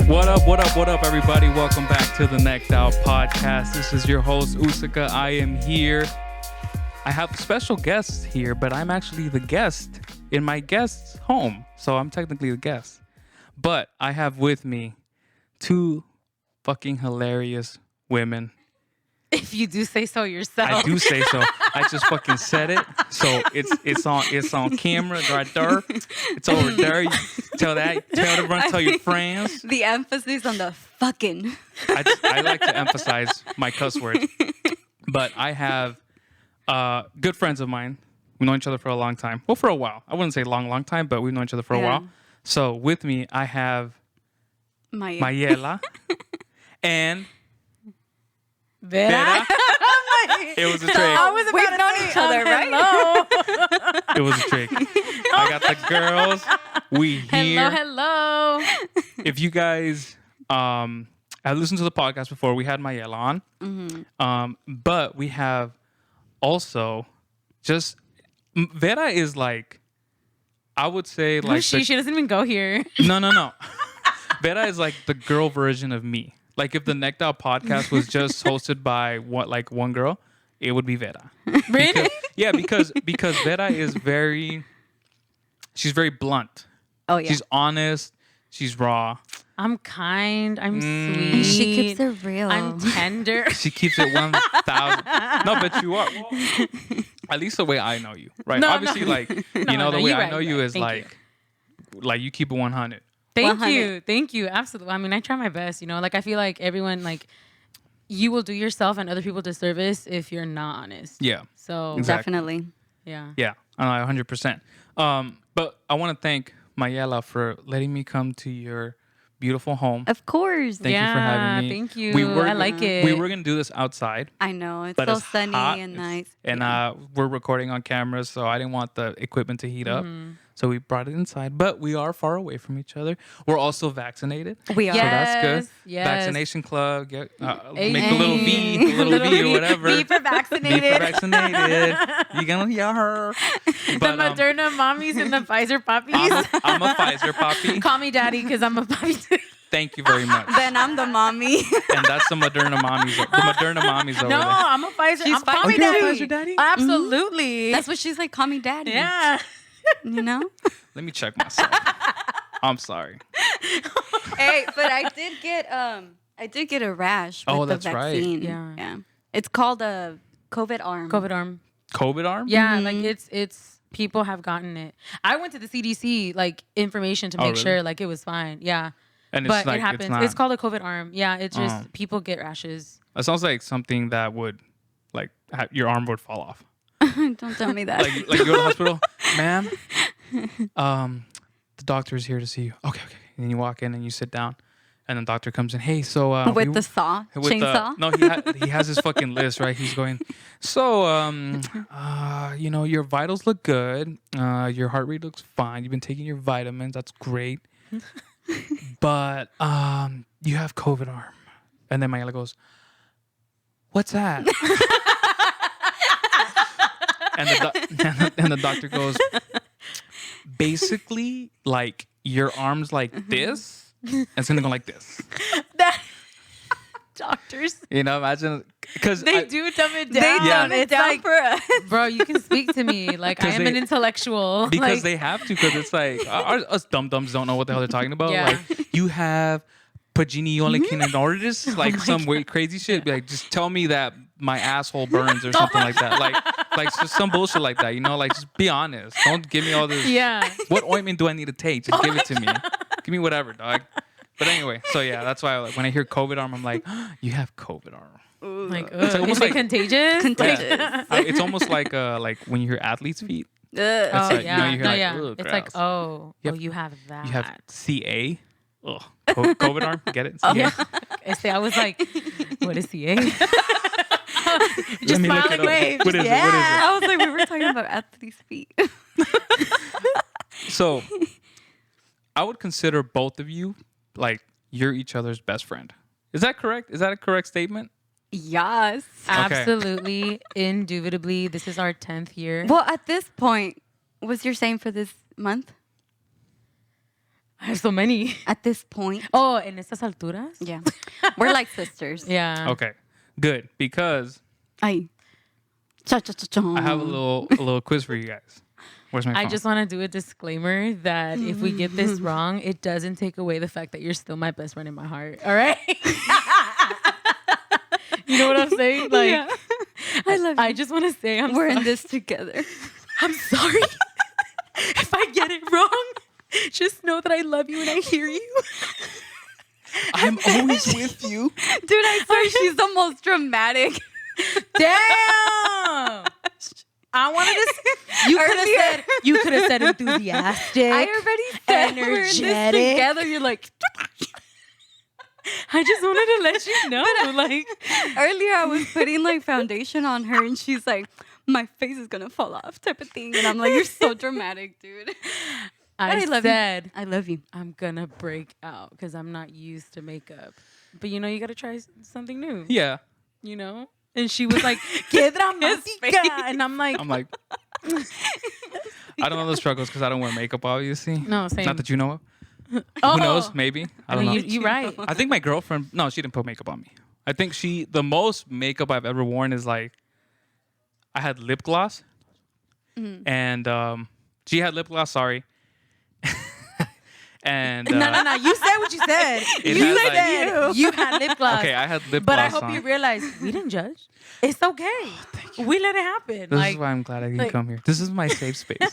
What up, everybody? Welcome back to the Necked Out Podcast. This is your host, Usaka. I am here. I have special guests here, but I'm actually the guest in my guest's home. So I'm technically the guest. But I have with me two fucking hilarious women. If you do say so yourself. I do say so. I just fucking said it. So it's on camera right there. It's over there. You tell everyone, tell your friends. The emphasis on the fucking. I like to emphasize my cuss word. But I have good friends of mine. We've known each other for a long time. Well, for a while. I wouldn't say long time, but we've known each other for a while. So with me, I have Mallela and Vera. It was a trick. I was about to know each other, right? It was a trick. I got the girls. We here. Hello. If you guys have listened to the podcast before, we had Mallela on. Mm-hmm. But we have also just Vera is like, I would say like she doesn't even go here. No. Vera is like the girl version of me. Like if the Necked Out Podcast was just hosted by one girl, it would be Vera. Really? Because Vera is she's very blunt. Oh yeah. She's honest. She's raw. I'm kind. I'm sweet. She keeps it real. I'm tender. She keeps it 1,000. No, but you are. Well, at least the way I know you, right? No, Obviously, no. like the way I know you is Thank like you keep it 100. Thank you. Absolutely. I mean, I try my best, Like, I feel like everyone, like, you will do yourself and other people disservice if you're not honest. Yeah. So, exactly. Definitely. Yeah. Yeah, 100%. But I want to thank Mallela for letting me come to your beautiful home. Of course. Thank you for having me. Thank you. I like it. We were going to do this outside. I know. It's But so it's sunny hot. and nice. And we're recording on cameras, so I didn't want the equipment to heat up. So we brought it inside. But we are far away from each other. We're also vaccinated. We are. So that's good. Yes. Vaccination club. Make Hey. a little V or whatever. V for vaccinated. V for vaccinated. You gonna hear her. The Moderna mommies and the Pfizer poppies. I'm a Pfizer poppy. Call me daddy because I'm a poppy too. Thank you very much. Then I'm the mommy. And that's the Moderna mommies. The Moderna mommies over No, there. I'm a Pfizer. She's Call me Pfizer. daddy. Pfizer daddy? Absolutely. That's what she's like. Call me daddy. Yeah. You know? Let me check myself. I'm sorry. Hey, but I did get a rash with Oh, the that's right. vaccine. Yeah. It's called a COVID arm. COVID arm. COVID arm? Yeah, like it's people have gotten it. I went to the CDC like information to make really? sure like it was fine. Yeah. And it's But like, it happens. It's It's called a COVID arm. Yeah, it's just people get rashes. It sounds like something that would, like, your arm would fall off. Don't tell me that. Like you go to the hospital, ma'am. The doctor is here to see you. Okay. And then you walk in and you sit down, and the doctor comes in. Hey, so with the saw, chainsaw. No, he has his fucking list, right? He's going. So your vitals look good. Your heart rate looks fine. You've been taking your vitamins. That's great. But you have COVID arm. And then Mayela goes, what's that? and the doctor goes, basically, like, your arm's like this, and it's gonna go like this. Doctors. Imagine, because They do dumb it They down. dumb it down like, for us. bro, you can speak to me. Like, I am an intellectual. Because like, they have to, because it's like, us dum-dums don't know what the hell they're talking about. Yeah. Like, you have Paginiolikinodoritis, like some weird crazy shit. Be like, just tell me that my asshole burns or something like that. Like just some bullshit like that, Like, just be honest. Don't give me all this. Yeah. What ointment do I need to take? Just give it to me. Give me whatever, dog. But anyway, so yeah, that's why when I hear COVID arm, I'm like, you have COVID arm. Like, It's like almost is it like- contagious? Contagious. It's almost like when you hear athlete's feet. Oh, like, yeah. you hear like, yeah. "Ugh, It's like, gross." you have that. You have CA. Ugh. COVID arm. Get it? CA. Yeah. I was like, what is CA? Just Let me look smile it and up. wave. What is it? I was like, we were talking about athlete's feet. So, I would consider both of you like you're each other's best friend. Is that correct? Is that a correct statement? Yes. Absolutely, indubitably. This is our 10th year. Well, at this point, what's your saying for this month? I have so many. At this point. Oh, en estas alturas? Yeah. We're like sisters. Yeah. Okay, good, because Ay. I have a little quiz for you guys. Where's my phone? I just want to do a disclaimer that if we get this wrong, it doesn't take away the fact that you're still my best friend in my heart. All right? You know what I'm saying? Like, Yeah. I love you. I just want to say We're in this together. I'm sorry if I get it wrong. Just know that I love you and I hear you. I'm always with you. Dude, I swear she's the most dramatic. Damn. I wanted to. You could have said enthusiastic. I already said we're in this energetic. together. You're like. I just wanted to let you know. Like Earlier, I was putting like foundation on her, and she's like, "My face is gonna fall off," type of thing. And I'm like, "You're so dramatic, dude." I love said, you. I love you. I'm gonna break out because I'm not used to makeup. But you know, you gotta try something new. Yeah. You know. And she was like, "Qué dramática," and I'm like, I don't know the struggles because I don't wear makeup, obviously. No, same. Not that you know of. Oh. Who knows? Maybe. I don't know. You're right. I think my girlfriend, no, she didn't put makeup on me. I think the most makeup I've ever worn is like, I had lip gloss. And she had lip gloss, sorry. And No. You said what you said. It You had, said you had lip gloss. okay, I had lip But gloss I hope on. you realize we didn't judge. It's okay. We let it happen. This is why I'm glad I can come here. This is my safe space. You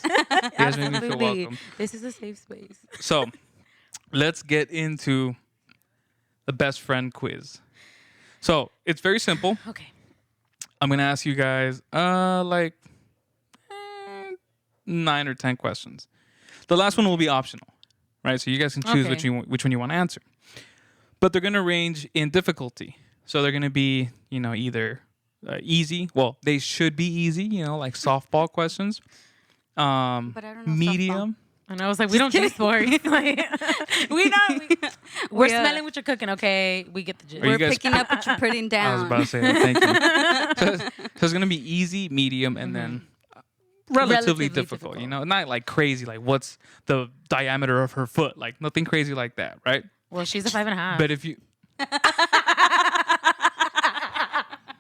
guys make me feel Absolutely. welcome. This is a safe space. So, let's get into the best friend quiz. So, it's very simple. Okay. I'm going to ask you guys 9 or 10 questions. The last one will be optional, right? So you guys can choose Okay. which one you want to answer. But they're going to range in difficulty. So they're going to be, either easy. Well, they should be easy, like softball questions. But I don't know Medium. And I was like, we don't do sports. Like, we're smelling what you're cooking, okay? We get the gist. Are you We're guys- picking up what you're putting I was down. about to say that. Thank you. So it's going to be easy, medium, and then relatively difficult. Not like crazy, like what's the diameter of her foot? Like nothing crazy like that, right? Well, she's a 5.5. But if you... I'll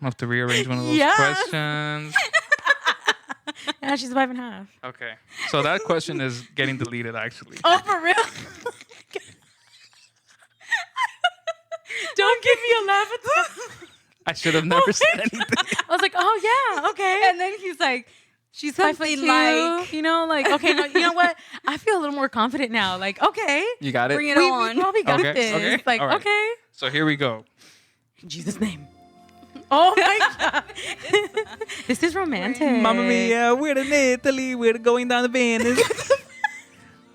have to rearrange one of those Yes. questions. Yeah, she's a 5.5. Okay. So that question is getting deleted, actually. Oh, for real? Don't give me a laugh attack. I should have never said anything. I was like, oh, yeah, okay. And then he's like, she's 5'2", something like, okay, no, you know what? I feel a little more confident now. Like, okay. You got it? bring it We on. probably got Okay, this. okay, Like, all right. okay. So here we go. In Jesus' name. Oh, my God. This is romantic. Mamma mia, we're in Italy. We're going down the Venice.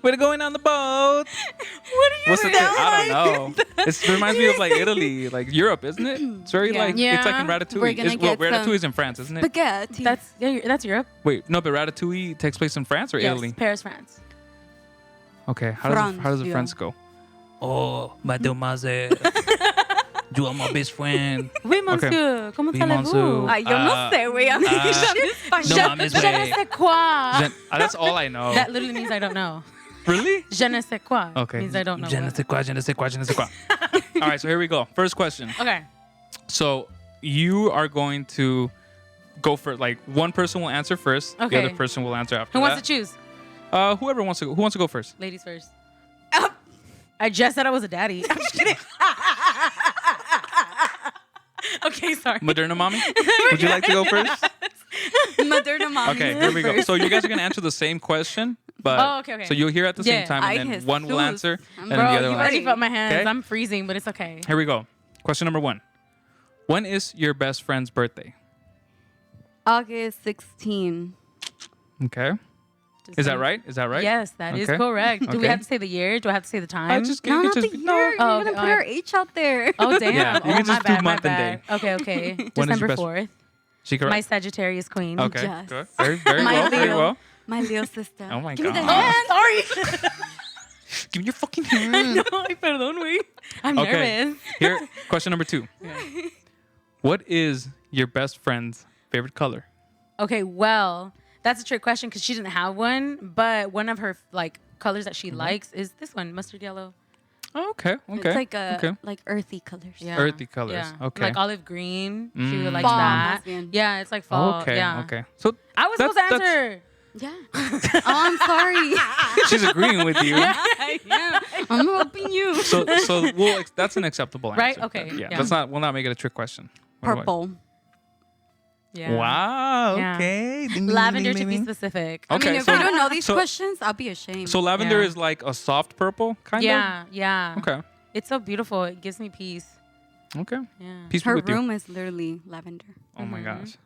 We're going on the boat. What are you What's the thing? sound I don't like? know. It reminds me of like Italy, like Europe, isn't it? It's very Yeah. like Yeah. it's like in Ratatouille. We're gonna get Ratatouille some is in France, isn't it? spaghetti. That's Europe. Wait, no, but Ratatouille takes place in France or Yes, Italy? Paris, France. Okay, how France, does the yeah. France go? Oh, mademoiselle, you are my best friend. Oui, monsieur. Comment Oui, allez-vous? monsieur. Ay, yo no sé, güey. A mí No mames, Je ne güey. sais quoi. That's all I know. That literally means I don't know. Really? Je ne sais quoi Okay. means I don't know. Je ne what. sais quoi, je ne sais quoi, je ne sais quoi. All right, so here we go. First question. Okay. So you are going to go for like one person will answer first. The Okay. other person will answer after Who that. wants to choose? Whoever wants to go. Who wants to go first? Ladies first. I just said I was a daddy. I'm just kidding. Okay, sorry. Moderna mommy? Would you like to go first? Moderna mommy. Okay, here we go. So you guys are gonna answer the same question, but Oh, okay. so you'll hear at the same Yeah. time, Ay, and then one will Jesus. answer, I'm and then Bro, the you other will already answer. felt my hands. Okay. I'm freezing, but it's okay. Here we go. Question number 1. When is your best friend's birthday? August 16. Okay. Is that right? Is that right? Yes, that is Okay. correct. Do we Okay. have to say the year? Do I have to say the time? I just No, it not the just year. no. You're Oh, gonna okay. put her H out there. Oh, damn. Yeah, you oh, can just my do bad, month my and bad. Okay, okay. When is your December best- 4th. She correct. My Sagittarius queen. Okay. Yes. Good. Very My well. Very Leo. well. My Leo sister. Oh my Give me the God. hand. Sorry. Give me your fucking hand. No, ay, perdón, güey. I'm Okay. nervous. Here, question number 2. What is your best friend's favorite color? Okay, well, that's a trick question because she didn't have one, but one of her like colors that she likes is this one, mustard yellow. Oh, okay. It's like like earthy colors. Yeah. Earthy colors. Yeah. Okay. Like olive green. She would like Fall, that. más bien. Yeah, it's like fall. Okay. Yeah. Okay. So I was supposed to answer. Yeah. Oh, I'm sorry. she's agreeing with you. Yeah. I'm helping you. So that's an acceptable answer. Right? Okay. Yeah. Yeah. We'll not make it a trick question. What about- Purple. Yeah. Wow. Yeah. Okay. Ding, ding, Lavender ding, to ding, be ding. specific. I Okay, mean, if so- you don't know these so- questions, I'll be ashamed. So lavender Yeah. is like a soft purple, kind Yeah. Yeah. of. Okay. It's so beautiful. It gives me peace. Okay. Yeah. Peace be Her with you. room is literally lavender. Oh my gosh.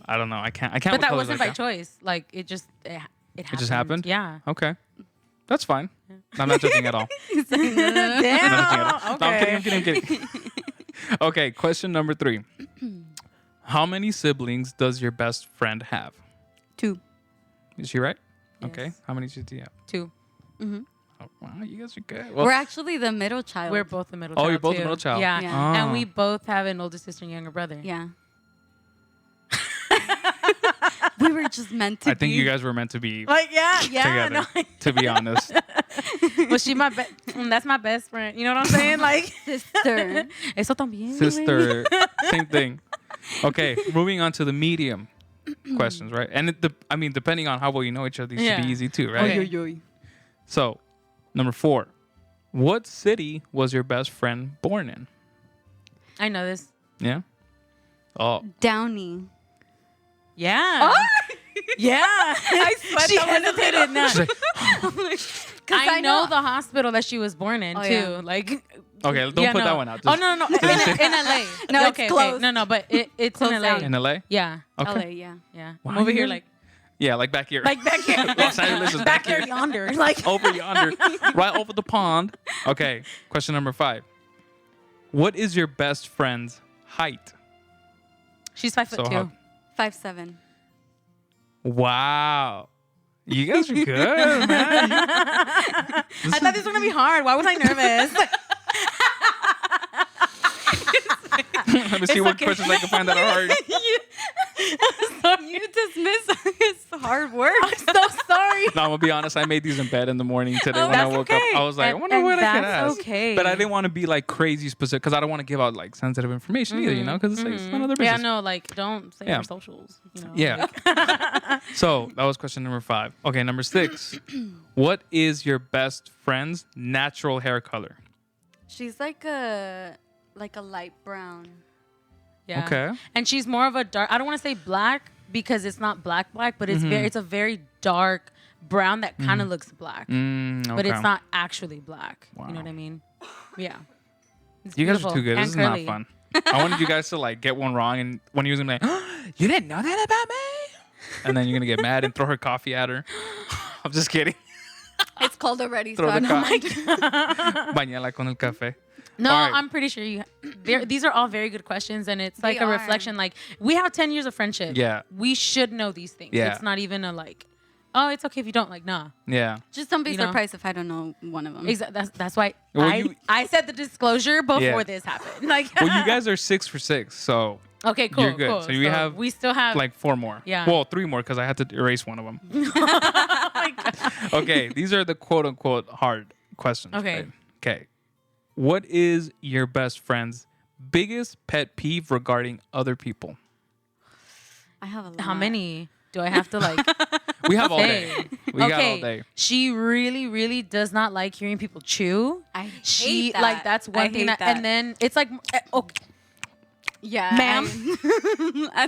I don't know. I can't. But with that colors wasn't like by choice. Like it just it just happened? Yeah. Okay. That's fine. I'm not judging at all. Damn. No, I'm kidding. Okay, question number 3. How many siblings does your best friend have? 2. Is she right? Yes. Okay. How many do you have? 2. Mm-hmm. Oh, wow, you guys are good. We're actually the middle child. We're both the middle Oh, child. you're both the too. middle child. Yeah. Yeah. And Ah. we both have an older sister and younger brother. Yeah. We were just meant to I think be. you guys were meant to be Like yeah. together, No. to be honest. Well, she my that's my best friend. You know what I'm saying? Like Sister. Eso también. güey. Sister, same thing. Okay, moving on to the medium questions, right? And depending on how well you know each other, these should Yeah. be easy too, right? Okay. Oy, oy, oy. So, number 4. What city was your best friend born in? I know this. Yeah? Oh. Downey. Yeah. Yeah. I sweat. She hesitated now. She's like, I know the hospital that she was born in Oh, too. yeah. Like, okay, don't put that one out. Oh Just no, in LA. No, it's okay, close. No, but it's Close in LA. down. in LA? Yeah, Okay. LA, yeah. yeah. Why I'm over you here guys- like Yeah, like back here. back here. Los Angeles is back back here. there yonder. Like Over yonder. Right over the pond. Okay, question number 5. What is your best friend's height? she's 5'2". So how- 5'7". Wow. You guys are good, man. I thought this was gonna be hard. Why was I nervous? Let me see what okay. questions I can find that are hard. You dismiss his hard work. I'm so sorry. No, I'm gonna be honest. I made these in bed in the morning today when I That's woke up. okay. I was like, I And- wonder and what I could that's ask. okay. But I didn't want to be like crazy specific because I don't want to give out like sensitive information either, you know, because it's like it's none of their Yeah, business. no, like don't say Yeah. your socials. You know, Yeah. like- So that was question number 5. Okay, number 6. What is your best friend's natural hair color? She's like a light brown. yeah. Okay. And she's more of a dark. I don't want to say black because it's not black, but it's it's a very dark brown that kind of looks black, but it's not actually black. You know Wow. what I mean? Yeah. It's You guys are beautiful too good. and This is curly. not fun. I wanted you guys to like get one wrong, and when you was gonna be like, you didn't know that about me, and then you're gonna get mad and throw her coffee at her. I'm just kidding. It's cold already, so Throw I the don't coffee. mind. Bañala con el café. No, All right. I'm pretty sure you. These are all very good questions, and it's like They a are. reflection. Like we have 10 years of friendship. Yeah. we should know these things. Yeah. It's not even a like, oh, it's okay if you don't. Like, nah. Yeah. Just don't be You know? surprised if I don't know one of them. That's why Well, I said the disclosure before Yeah. this happened. Like, Well, you guys are 6 for 6, so okay, cool, you're good. cool. So we have, we still have like 4 more. Yeah. Well, 3 more because I had to erase one of them. Oh my God. Okay, these are the quote unquote hard questions. Okay. right? Okay. What is your best friend's biggest pet peeve regarding other people? I have a lot. How many do I have to like? We have all say? day. We got all day. She really, really does not like hearing people chew. I hate She that. like that's one I thing hate that, and then it's like, okay, yeah, Ma'am?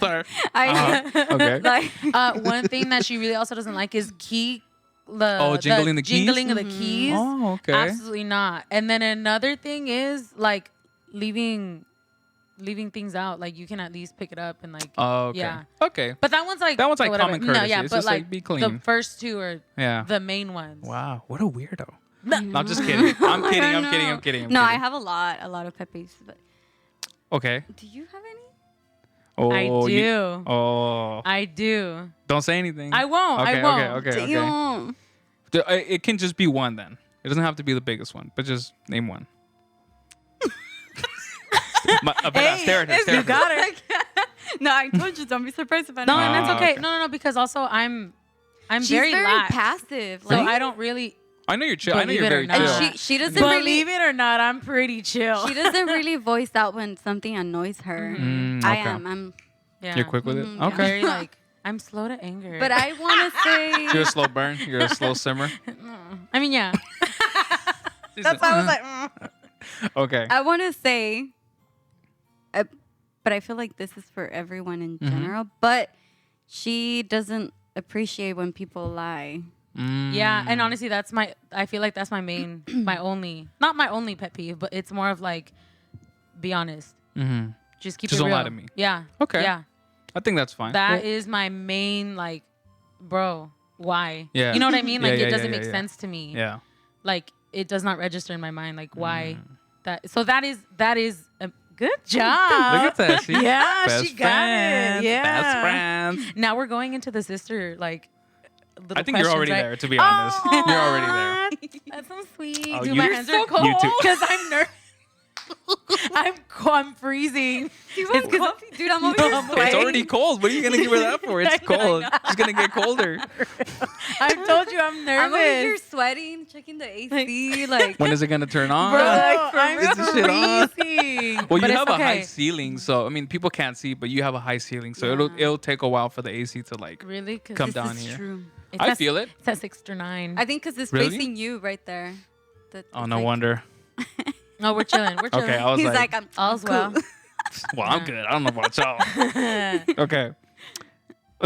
Sorry. I Okay. like one thing that she really also doesn't like is jingling the keys? jingling of the keys. Oh, okay. Absolutely not. And then another thing is like leaving things out. Like you can at least pick it up and like Oh, okay. yeah. Okay. But that one's like common whatever. No, courtesy. yeah, It's but just like, be the clean. first two are Yeah. the main ones. Wow. What a weirdo. No, I'm just kidding. I'm kidding. I I'm know. kidding. I'm kidding. I'm No, I kidding. have a lot of pet peeves. But Okay. do you have any? Oh, I do. you- oh. I do. Don't say anything. I won't. Okay, I won't. okay. Damn. It can just be one then. It doesn't have to be the biggest one, but just name one. Stare at her. You got her. No, I told you, don't be surprised if I No, don't. and that's Ah, okay. okay. No, because also I'm She's very lax. passive. So Like, I don't really I know you're chill. I know Believe you're it or very not. chill. And she doesn't Believe really. it or not, I'm pretty chill. She doesn't really voice out when something annoys her. I Okay. am. I'm. Yeah. You're quick with it? Mhm, yeah. Okay. Very like, I'm slow to anger. But I want to say. You're a slow burn. You're a slow simmer. I mean, yeah. That's why I was like, Okay. I want to say. But I feel like this is for everyone in general. But she doesn't appreciate when people lie. Yeah, and honestly, I feel like that's my main, not my only pet peeve, but it's more of like, be honest. Mm-hmm. Just keep Just it don't real. lie to me. Yeah. Okay. Yeah. I think that's fine. That is my main, like, bro, why? Yeah. You know what I mean? Yeah, Like, yeah, it doesn't yeah, make yeah. sense to me. Yeah. Like, it does not register in my mind. Like, why? So that is a good job. Look at that. See? Yeah, Best she got friends, it. Yeah. Best friends. Now we're going into the sister, like, little I think you're questions, already right? there, to be honest. You're already there. That's so sweet. Oh, Dude, you- my You're hands so are cold You too. because I'm nervous. I'm freezing. Do you want coffee? Dude, I'm over No, here I'm sweating. It's already cold. What are you going to give her that for? It's I know, I cold. know. It's going to get colder. I told you I'm nervous. I'm over here sweating, checking the AC. Like, When is it going to turn on? Bro, Like, for I'm real. Is this shit on? freezing. Well, But you it's have a high okay. ceiling, so I mean, people can't see, but you have a high ceiling, so Yeah. it'll take a while for the AC to like Really? 'Cause come this down is here. true. It's I at- feel it. It's at 6 to 9. I think because it's Really? facing you right there. Oh, no wonder. No, we're chilling. We're chilling. Okay, I was He's like, like, I'm All's cool. well. well, I'm good. I don't know about y'all. Okay.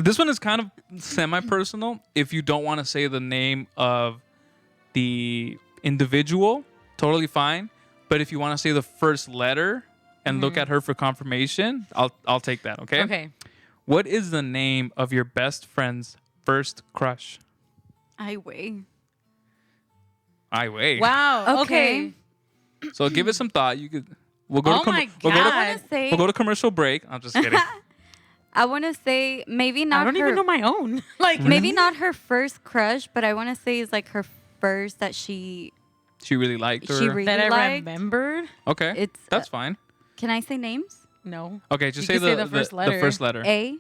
This one is kind of semi-personal. If you don't want to say the name of the individual, totally fine. But if you want to say the first letter and look at her for confirmation, I'll take that. Okay. Okay. What is the name of your best friend's first crush? I weigh. I wait. Wow. Okay. Okay. So give it some thought. You could. We'll go. Oh to my we'll go to, God. I want to say. we'll go to commercial break. I'm just kidding. I want to say maybe not. I don't her, even know my own. Like, Maybe not her first crush, but I want to say is like her first that she She really liked her. She really that I liked. remembered. Okay. It's That's fine. Can I say names? No. Okay, just You say can the, say the first the letter. first letter. A.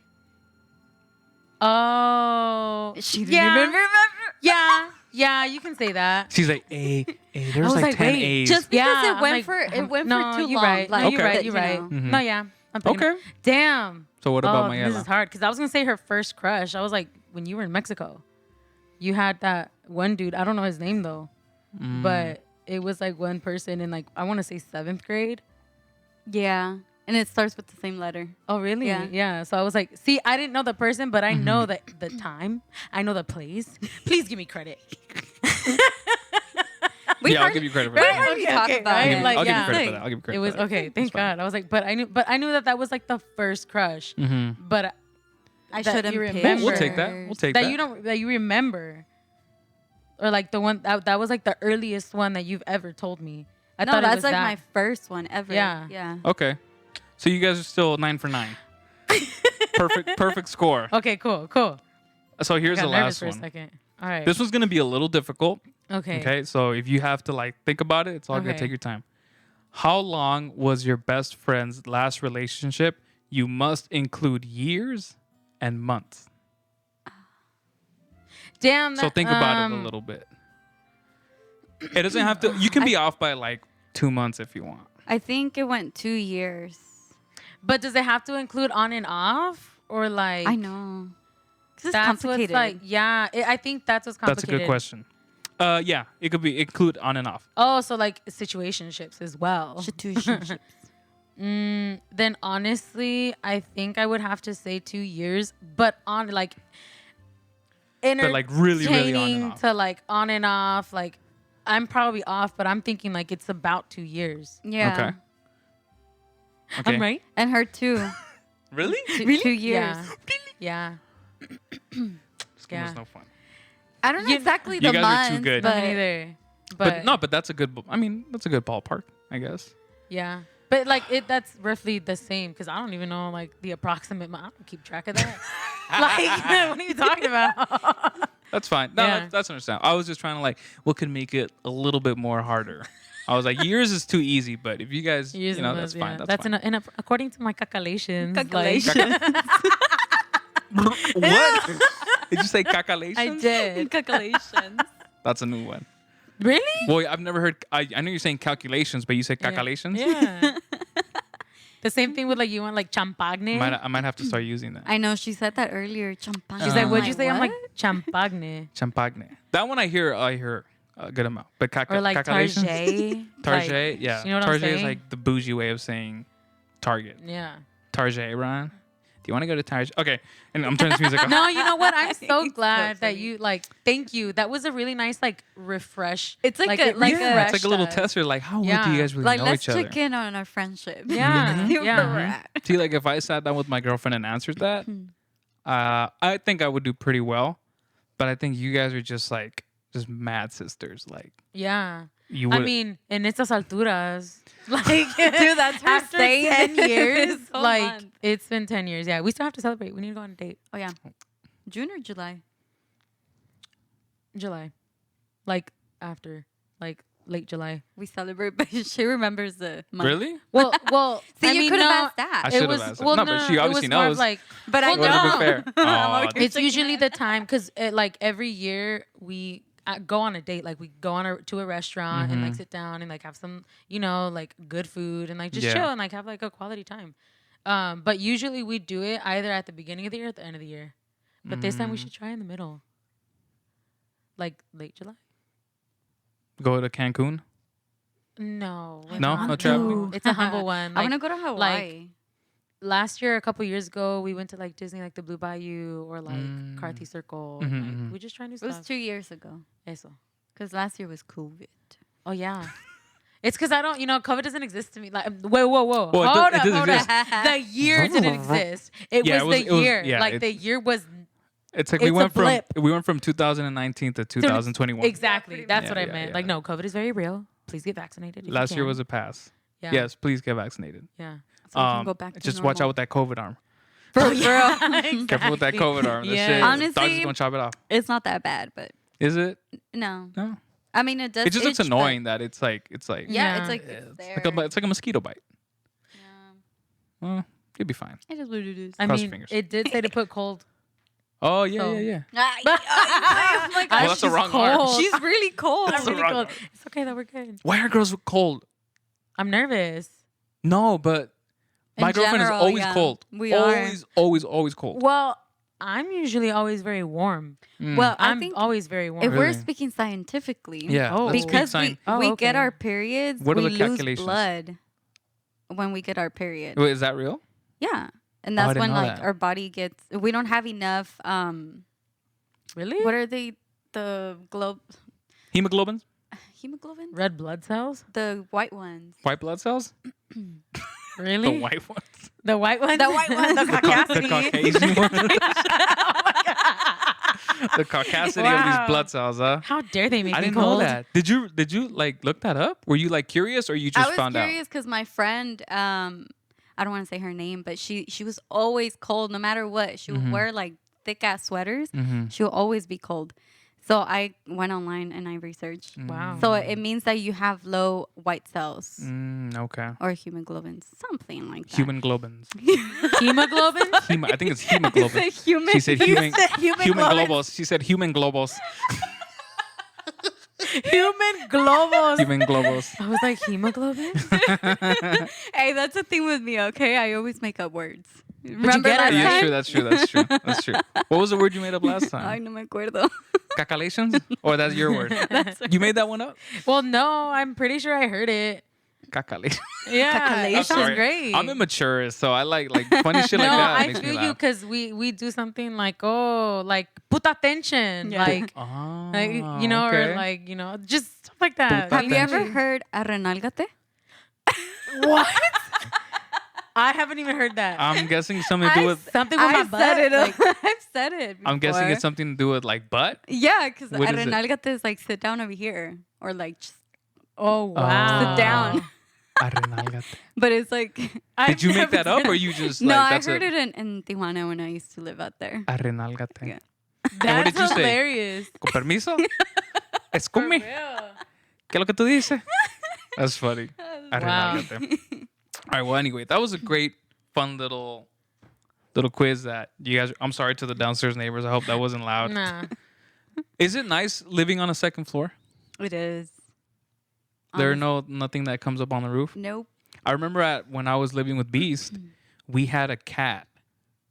Oh. She didn't Yeah. even remember. Yeah. Yeah, you can say that. She's like A. There's was like like, 10 wait, A's. Just because Yeah, it I'm went like, for no, too you're long. right. Like, No, you're Okay. right. You're right. Mhm. No, yeah. I'm thinking Okay. Damn. So what about This Mallela? is hard because I was gonna say her first crush. I was like, when you were in Mexico, you had that one dude. I don't know his name though, but it was like one person in like I want to say 7th grade. Yeah, and it starts with the same letter. Oh really? Yeah. Yeah. So I was like, see, I didn't know the person, but I know that the time. I know the place. Please give me credit. Yeah, I'll give you credit for we that. hardly talk about right? it. Like, I'll give yeah. you credit for that. I'll give you credit It was for that. okay. Thank It's fine. God. I was like, but I knew that was like the first crush. Mm-hmm. But I that shouldn't you pick remember. We'll take that. We'll take that. that you remember, or like the one that was like the earliest one that you've ever told me. I No, thought it that's was like that. my first one ever. Yeah. Yeah. Okay. So you guys are still 9 for 9. Perfect score. Okay, cool. So here's I the got nervous last for a one. second. All right. This one's gonna be a little difficult. okay. Okay. So if you have to like think about it, it's all good. Okay. Take your time. How long was your best friend's last relationship? You must include years and months. Damn. So think about it a little bit. It doesn't have to. You can be off by like 2 months if you want. I think it went 2 years. But does it have to include on and off, or like? I know. 'Cause it's That's complicated. what's like. Yeah, I think that's what's That's a complicated. good question. Yeah, it could be include on and off. Oh, so like situationships as well. Situationships. Then honestly, I think I would have to say 2 years, but on like But like really, really on and entertaining off. to like on and off. Like I'm probably off, but I'm thinking like it's about 2 years. Yeah. Okay. Okay. I'm right. And her too. Really? 2 years. Yeah. This game Yeah. was no fun. I don't know You- exactly You the guys are too months, good. But but neither. But that's a good. I mean, that's a good ballpark, I guess. Yeah. But like that's roughly the same because I don't even know like the approximate. I don't keep track of that. Like what are you talking about? That's fine. No, Yeah. that's understandable. I was just trying to like, what could make it a little bit more harder. I was like, years is too easy, but if you guys, Years you know, and that's months, fine. yeah. That's fine. According to my calculations. Calculations. What? Did you say calculations? I did. calculations. That's a new one. Really? Well, I've never heard. I know you're saying calculations, but you said calculations. Yeah. The same thing with like you want like champagne. I might have to start using that. I know she said that earlier. Champagne. She's like, what'd you I'm say? I'm like what? champagne. Champagne. That one I hear a good amount. But Or like calculations? Target. Target, Like, yeah. You know what Target I'm saying? is like the bougie way of saying Target. Yeah. Target, Ron. Do you want to go to Target? Okay. And I'm turning this music off. No, you know what? I'm so It's glad so that funny. you like. Thank you. That was a really nice like refresh. It's like it a- like Yeah, it's like a little refreshed us. tester. Like, how well do Yeah. you guys really Like, know let's each other? check in on our friendship. Yeah. See where Yeah. we're at. See, like if I sat down with my girlfriend and answered that, I think I would do pretty well. But I think you guys are just mad sisters. Like Yeah. you I would. mean, en estas alturas, like, Dude, that's her after saying 10 years, this whole like, month. it's been 10 years. Yeah, we still have to celebrate. We need to go on a date. Oh, yeah. June or July? July. Like, after. Like, late July. We celebrate, but she remembers the month. Really? Well, See, I you mean, could have no, asked that. I it should've was, asked that. well, No, no, but she it obviously was more of knows. like, But I well, Would've been no. fair. I'm Aw, okay. It's usually the time because like every year we go on a date, like we go to a restaurant and like sit down and like have some, like good food and like just Yeah. chill and like have like a quality time. But usually we do it either at the beginning of the year or at the end of the year. But this time we should try in the middle, like late July. Go to Cancun. No, we're No? not. No traveling? It's a humble one. I Like, want to go to Hawaii. last year, a couple years ago, we went to like Disney, like the Blue Bayou or like Carthy Circle. And, like, we just try new It was stuff. 2 years ago. Eso. Because last year was COVID. Oh yeah. It's because I don't, COVID doesn't exist to me. Like, whoa. Well, it hold does up. exist. The year didn't exist. It Yeah, was it the was- year. yeah, like it- the year was It's like It's we a went from 2019 to 2021. exactly. pretty That's much. what I Yeah, meant. yeah. Like, no, COVID is very real. Please get vaccinated. if you Last year can. was a pass. yeah. Yes, please get vaccinated. Yeah. So we can go back to Just watch out with that COVID arm. For real. Careful with that COVID arm. That Yeah. shit. Honestly- Doctor's gonna chop it off. It's not that bad, but Is it? no. No. I mean, it does. It just looks itch, but- annoying that it's like Yeah, Yeah. it's like it's it's there. like a mosquito bite. Yeah. Well, you'll be fine. It is what it is. I Cross your mean, fingers. it did say to put cold. Oh yeah, So- yeah. Oh my Well, gosh, that's the she's wrong cold. arm. She's really cold. That's I'm the really wrong cold. arm. It's okay that we're good. Why are girls cold? I'm nervous. No, but my In girlfriend general, is always yeah. cold. We are. Always cold. Well, I'm usually always very warm. Well, I I'm think always very warm. if we're Really? speaking scientifically, Yeah, Oh. let's speak because sign. we Oh, get okay. our periods, What are we the lose calculations? blood when we get our period. Wait, is that real? Yeah, and Oh, I that's didn't when know like that. our body gets. We don't have enough. Really? What are they? The globe Hemoglobins? hemoglobin? Red blood cells? The white ones. White blood cells? Really? The white ones. The white ones? The white ones. the The caucasity. Caucasian ones. The caucasity of Wow. these blood cells, huh? How dare they make I me didn't know cold? that. Did you like look that up? Were you like curious or you just I was found curious because my friend, I don't want to say her name, but she was always cold no matter what. She would wear like thick ass sweaters. Mm-hmm. She will always be cold. So I went online and I researched. Wow. So it means that you have low white cells Okay. or hemoglobin, something like that. Human globins. Hemoglobin? I think it's hemoglobin. Human. She said human human globals. She said human globals. Human globals. Human globals. I was like, hemoglobin? Hey, that's the thing with me, okay? I always make up words. Remember get it last right. Yeah, time? that's true. What was the word you made up last Ay, time? no me acuerdo. Cacalations? Or that's your word? You made that one up? Well, no, I'm pretty sure I heard it. Cacalations. Yeah, Cacalation. it sounds great. I'm immature, so I like funny shit no, like that. I makes me feel you laugh. because we do something like, like put attention, Yeah. like Oh, or like just stuff like that. Puta Have you ever attention. heard arrenálgate? What? I haven't even heard that. I'm guessing something to do with. Something with my I've butt. said it. like, I've said it. I'm guessing before. it's something to do with like butt. Yeah, because What is it? arrenálgate is like sit down over here or like just, oh wow. Sit down. Arrenálgate. but it's like Did you make that up or you just no, like I that's heard it in Tijuana when I used to live out there. Arrenálgate. Yeah. And what That's did you say? hilarious. Con permiso. Es con mi. ¿Qué es lo que tú dices? That's funny. Arrenálgate. All right. Well, anyway, that was a great, fun little quiz that you guys. I'm sorry to the downstairs neighbors. I hope that wasn't loud. Nah. Is it nice living on a second floor? It is. There are nothing that comes up on the roof. Nope. I remember when I was living with Beast, we had a cat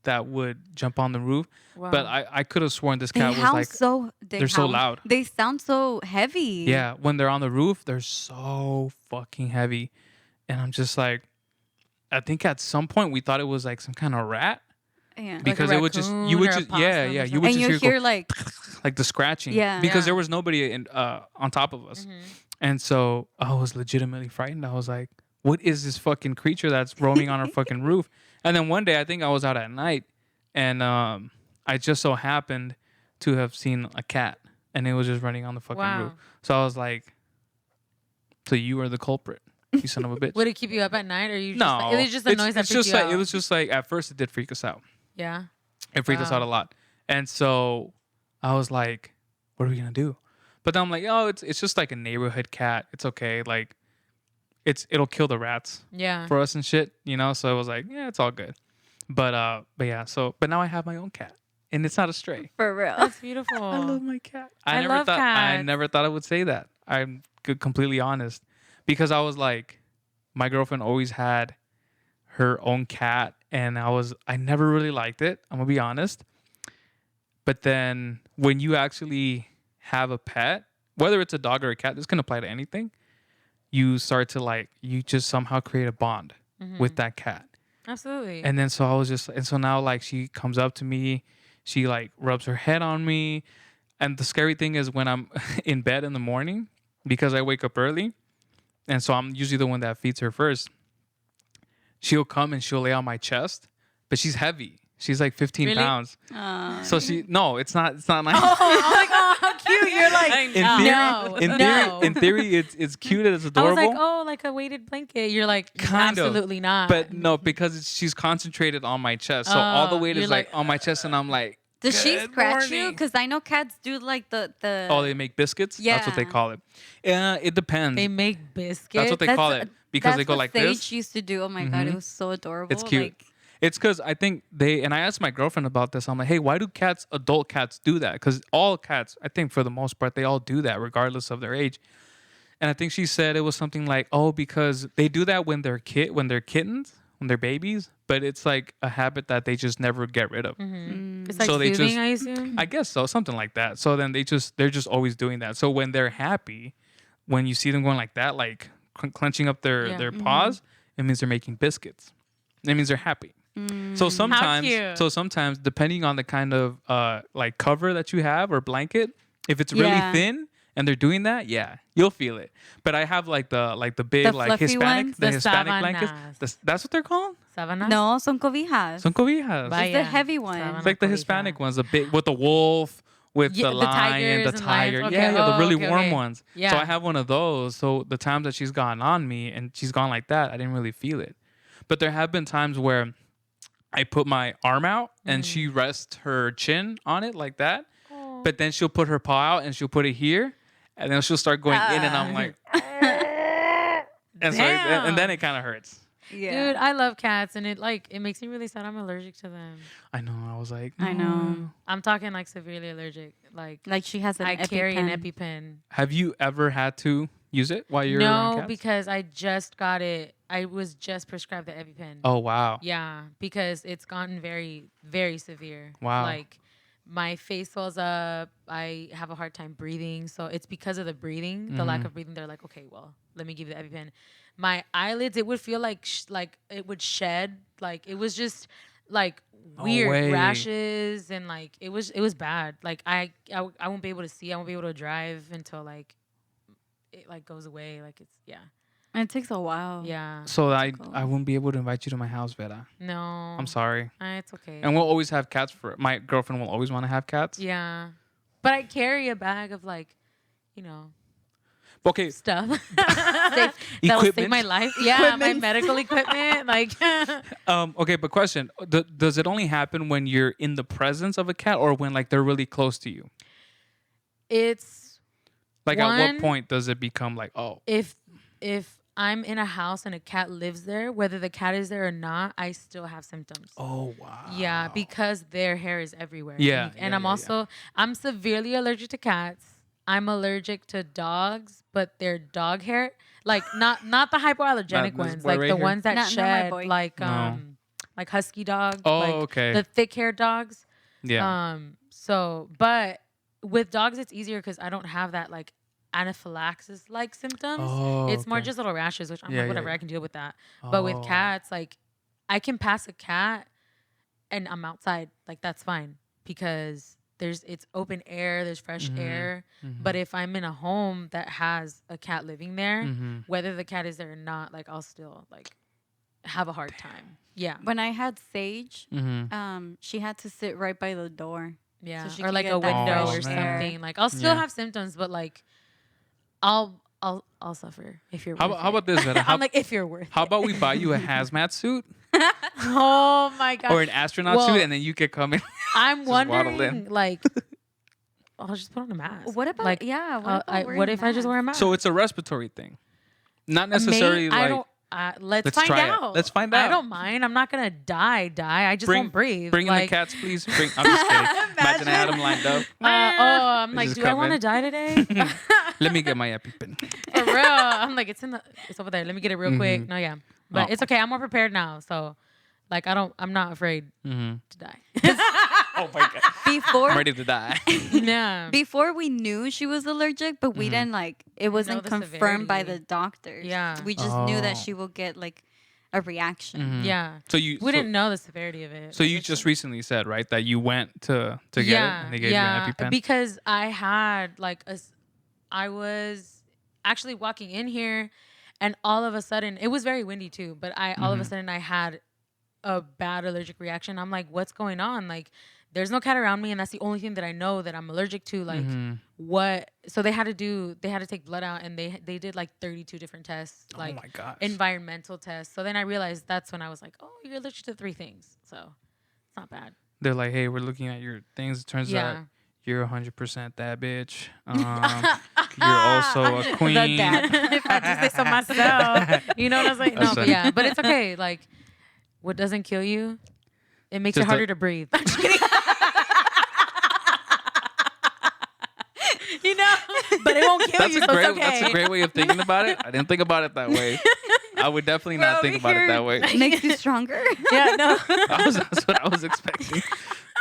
that would jump on the roof. Wow. But I could have sworn this They cat was hound like, so they're so loud. They sound so heavy. Yeah, when they're on the roof, they're so fucking heavy. And I'm just like, I think at some point we thought it was like some kind of rat. Yeah. Because Like a it would just, raccoon you would or a just, yeah, possum or you would And just you hear like like the scratching. Yeah. Because Yeah. there was nobody on top of us. And so I was legitimately frightened. I was like, what is this fucking creature that's roaming on our fucking roof? And then one day, I think I was out at night, and I just so happened to have seen a cat, and it was just running on the fucking Wow. roof. So I was like, so you are the culprit, you son of a bitch. Would it keep you up at night, or you? Just, No, like, it was just a noise that it's freaked just you like out. it was just like at first it did freak us out. Yeah. It freaked us out a lot. And so I was like, what are we going to do? But then I'm like, oh, it's just like a neighborhood cat. It's okay. Like, it'll kill the rats Yeah. for us and shit, you know? So I was like, yeah, it's all good. But yeah, but now I have my own cat. And it's not a stray. for real. That's beautiful. I love my cat. I love I cats. never thought I would say that. I'm completely honest. Because I was like, my girlfriend always had her own cat, and I never really liked it. I'm gonna be honest. But then when you actually have a pet, whether it's a dog or a cat, this can apply to anything. You start to you just somehow create a bond with that cat. Absolutely. And then so I was just, and so now like she comes up to me, she like rubs her head on me. And the scary thing is when I'm in bed in the morning, because I wake up early, and so I'm usually the one that feeds her first. She'll come and she'll lay on my chest, but she's heavy. She's like 15 Really? pounds. So it's not nice. I'm like, oh, how cute! You're like, in theory, it's cute and it's I adorable. was like, oh, like a weighted blanket. You're like, Kind of. absolutely not. But no, because she's concentrated on my chest, so all the weight you're is like like, on my chest, and I'm like, Does she "Good scratch you? morning." Because I know cats do like the. Oh, they make biscuits. That's what they Yeah. call it. It depends. they make biscuits. That's what they call it because they go like Sage this. used to do. Oh my god, it was so adorable. It's cute. Like, It's because I think and I asked my girlfriend about this. I'm like, hey, why do adult cats do that? Because all cats, I think for the most part, they all do that regardless of their age. And I think she said it was something like, oh, because they do that when they're kittens, when they're babies, but it's like a habit that they just never get rid of. It's like So they soothing, just- I assume. I guess so, something like that. So then they're just always doing that. So when they're happy, when you see them going like that, like clenching up their paws, it means they're making biscuits. It means they're happy. So cute. sometimes, depending on the kind of like cover that you have or blanket, if it's really Yeah. thin and they're doing that, yeah, you'll feel it. But I have like the big The like fluffy Hispanic ones? the The Hispanic blankets. sábanas. That's what they're called. Sábanas? no, son cobijas. Son cobijas. Vaya. It's the heavy one. Sábana It's like the cobija. Hispanic ones, the big with the wolf, with Yeah, the the lion, tigers the and lions. tiger. Okay. Yeah, the Oh, really okay, warm okay. ones. So Yeah. I have one of those. So the times that she's gone on me and she's gone like that, I didn't really feel it. But there have been times where I put my arm out and she rests her chin on it like that. But then she'll put her paw out and she'll put it here, and then she'll start going in, and I'm like, and so and then it kind of hurts. Yeah. Dude, I love cats, and it makes me really sad. I'm allergic to them. I know. I was like, I know. I'm talking like severely allergic. Like Like she has an I carry an EpiPen. EpiPen. Have you ever had to use it while you're around No, cats? because I just got it. I was just prescribed the EpiPen. Oh wow. Yeah, because it's gotten very, very severe. Wow. Like my face swells up. I have a hard time breathing. So it's because of the breathing, the lack of breathing. They're like, okay, well, let me give you the EpiPen. My eyelids, it would feel like like it would shed. Like it was just like No weird way. rashes, and like it was bad. Like I won't be able to see. I won't be able to drive until like it like goes away. Like it's And it takes a while. yeah. So I cool. won't be able to invite you to my house, Vera. No, I'm sorry. It's okay. And we'll always have cats my girlfriend will always want to have cats. Yeah. But I carry a bag of like, Okay. stuff that'll save Equipment. my life. Yeah, my medical equipment. Like Okay, but question: does it only happen when you're in the presence of a cat, or when like they're really close to you? it's Like at what One- point does it become like, oh, if I'm in a house and a cat lives there, whether the cat is there or not, I still have symptoms. oh wow, Yeah, because their hair is everywhere. Yeah, And yeah, I'm yeah, also I'm severely allergic to cats. I'm allergic to dogs, but their dog hair, like not the hypoallergenic Not this ones, boy like right the here? ones that Not my shed, boy. like husky dogs, Oh, like okay. the thick haired dogs. Yeah. So, but with dogs, it's easier because I don't have that like anaphylaxis like symptoms. Oh, It's more okay. just little rashes, which I'm Yeah, like, yeah, whatever, yeah. I can deal with that. But with Oh. cats, like, I can pass a cat and I'm outside, like that's fine because it's open air, there's fresh air. But if I'm in a home that has a cat living there, whether the cat is there or not, like I'll still like have a hard time. Yeah. When I had Sage, she had to sit right by the door. Yeah. So she Or could like get a that window fresh or air. something. Like I'll still Yeah. have symptoms, but like I'll suffer if you're How worth about, how about this, Vera? I'm like, if you're worth How about we buy you a hazmat suit Oh my god. or an astronaut Well, suit, and then you could come in? I'm waddle in. wondering, like, I'll just put on a mask. What about like? what If I just wear a mask? So it's a respiratory thing, not necessarily I like. don't. Let's Let's find try it. out. Let's find I out. don't mind. I'm not gonna die. I just Bring, won't breathe. bring in the like, cats, please. I'm just kidding. Imagine I had them lined up. I'm They like, just do I come want to in. die today? Let me get my EpiPen. For real. I'm like, it's over there. Let me get it real quick. No, yeah, but Oh. it's okay. I'm more prepared now. So, like, I'm not afraid to die. Oh my god. I'm before ready to die. Yeah. before we knew she was allergic, but we didn't like it wasn't the confirmed by the severity. doctors. Yeah. We just knew that Oh. she will get like a reaction. Yeah. So you We didn't know the severity of it. So Like, you it's just like- recently said, right, that you went to get it and they gave you an EpiPen? Because I had like I was actually walking in here, and all of a sudden it was very windy too. But all of a sudden I had a bad allergic reaction. I'm like, what's going on? Like, there's no cat around me, and that's the only thing that I know that I'm allergic to. Like, what? So they had to take blood out, and they did like 32 different tests, like oh my gosh. environmental tests. So then I realized that's when I was like, oh, you're allergic to 3 things. So it's not bad. They're like, hey, we're looking at your things. It turns out Yeah. you're 100% that bitch. You're also a queen. The dad. If I just say so myself, you know what I was like? That's No, but funny. yeah, but it's okay. Like, what doesn't kill you, it makes Just it harder to breathe. I'm just kidding. You know, but it won't kill That's you. a So great. it's okay. That's a great way of thinking about it. I didn't think about it that way. I would definitely not think about it that way. Makes you stronger. Yeah, no. That's what I was expecting.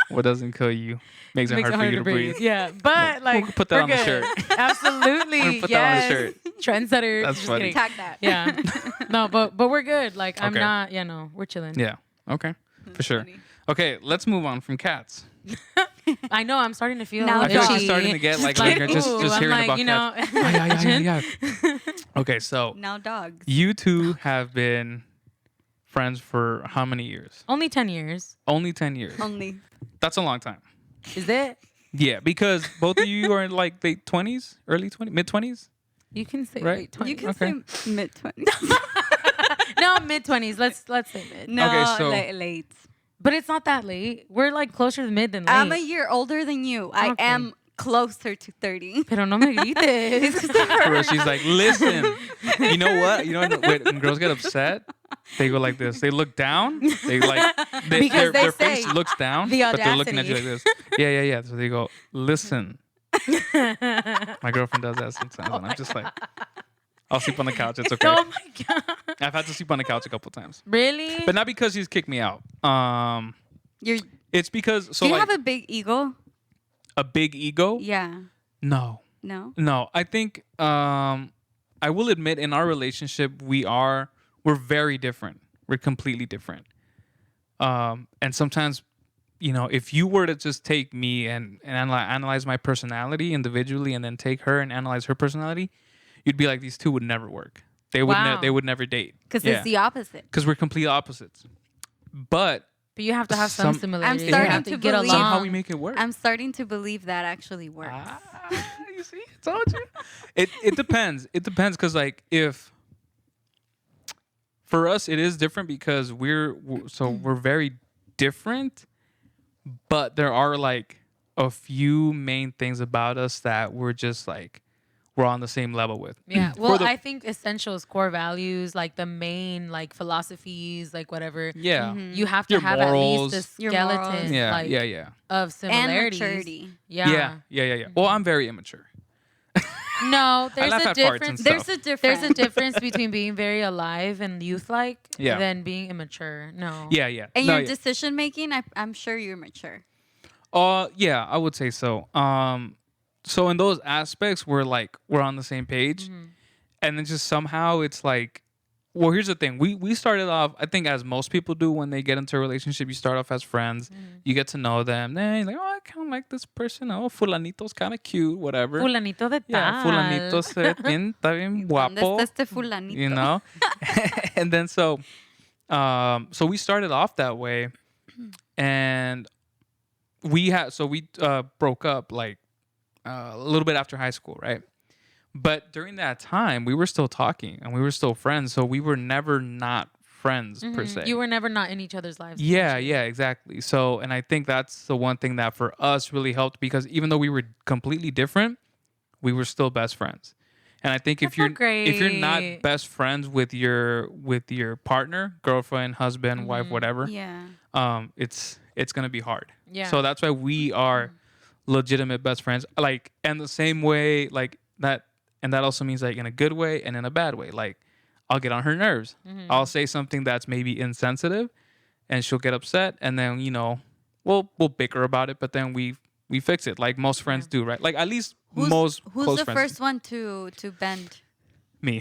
What doesn't kill you makes it hard for you to breathe. Yeah, but like, could put that we're on the good. shirt? Absolutely. We're gonna put yes. that on the Trendsetter. That's Just funny. kidding. Tag that. Yeah. No, but we're good. Like, I'm Okay. not. Yeah, no, we're chilling. Yeah. Okay. For sure. funny. Okay. Let's move on from cats. I know. I'm starting to feel. Now I feel like dog. she's starting to get like, Like, just ooh, I'm hearing like, about you know, cats. Yeah. Okay. So Now dogs. you two have been friends for how many years? Only 10 years. Only 10 years. Only. That's a long time. Is it? Yeah, because both of you are in like the 20s, early 20s, mid 20s. You can say Right. late 20s. You can Okay. say mid 20s. No, mid 20s. Let's say mid. No, Okay, so- late. But it's not that late. We're like closer to mid than late. I'm a year older than you. I Okay. am closer to 30. Pero no me grites. For real, she's like, listen, you know what? You know when girls get upset, they go like this. They look down. They like Because their they face say looks down, the but they're looking at you like audacity. this. Yeah. So they go, listen. My girlfriend does that sometimes, and I'm just like, I'll sleep on the couch. It's okay. Oh my god. I've had to sleep on the couch a couple times, Really? but not because she's kicked me out. You're, It's because do you like have a big ego? a big ego. Yeah. No. No? I think I will admit in our relationship we're very different. We're completely different. And sometimes, if you were to just take me and analyze my personality individually and then take her and analyze her personality, you'd be like, these two would never work. They would Wow. they would never date. Because it's the opposite. Because we're complete opposites. But But you have to have some Some- similarities. I'm You starting have to get believe- along. somehow we make it work. I'm starting to believe that actually works. You see, I told you. It depends. It depends because like if for us it is different because we're very different, but there are like a few main things about us that we're just like we're on the same level with. Yeah. For Well, the- I think essentials, core values, like the main like philosophies, like whatever. Yeah. You have to Your have morals. at least a Your skeleton morals. Yeah. like, Yeah. of And similarities. maturity. Yeah. Yeah. Well, I'm very immature. No, there's laugh a at farts and difference. stuff. There's a difference between being very alive and youth-like Yeah. than being immature. No. Yeah. And No, your yeah. decision making, I'm sure you're mature. Yeah, I would say so. So in those aspects, we're on the same page, and then just somehow it's like, well, here's the thing. We started off, I think, as most people do when they get into a relationship. You start off as friends, you get to know them. Then you're like, oh, I kind of like this person. Oh, fulanito's kind of cute, whatever. Fulanito de tal. Yeah, fulanito se bien, está bien ¿Dónde guapo. está este fulanito? You know, and then so we started off that way, and we broke up like a little bit after high school, right? But during that time, we were still talking and we were still friends. So we were never not friends per se. You were never not in each other's lives. Yeah, essentially. yeah, exactly. So, and I think that's the one thing that for us really helped, because even though we were completely different, we were still best friends. And I think if you're not great. best friends with your partner, girlfriend, husband, wife, whatever, Yeah. it's gonna be hard. Yeah. So that's why we are legitimate best friends. Like, and the same way, like that, and that also means like in a good way and in a bad way. Like, I'll get on her nerves. I'll say something that's maybe insensitive, and she'll get upset, and then we'll bicker about it, but then we fix it like most friends do, right? Like at least most Who's close the friends. first one to bend? Me.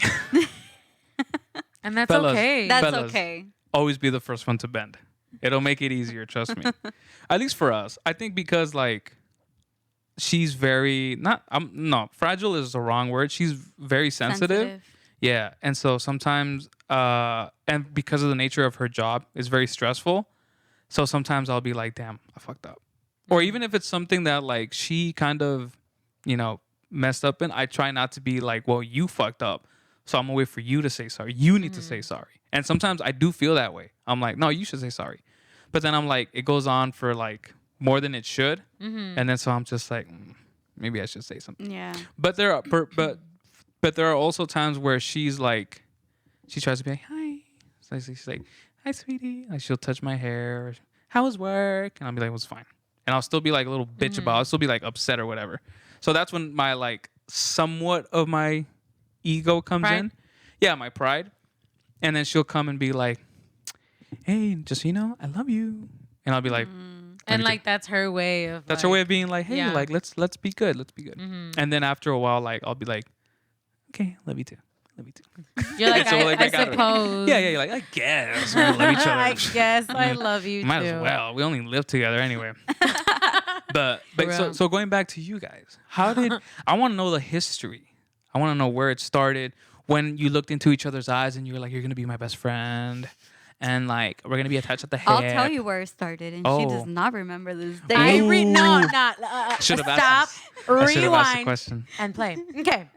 And that's Fellas. okay. That's Fellas. okay. Always be the first one to bend. It'll make it easier, trust me. At least for us. I think because like she's very fragile is the wrong word. She's very sensitive. Yeah. And so sometimes and because of the nature of her job, it's very stressful. So sometimes I'll be like, damn, I fucked up. Or even if it's something that like she kind of, messed up in, I try not to be like, well, you fucked up, so I'm gonna wait for you to say sorry. You need to say sorry. And sometimes I do feel that way. I'm like, no, you should say sorry. But then I'm like, it goes on for like more than it should. And then so I'm just like, maybe I should say something. Yeah. But there are but there are also times where she's like, she tries to be like, hi. So she's like, hi, sweetie. Like she'll touch my hair. How was work? And I'll be like, it was fine. And I'll still be like a little bitch about it. I'll still be like upset or whatever. So that's when my like somewhat of my ego comes Pride? in. Yeah, my pride. And then she'll come and be like, hey, just so you know, I love you. And I'll be like, and like that's her way of. that's her way of being like, hey, yeah. like let's be good. Let's be good. And then after a while, like I'll be like, okay, love you too. Love you too. You're like, So, like, I got it. suppose. Yeah, you're like, I guess we love each other. I guess I love you Might too. as well. We only live together anyway. but Real. so going back to you guys, how did I want to know the history? I want to know where it started, when you looked into each other's eyes and you were like, you're gonna be my best friend, and like we're gonna be attached at the hip. I'll tell you where it started, and she does Oh. not remember this day. Should have Stop. asked. I should have asked the Rewind question. and play. Okay.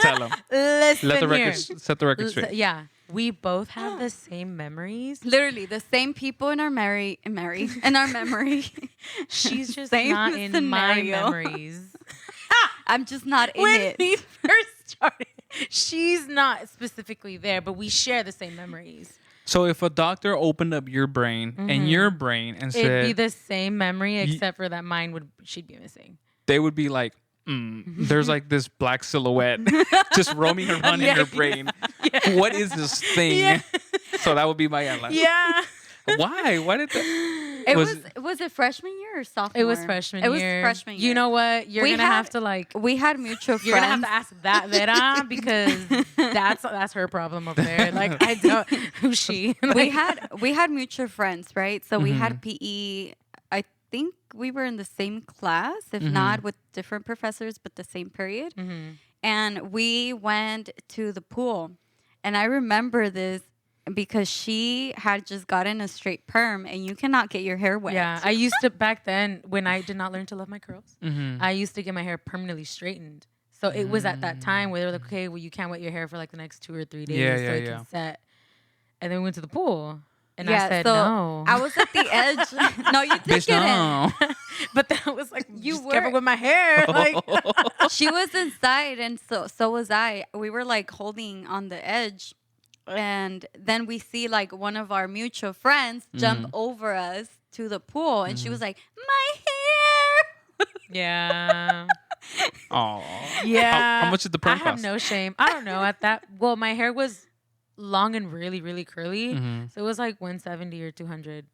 Tell them. Listen Let the here. record set the record straight. Yeah, we both have the same memories. Literally the same people in our in our memory. She's just Same not in my scenario. memories. I'm just not in When it. we first started, she's not specifically there, but we share the same memories. So if a doctor opened up your brain and your brain and It'd be said, the same memory, except for that she'd be missing. they would be like, there's like this black silhouette just roaming around in your brain. What is this thing? Yeah. So that would be my answer. Yeah. Why? Why did that? Was it freshman year or sophomore? It was freshman year. It was freshman year. You know what? You're gonna have to like. We had mutual friends. You're gonna have to ask that Vera because that's her problem over there. Like I don't. Who's she? Like, we had mutual friends, right? So we had PE. I think we were in the same class, if not with different professors, but the same period. And we went to the pool, and I remember this because she had just gotten a straight perm, and you cannot get your hair wet. Yeah, I used to back then when I did not learn to love my curls. I used to get my hair permanently straightened. So it was at that time where they were like, okay, well you can't wet your hair for like the next 2 or 3 days, so it can set. And then we went to the pool, and I said no. I was at the edge. No, you did Bitch, get no. But then I was like, You just careful were- with my hair. Like, in. She was inside, and so was I. We were like holding on the edge. And then we see like one of our mutual friends jump over us to the pool, and she was like, "My hair!" yeah. Oh. Yeah. How much did the perm I have cost? no shame. I don't know at that. Well, my hair was long and really, really curly. Mhm. So it was like 170 or 200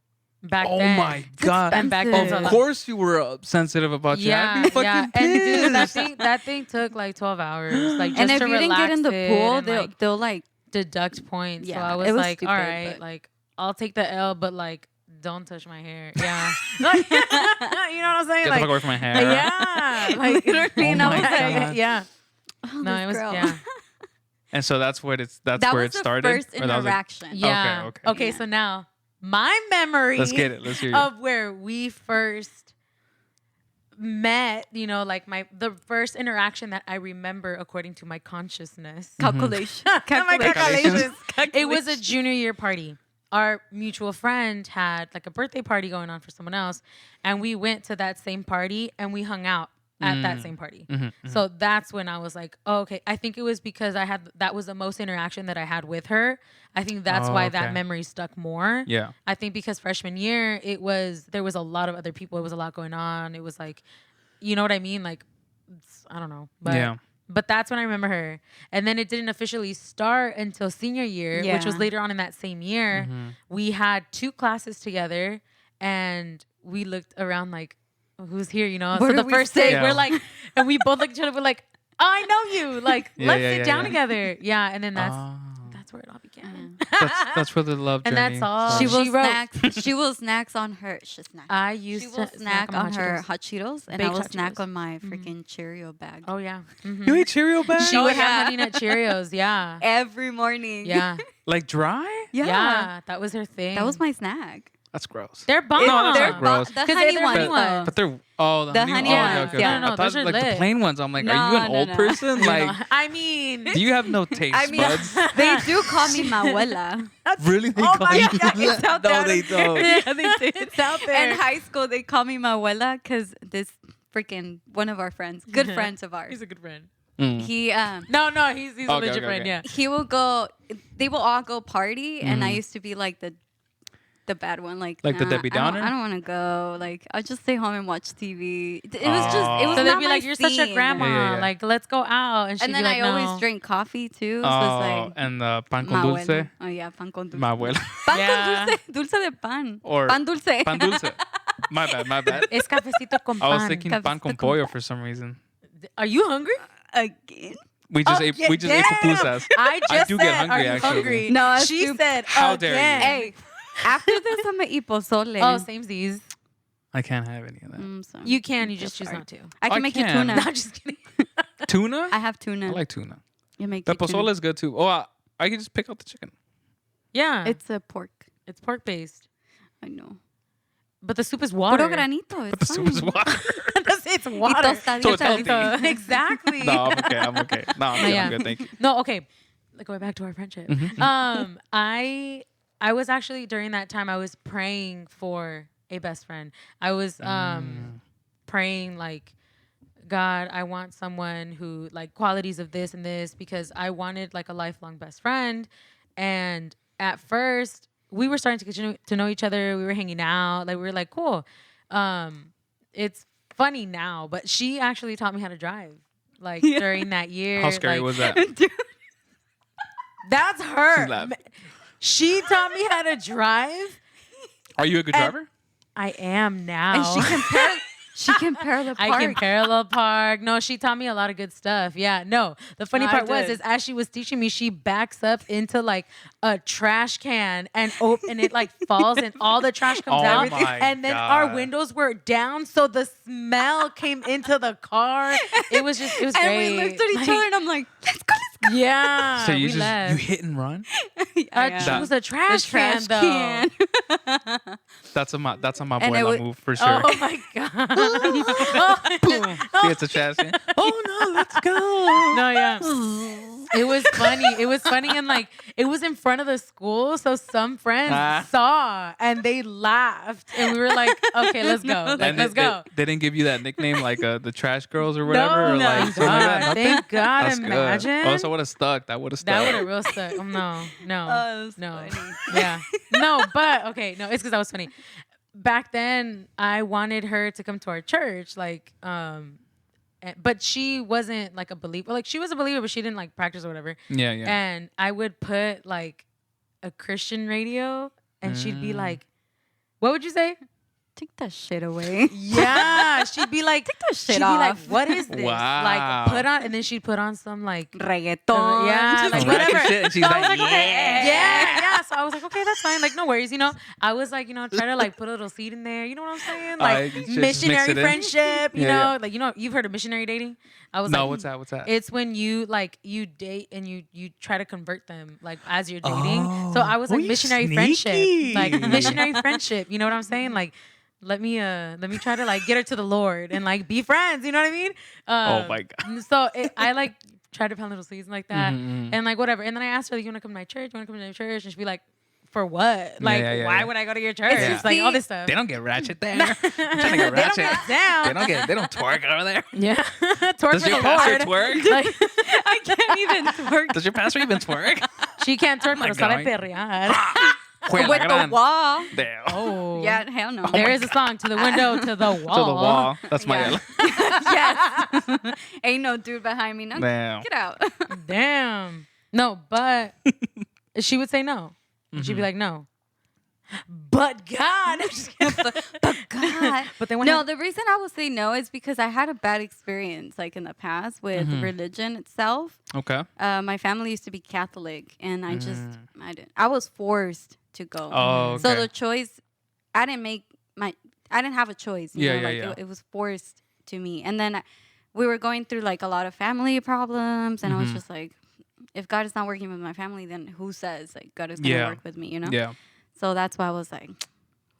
back Oh then. my god! And back then, so Of like- course you were sensitive about you. I'd be fucking And pissed. dude, that thing took like 12 hours. Like just And if to you didn't get in the relax it pool, and, they'll like deduct points. So Yeah, I it was was like, stupid, all right, but- like I'll take the L, but like don't touch my hair. Yeah. Like, you know what I'm saying? Get the Like, fuck away from my hair. yeah. Like Literally, Oh and I my was like, God. yeah. oh, No, this it was girl. yeah. And so that's where That where was it the started. first Or that was, like- interaction. Yeah. okay. Okay, so now my memory Let's get it. Let's hear you. of where we first met, you know, like the first interaction that I remember according to my consciousness. Calculation. My Calculations. It was a junior year party. Our mutual friend had like a birthday party going on for someone else, and we went to that same party and we hung out at that same party. So that's when I was like, oh, okay. I think it was because that was the most interaction that I had with her. I think that's why that memory stuck more. Yeah. I think because freshman year there was a lot of other people. It was a lot going on. It was like, you know what I mean? Like, I don't know. But Yeah. But that's when I remember her. And then it didn't officially start until senior year, which was Yeah. later on in that same year. We had 2 classes together and we looked around like, who's here, you know? Where so do the we first sit? day, we're like, and we both looked at each other, we're like, oh, I know you. Like, let's sit down yeah. together. Yeah. And then that's Ah. where it all began. That's where the love And journey. that's all. started. She will She wrote- snacks. She will snacks on her. She snack. I She used will to snack on Hot her Cheetos. hot Cheetos, and Baked I will Hot snack Cheetos. on my freaking Cheerio bag Oh, yeah. Mhm. You ate Cheerio bag? She Oh, would yeah. have Honey Nut Cheerios. Yeah. every morning. Yeah. Like dry? yeah. That was her thing. That was my snack. That's gross. They're bomb. No, that's They're not gross. The 'Cause honey they're ones. honey ones. But they're the honey honey ones. ones, Okay, yeah. okay. No, I thought those are like the lit. plain ones. I'm like, No, are you an no, old no. person? Like, I mean, do you have no taste I mean, buds? they do call me my abuela. Really? They Oh call my you God, it's out No, there. they don't. yeah, they do. It's out there. In high school, they call me my abuela because this freaking one of our friends, good friends of ours, He's a good friend. Mm. he No, he's a Okay, legit okay, friend. okay. Yeah. he will go. They will all go party, and I Mhm. used to be like the bad one, like Like the nah, Debbie Downer? I don't want to go. Like I'll just stay home and watch TV. It was just. It was So they'd not be my like, "You're such a scene." grandma. Yeah. Like, let's go out." And she'd And then be like, I always "No." drink coffee too. So Oh, it's like and pan my con dulce. abuela. Oh yeah, pan con dulce. My abuela. Pan Yeah. con dulce, dulce de pan. Or pan dulce. Pan dulce. My bad. Es cafecito con I was pan. thinking pan con Cafecito con pollo pan. for some reason. Are you hungry? Again. We just Oh, ate yeah, we just ate damn. pupusas. I just do said, get hungry, "Are you actually. hungry?" No, I she do- said, How dare you. again. Hey, after this, I'm gonna eat pozole. Oh, same Z's. I can't have any of that. So You can. You just That's choose hard. not to. I can I make can. you tuna. No, just kidding. Tuna? I have tuna. I like tuna. You make The you tuna. pozole is good too. Oh, I can just pick out the chicken. Yeah, It's a pork. it's pork based, I know. but the soup is water. Puro granito. But the soup is water. It's water. tostadito. So it's healthy. Exactly. No, I'm okay. No, I'm good. Yeah. I'm good. Thank you. No, okay. Going back to our friendship. Mm-hmm. I was actually during that time I was praying for a best friend. I was praying like, God, I want someone who like qualities of this and this, because I wanted like a lifelong best friend. And at first we were starting to get to know each other. We were hanging out. Like we were like, cool. It's funny now, but she actually taught me how to drive. Like during that year. How scary like, was that? That's her. She's laughing. She taught me how to drive. Are you a good driver? I am now. And she can parallel park. I can parallel park. No, she taught me a lot of good stuff. Yeah, no. The funny No, I part was did. is as she was teaching me, she backs up into like a trash can and it like falls and all the trash comes Oh out. my And then our God. windows were down, so the smell came into the car. It was great. And we looked at each Like, other and I'm like, let's go. Yeah. So you we just left. you hit and run? It was a trash, trash can, though. can. That's a my And it abuela would- move for sure. Oh my god. Boom. See, it's a trash can. Oh no, let's go. No, yeah. It was funny. It was funny, and like it was in front of the school, so some friends saw and they laughed, and we were like, "Okay, let's go. Like, And let's go." They didn't give you that nickname like the trash girls or whatever, No, or no, like something like that. God, Nothing? thank God. That's Imagine. good. Also, would have stuck. That would have stuck. That would have real stuck. Oh, no, that's no. funny. Yeah. No, but okay. No, it's because that was funny. Back then, I wanted her to come to our church, like, but she wasn't like a believer. Like she was a believer, but she didn't like practice or whatever. Yeah, yeah. And I would put like a Christian radio, and she'd be like, "What would you say?" Take that shit away. Yeah, she'd be like, Take that shit she'd off. be like, "What is this?" Wow. Like put on, and then she'd put on some like Reggaeton. yeah, like Some whatever. ratchet shit, and she's So I was like, okay, yeah. So I was like, okay, that's fine. Like, no worries, you know. I was like, you know, try to like put a little seed in there. You know what I'm saying? Like you just missionary mix it in? friendship. You Yeah, know, yeah. like you know, you've heard of missionary dating. I was No, like, what's that? What's that? it's when you like you date and you try to convert them like as you're dating. So I was like you missionary sneaky. friendship, like missionary friendship. You know what I'm saying? Like let me try to like get her to the Lord and like be friends. You know what I mean? Oh my God. So I like tried to plant little seeds like that Mhm. and like whatever. And then I asked her, like, you want to come to my church? You want to come to my church? And she'd be like, for what? Like, why would I go to your church? Yeah. It's like all this stuff. They don't get ratchet there. I'm trying to get ratchet. down. They don't twerk over there. Yeah. Twerk Does for your the pastor Lord. twerk? Like, I can't even twerk Does your pastor even twerk? she can't twerk, Like pero sabe going- perrear. Juela with the gran. wall. Damn. Oh. Yeah, hell no. There is a song, to the window, to the wall. To the wall. That's my. Yeah. Yes. Ain't no dude behind me. No, Damn. get out. Damn. No, but she would say no. And she'd be Mhm. like, no. But God. I'm just kidding. But God. But then when No, the reason I will say no is because I had a bad experience, like in the past, with Mhm. religion itself. Okay. My family used to be Catholic, and I didn't. I was forced to go. Oh, okay. So the choice, I didn't have a choice. You Yeah, know, yeah, like yeah. It was forced to me. And then we were going through like a lot of family problems, and I was Mhm. just like, if God is not working with my family, then who says like God is going to Yeah. work with me? You know. Yeah. So that's why I was like,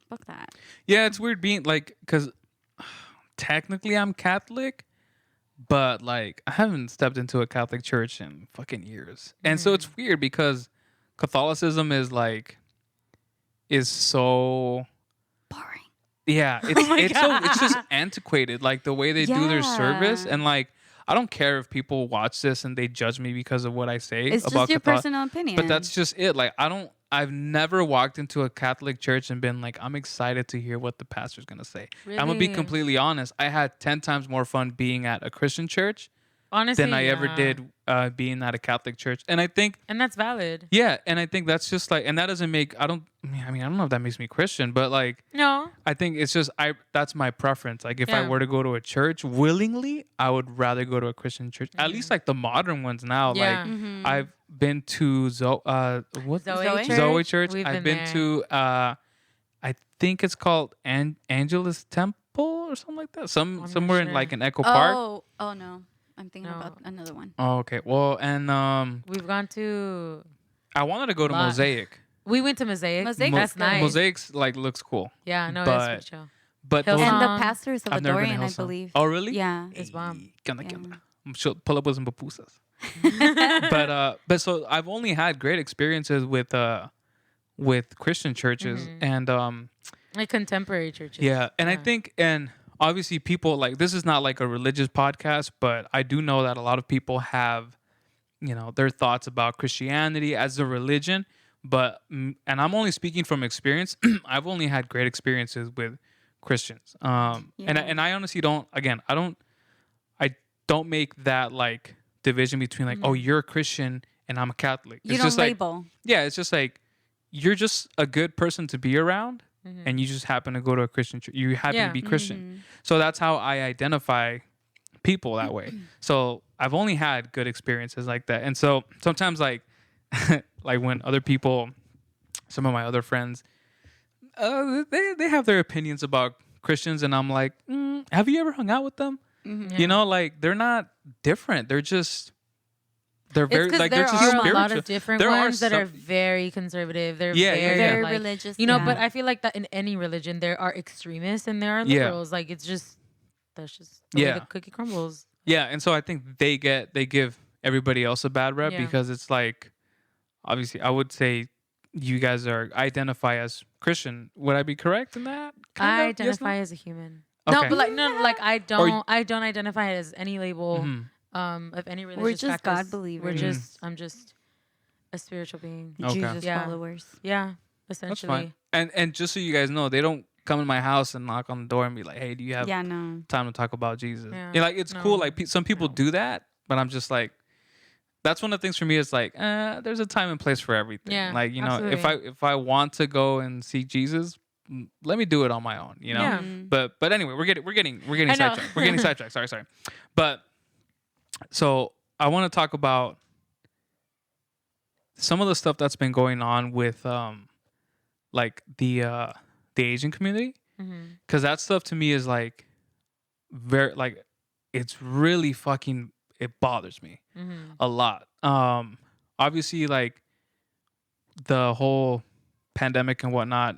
fuck that. Yeah, it's weird being like, because technically I'm Catholic, but like I haven't stepped into a Catholic church in fucking years. And so it's weird because Catholicism is so, Boring. yeah, it's just antiquated, like the way they do their service. Yeah. And like, I don't care if people watch this and they judge me because of what I say It's about just your personal opinion. but that's just it. Like I've never walked into a Catholic church and been like, I'm excited to hear what the pastor's gonna say. I'm gonna be Really? completely honest. I had 10 times more fun being at a Christian church Honestly, than I ever yeah. did being at a Catholic church. And I think, And that's valid. yeah, and I think that's just like, and that doesn't make, I don't know if that makes me Christian, but like, No. I think it's just, that's my preference. Like if I Yeah. were to go to a church willingly, I would rather go to a Christian church. At least like the modern ones now. Yeah. Like Mhm. I've been to Zoe Church. We've I've been there. to I think it's called Angelus Temple or something like that. not Somewhere in sure. like an Echo Park. Oh no. I'm thinking No. about another one. Oh, okay. Well, and We've gone to. I wanted to go to Lot. Mosaic. We went to Mosaic. Mosaic That's is good. nice. Mosaic's like looks cool. Yeah, no, but- that's pretty chill. But Hillsong. those, And the Hillsong. pastor is I've never been to Salvadorian, I Hillsong. believe. Oh, really? Yeah. It's bomb. ¿Qué onda, qué Yeah. onda? She'll pull up with some pupusas. But so I've only had great experiences with Christian churches and Like contemporary churches. yeah, and I think, and obviously people like, this is not like a religious podcast, but I do know that a lot of people have, their thoughts about Christianity as a religion, and I'm only speaking from experience. I've only had great experiences with Christians. And I honestly don't, again, I don't make that like division between like, oh, you're a Christian and I'm a Catholic. You It's don't just like, label. yeah, it's just like, you're just a good person to be around and you just happen to go to a Christian church. You happen Yeah. to be Christian. So that's how I identify people that way. So I've only had good experiences like that. And so sometimes like, like when other people, some of my other friends, they have their opinions about Christians and I'm like, have you ever hung out with them? Yeah. Like they're not different. They're just, they're very, It's like, there they're just are spiritual. a lot of different There are ones that are some- very conservative. They're Yeah, very, Very like, religious. You know, yeah. but I feel like that in any religion there are extremists and there are Yeah. liberals. Like that's just the way Yeah. the cookie crumbles. Yeah, and so I think they give everybody else a bad rep Yeah. because it's like, obviously, I would say you guys identify as Christian. Would I be correct in that? I Kind of? Yes, no? identify as a human. Okay. No, but like like I Or don't identify as any label Mhm. of any religious just practice. God believers. I'm just a spiritual being. Okay. Jesus Yeah. followers. Yeah, That's essentially. fine. And just so you guys know, they don't come in my house and knock on the door and be like, hey, do you have No. time to talk about Jesus? Yeah. Like, it's cool. Like, some people do that, but I'm just like, that's one of the things for me is like, there's a time and place for everything. Yeah, Like, you know, absolutely. if I want to go and see Jesus, let me do it on my own, you know? Yeah. But anyway, we're getting I know. sidetracked. We're getting sidetracked. Sorry. But so I want to talk about some of the stuff that's been going on with like the Asian community, because that stuff to me is like very like it's really fucking, it bothers me a lot. Obviously, like the whole pandemic and whatnot,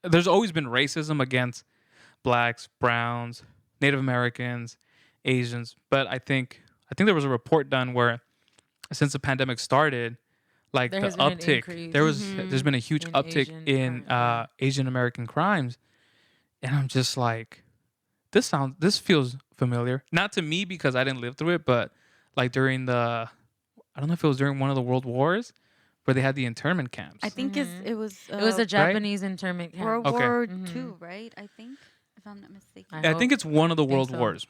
there's always been racism against blacks, browns, Native Americans, Asians, but I think there was a report done where since the pandemic started, like There the has been an uptick, increase. there's been a huge In uptick Asian in crime, Asian American crimes, and I'm just like, this feels familiar. Not to me because I didn't live through it, but like during the, I don't know if it was during one of the world wars where they had the internment camps. I think it was It was a Japanese internment camp. World Okay. War II, right? I think, if I'm not mistaken. I think it's one of the think world so. wars.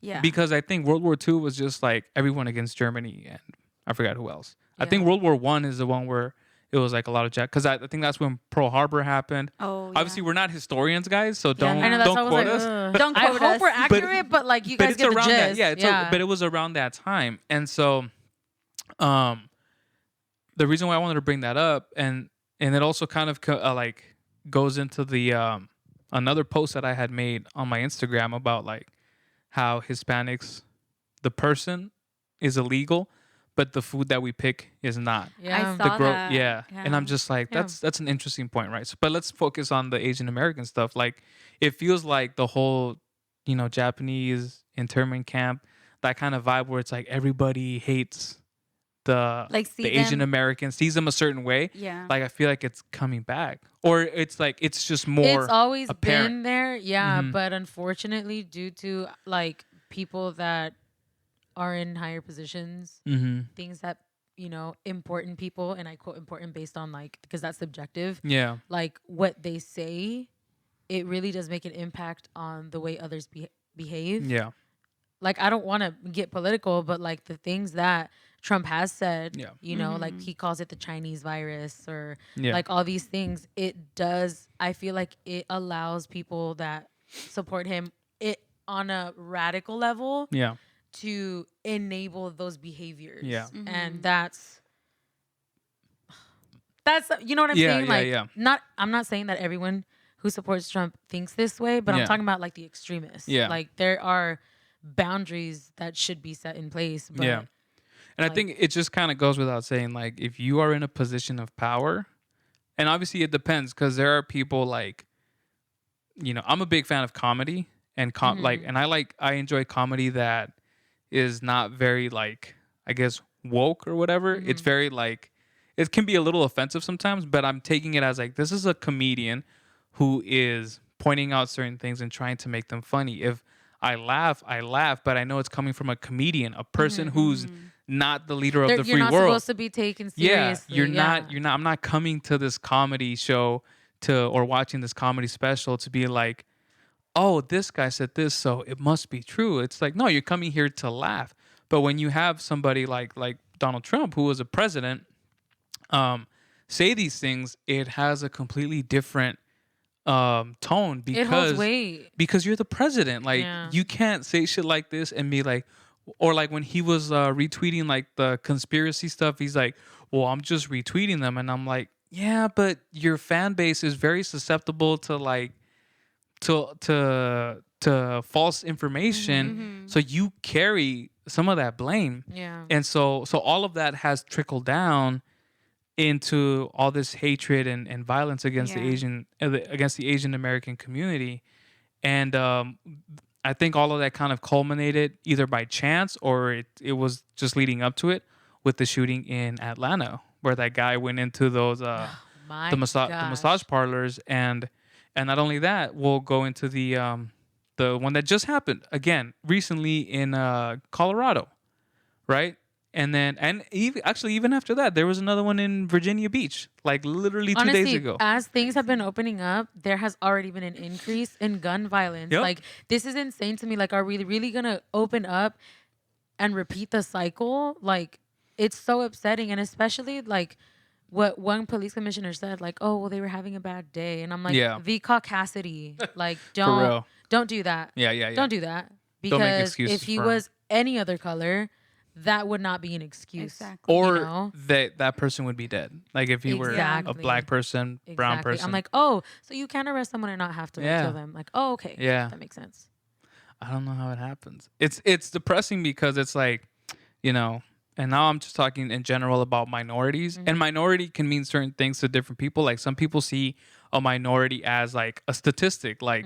Yeah. Because I think World War II was just like everyone against Germany, and I forgot who else. I think Yeah. World War I is the one where it was like a lot of because I think that's when Pearl Harbor happened. Oh, yeah. Obviously, we're not historians, guys, so Yeah, don't no. I know, that's don't why I was quote like, us. ugh. Don't I quote hope us. we're accurate, but like you But guys it's get the around gist. that, yeah. But it was around that time, and so, the reason why I wanted to bring that up, and it also kind of like goes into the another post that I had made on my Instagram about like how Hispanics, the person is illegal, but the food that we pick is not. Yeah. I saw that. Yeah. And I'm just like, Yeah. that's an interesting point, right? So, but let's focus on the Asian American stuff. Like, it feels like the whole, you know, Japanese internment camp, that kind of vibe where it's like everybody hates the Like, see the Asian them- Americans, sees them a certain way. Yeah. Like, I feel like it's coming back, or it's like it's just more. It's always apparent. been there, yeah. Mhm. But unfortunately, due to like people that are in higher positions, things that, you know, important people, and I quote important based on like, because that's subjective, Yeah. like what they say, it really does make an impact on the way others behave. Yeah. Like, I don't want to get political, but like the things that Trump has said, Yeah. you know, like he calls it the Chinese virus, or Yeah. like all these things, it does, I feel like it allows people that support him it on a radical level Yeah. to enable those behaviors. Yeah. And that's you know what I'm Yeah, saying? yeah, Like, yeah. I'm not saying that everyone who supports Trump thinks this way, but Yeah. I'm talking about like the extremists. Yeah. Like, there are boundaries that should be set in place. But Yeah. And I think it just kind of goes without saying, like, if you are in a position of power, and obviously it depends, because there are people like, you know, I'm a big fan of comedy and like, and I enjoy comedy that is not very like, I guess, woke or whatever. It's very like, it can be a little offensive sometimes, but I'm taking it as like, this is a comedian who is pointing out certain things and trying to make them funny. If I laugh, but I know it's coming from a comedian, a person who's not the leader of the free you're not world. supposed to be taken seriously. Yeah, you're not. I'm not coming to this comedy show or watching this comedy special to be like, oh, this guy said this, so it must be true. It's like, no, you're coming here to laugh. But when you have somebody like Donald Trump, who was a president, say these things, it has a completely different tone, because It holds weight. because you're the president. Like, Yeah. you can't say shit like this and be like, or like when he was retweeting like the conspiracy stuff, he's like, well, I'm just retweeting them. And I'm like, yeah, but your fan base is very susceptible to like to false information. So you carry some of that blame. Yeah. And so all of that has trickled down into all this hatred and violence against Yeah. the Asian American community. And I think all of that kind of culminated either by chance or it was just leading up to it with the shooting in Atlanta, where that guy went into those the massage parlors, and not only that, we'll go into the one that just happened again recently in Colorado, right? And even after that, there was another one in Virginia Beach, like literally 2 days ago. As things have been opening up, there has already been an increase in gun violence. Yep. Like, this is insane to me. Like, are we really gonna open up and repeat the cycle? Like, it's so upsetting. And especially like what one police commissioner said, like, oh, well, they were having a bad day. And I'm like, Yeah. the caucasity, like, real. don't do that. Yeah. Don't do that. Don't make Because excuses if he for him. was any other color, that would not be an excuse. Exactly. Or you know? that person would be dead. Like if he were a Exactly. black person, brown Exactly. person. I'm like, oh, so you can arrest someone and not have to Yeah. kill them. Like, oh, okay. Yeah. That makes sense. I don't know how it happens. It's depressing because it's like, you know, and now I'm just talking in general about minorities. And minority can mean certain things to different people. Like some people see a minority as like a statistic. Like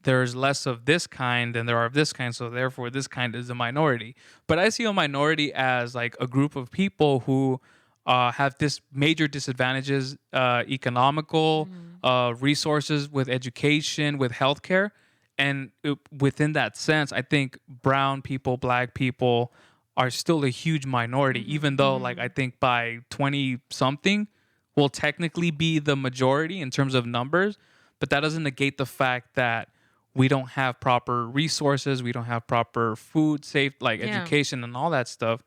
there's less of this kind than there are of this kind, so therefore this kind is a minority. But I see a minority as like a group of people who have this major disadvantages, economical, resources with education, with healthcare. And within that sense, I think brown people, black people are still a huge minority, even though like I think by 20 something will technically be the majority in terms of numbers, but that doesn't negate the fact that we don't have proper resources, we don't have proper food, safe, like education and all that stuff.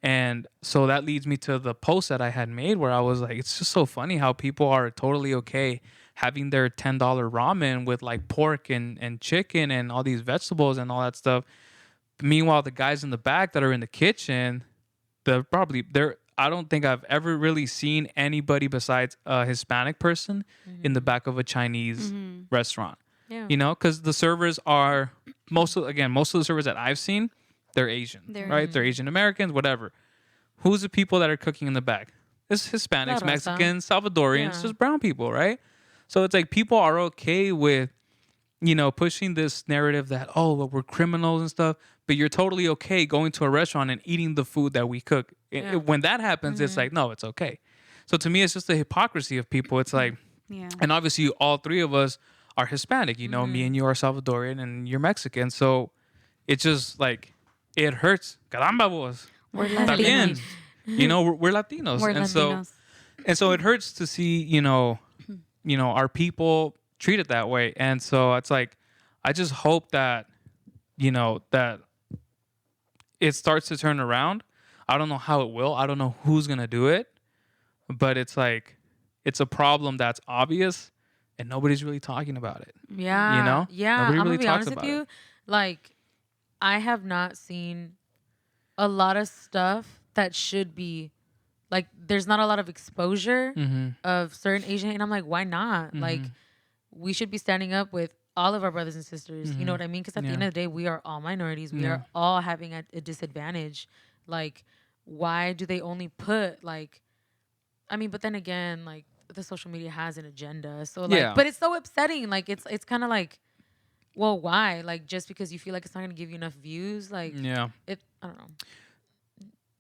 And so that leads me to the post that I had made where I was like, it's just so funny how people are totally okay having their $10 ramen with like pork and chicken and all these vegetables and all that stuff. Meanwhile, the guys in the back that are in the kitchen, I don't think I've ever really seen anybody besides a Hispanic person in the back of a Chinese restaurant. Yeah. You know, because the servers are most of the servers that I've seen, they're Asian, right? They're Asian Americans, whatever. Who's the people that are cooking in the back? It's Hispanics, Mexicans, Salvadorians, just brown people, right? So it's like people are okay with, you know, pushing this narrative that, oh, well, we're criminals and stuff, but you're totally okay going to a restaurant and eating the food that we cook. When that happens, it's like, no, it's okay. So to me, it's just the hypocrisy of people. It's like, and obviously all three of us are Hispanic, you know, me and you are Salvadorian and you're Mexican. So it's just like, it hurts. Caramba, vos. We're Latinos. You know, we're Latinos. We're and Latinos. so it hurts to see, you know, our people treated that way. And so it's like, I just hope that, you know, that it starts to turn around. I don't know how it will. I don't know who's going to do it. But it's like, it's a problem that's obvious and nobody's really talking about it. Yeah. You know? Yeah. Nobody I'm really going to be talks honest with about you. it. Like, I have not seen a lot of stuff that should be, like, there's not a lot of exposure of certain Asian. And I'm like, why not? Like, we should be standing up with all of our brothers and sisters. You know what I mean? Because at the end of the day, we are all minorities. We are all having a disadvantage. Like, why do they only put, like, I mean, but then again, like, the social media has an agenda. So, like, but it's so upsetting. Like, it's kind of like, well, why? Like, just because you feel like it's not going to give you enough views? Like, I don't know.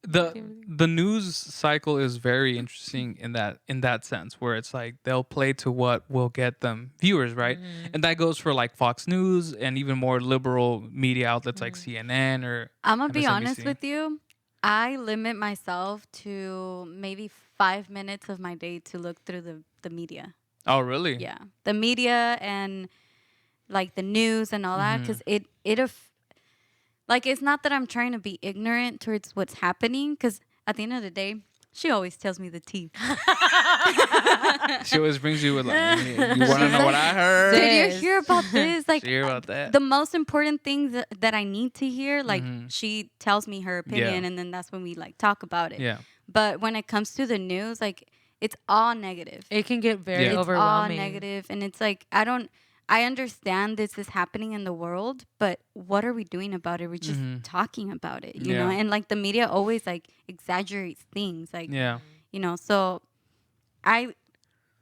The news cycle is very interesting in that sense, where it's like they'll play to what will get them viewers, right? And that goes for like Fox News and even more liberal media outlets like CNN or I'm gonna be MSNBC. honest with you. I limit myself to maybe 5 minutes of my day to look through the media. Oh, really? Yeah, the media and like the news and all that, because like, it's not that I'm trying to be ignorant towards what's happening, because at the end of the day, she always tells me the tea. She always brings you with like, you want to know what I heard? Did you hear about this? Like, Did you hear about that? The most important things that I need to hear, like, she tells me her opinion, and then that's when we like talk about it. Yeah. But when it comes to the news, like, it's all negative. It can get very It's overwhelming. all negative, and it's like, I understand this is happening in the world, but what are we doing about it? We're just talking about it, you know? And like the media always like exaggerates things, like, you know, so I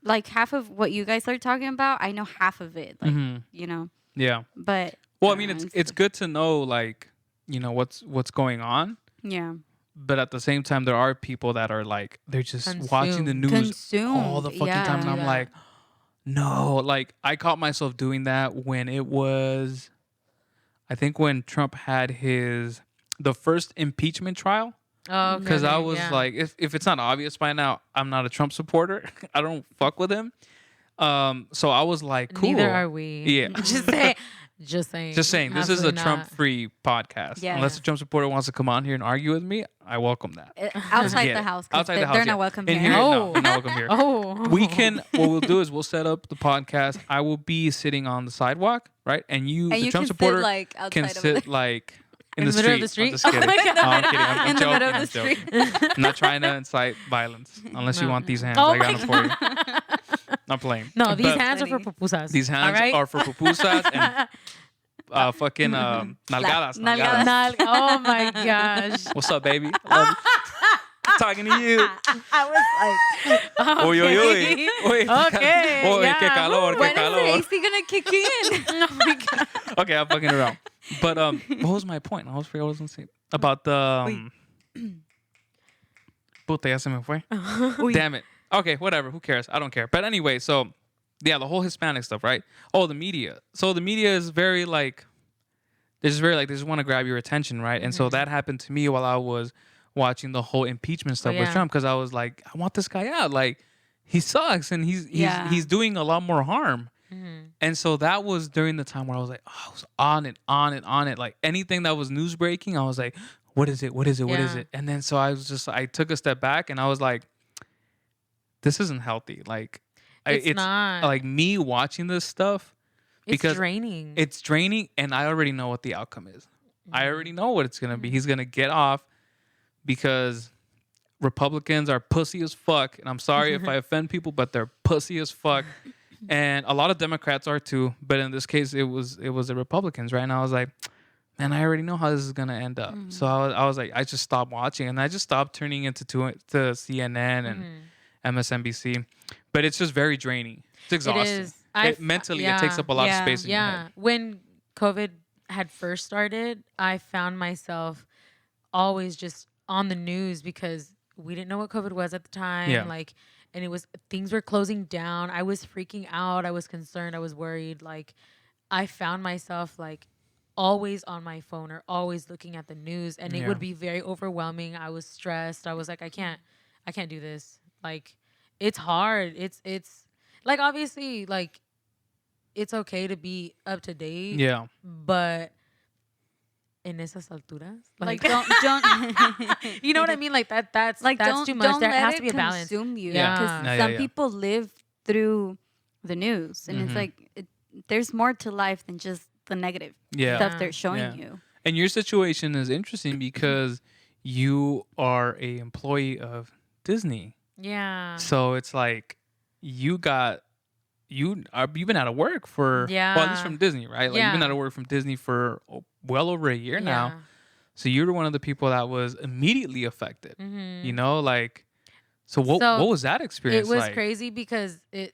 like half of what you guys are talking about, I know half of it, like, you know? Yeah. But well, I mean, it's good to know, like, you know, what's going on. Yeah. But at the same time, there are people that are like, they're just watching the news all the fucking time. And I'm like, no, like I caught myself doing that when it was, I think when Trump had the first impeachment trial. Oh, okay. Because I was yeah. like, if it's not obvious by now, I'm not a Trump supporter. I don't fuck with him. So I was like, cool. Neither are we. Yeah. Just say. Just saying. Just saying, this is a Absolutely not. Trump-free podcast. Yes. Unless a Trump supporter wants to come on here and argue with me, I welcome that. Outside Get the it. house. 'Cause Outside the house, they're yeah. not welcome In here. no, they're not welcome here. Oh. We can. What we'll do is we'll set up the podcast. I will be sitting on the sidewalk, right, and you, And the you Trump can sit, supporter, like, can outside sit over there. like in In the the middle of the street. I'm street? just Oh kidding. my God. No, I'm kidding. I'm In the joking. middle of I'm the street. joking. I'm not trying to incite violence unless you No. want these hands. Oh I got my them for you. Not playing. No, these But hands are for pupusas. These hands all right? are for pupusas and fucking nalgadas. Nalgadas. Oh my gosh. What's up, baby? I love you. Talking to you. I was like, Uy, uy, uy. Uy, Okay, Uy, yeah. qué calor, when qué is the calor. AC gonna kick in? Oh my God. Okay, I'm fucking around. But what was my point? I was forget what I was gonna say about the. Puta, ya se me fue. Damn it. Okay, whatever. Who cares? I don't care. But anyway, so yeah, the whole Hispanic stuff, right? Oh, the media. So the media is very like, they're just very like, they just want to grab your attention, right? And so that happened to me while I was watching the whole impeachment stuff with yeah. Trump, because I was like, I want this guy out. Like, he sucks and he's doing a lot more harm. And so that was during the time where I was like, oh, I was on it. Like anything that was news breaking, I was like, what is it? What is it? What is Yeah. it? And then so I took a step back and I was like, this isn't healthy. Like, It's not. like me watching this stuff because It's draining. it's draining, and I already know what the outcome is. I already know what it's gonna be. He's gonna get off because Republicans are pussy as fuck. And I'm sorry if I offend people, but they're pussy as fuck. And a lot of Democrats are too. But in this case, it was the Republicans, right? And I was like, man, I already know how this is gonna end up. So I was like, I just stopped watching, and I just stopped turning into to CNN and MSNBC. But it's just very draining. It's exhausting. It is. Mentally, it takes up a lot of space in your Yeah. head. When COVID had first started, I found myself always just on the news because we didn't know what COVID was at the time. Yeah. Like, and it was, things were closing down. I was freaking out. I was concerned. I was worried. Like, I found myself like always on my phone or always looking at the news, and it Yeah. would be very overwhelming. I was stressed. I was like, I can't do this. Like, it's hard. It's like, obviously, like, it's okay to be up to date. Yeah. But en esas alturas, Like don't you know what I mean? Like that's like that's don't too much. don't There let has it to be a balance. consume you Yeah. because Yeah, some yeah. people live through the news and it's Mhm. like there's more to life than just the negative Yeah. stuff they're showing Yeah. you. And your situation is interesting because you are a employee of Disney. Yeah. So it's like you've been out of work for well, at least Yeah. from Disney, right? Like you've been Yeah. out of work from Disney for well over a year Yeah. now. So you're one of the people that was immediately affected. Mhm. You know, like so what was that experience It was like? crazy because it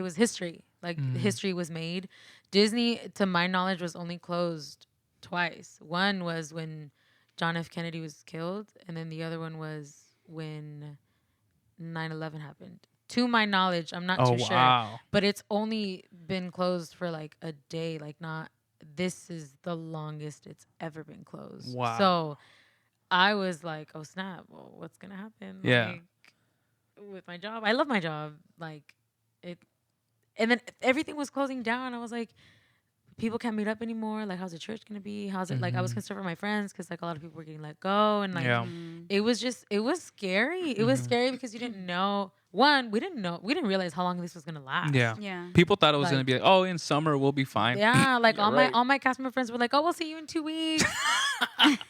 was history. Like, Mhm. history was made. Disney, to my knowledge, was only closed twice. One was when John F. Kennedy was killed, and then the other one was when 9/11 happened. To my knowledge, I'm not Oh too sure. wow. But it's only been closed for like a day. Like, not, this is the longest it's ever been closed. Wow. So I was like, oh snap, well, what's gonna happen? Yeah. Like, with my job. I love my job. Like, it, and then everything was closing down. I was like, people can't meet up anymore. Like, how's the church gonna be? How's it? Like, I was Mhm. concerned for my friends because like a lot of people were getting let go, and like Yeah. it was scary. It was Mhm. scary because you didn't know. One, we didn't realize how long this was gonna last. Yeah. Yeah. People thought it was Like- gonna be like, oh, in summer we'll be fine. Yeah, like You're all right. my cast member friends were like, "Oh, we'll see you in 2 weeks."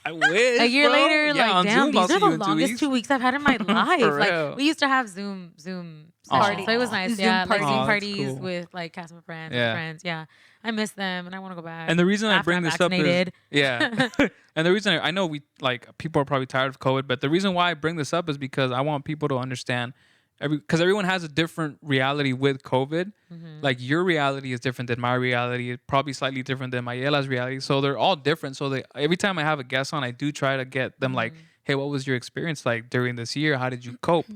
I wish. A year bro. later, Yeah, like, on damn, Zoom, I'll these are see you the in 2 longest weeks. 2 weeks I've had in my life. For Like, real. we used to have Zoom Aw. sessions, so it was nice. Zoom Yeah, like parties. Zoom Aw, that's parties cool. with like cast member friends, Yeah. and friends. Yeah, I miss them, and I want to go back. And the reason I after bring I'm this up is vaccinated. yeah, and the reason I know we like people are probably tired of COVID, but the reason why I bring this up is because I want people to understand because everyone has a different reality with COVID. Mm-hmm. Like your reality is different than my reality. It's probably slightly different than Mayela's reality. So they're all different. So every time I have a guest on, I do try to get them like, hey, what was your experience like during this year? How did you cope?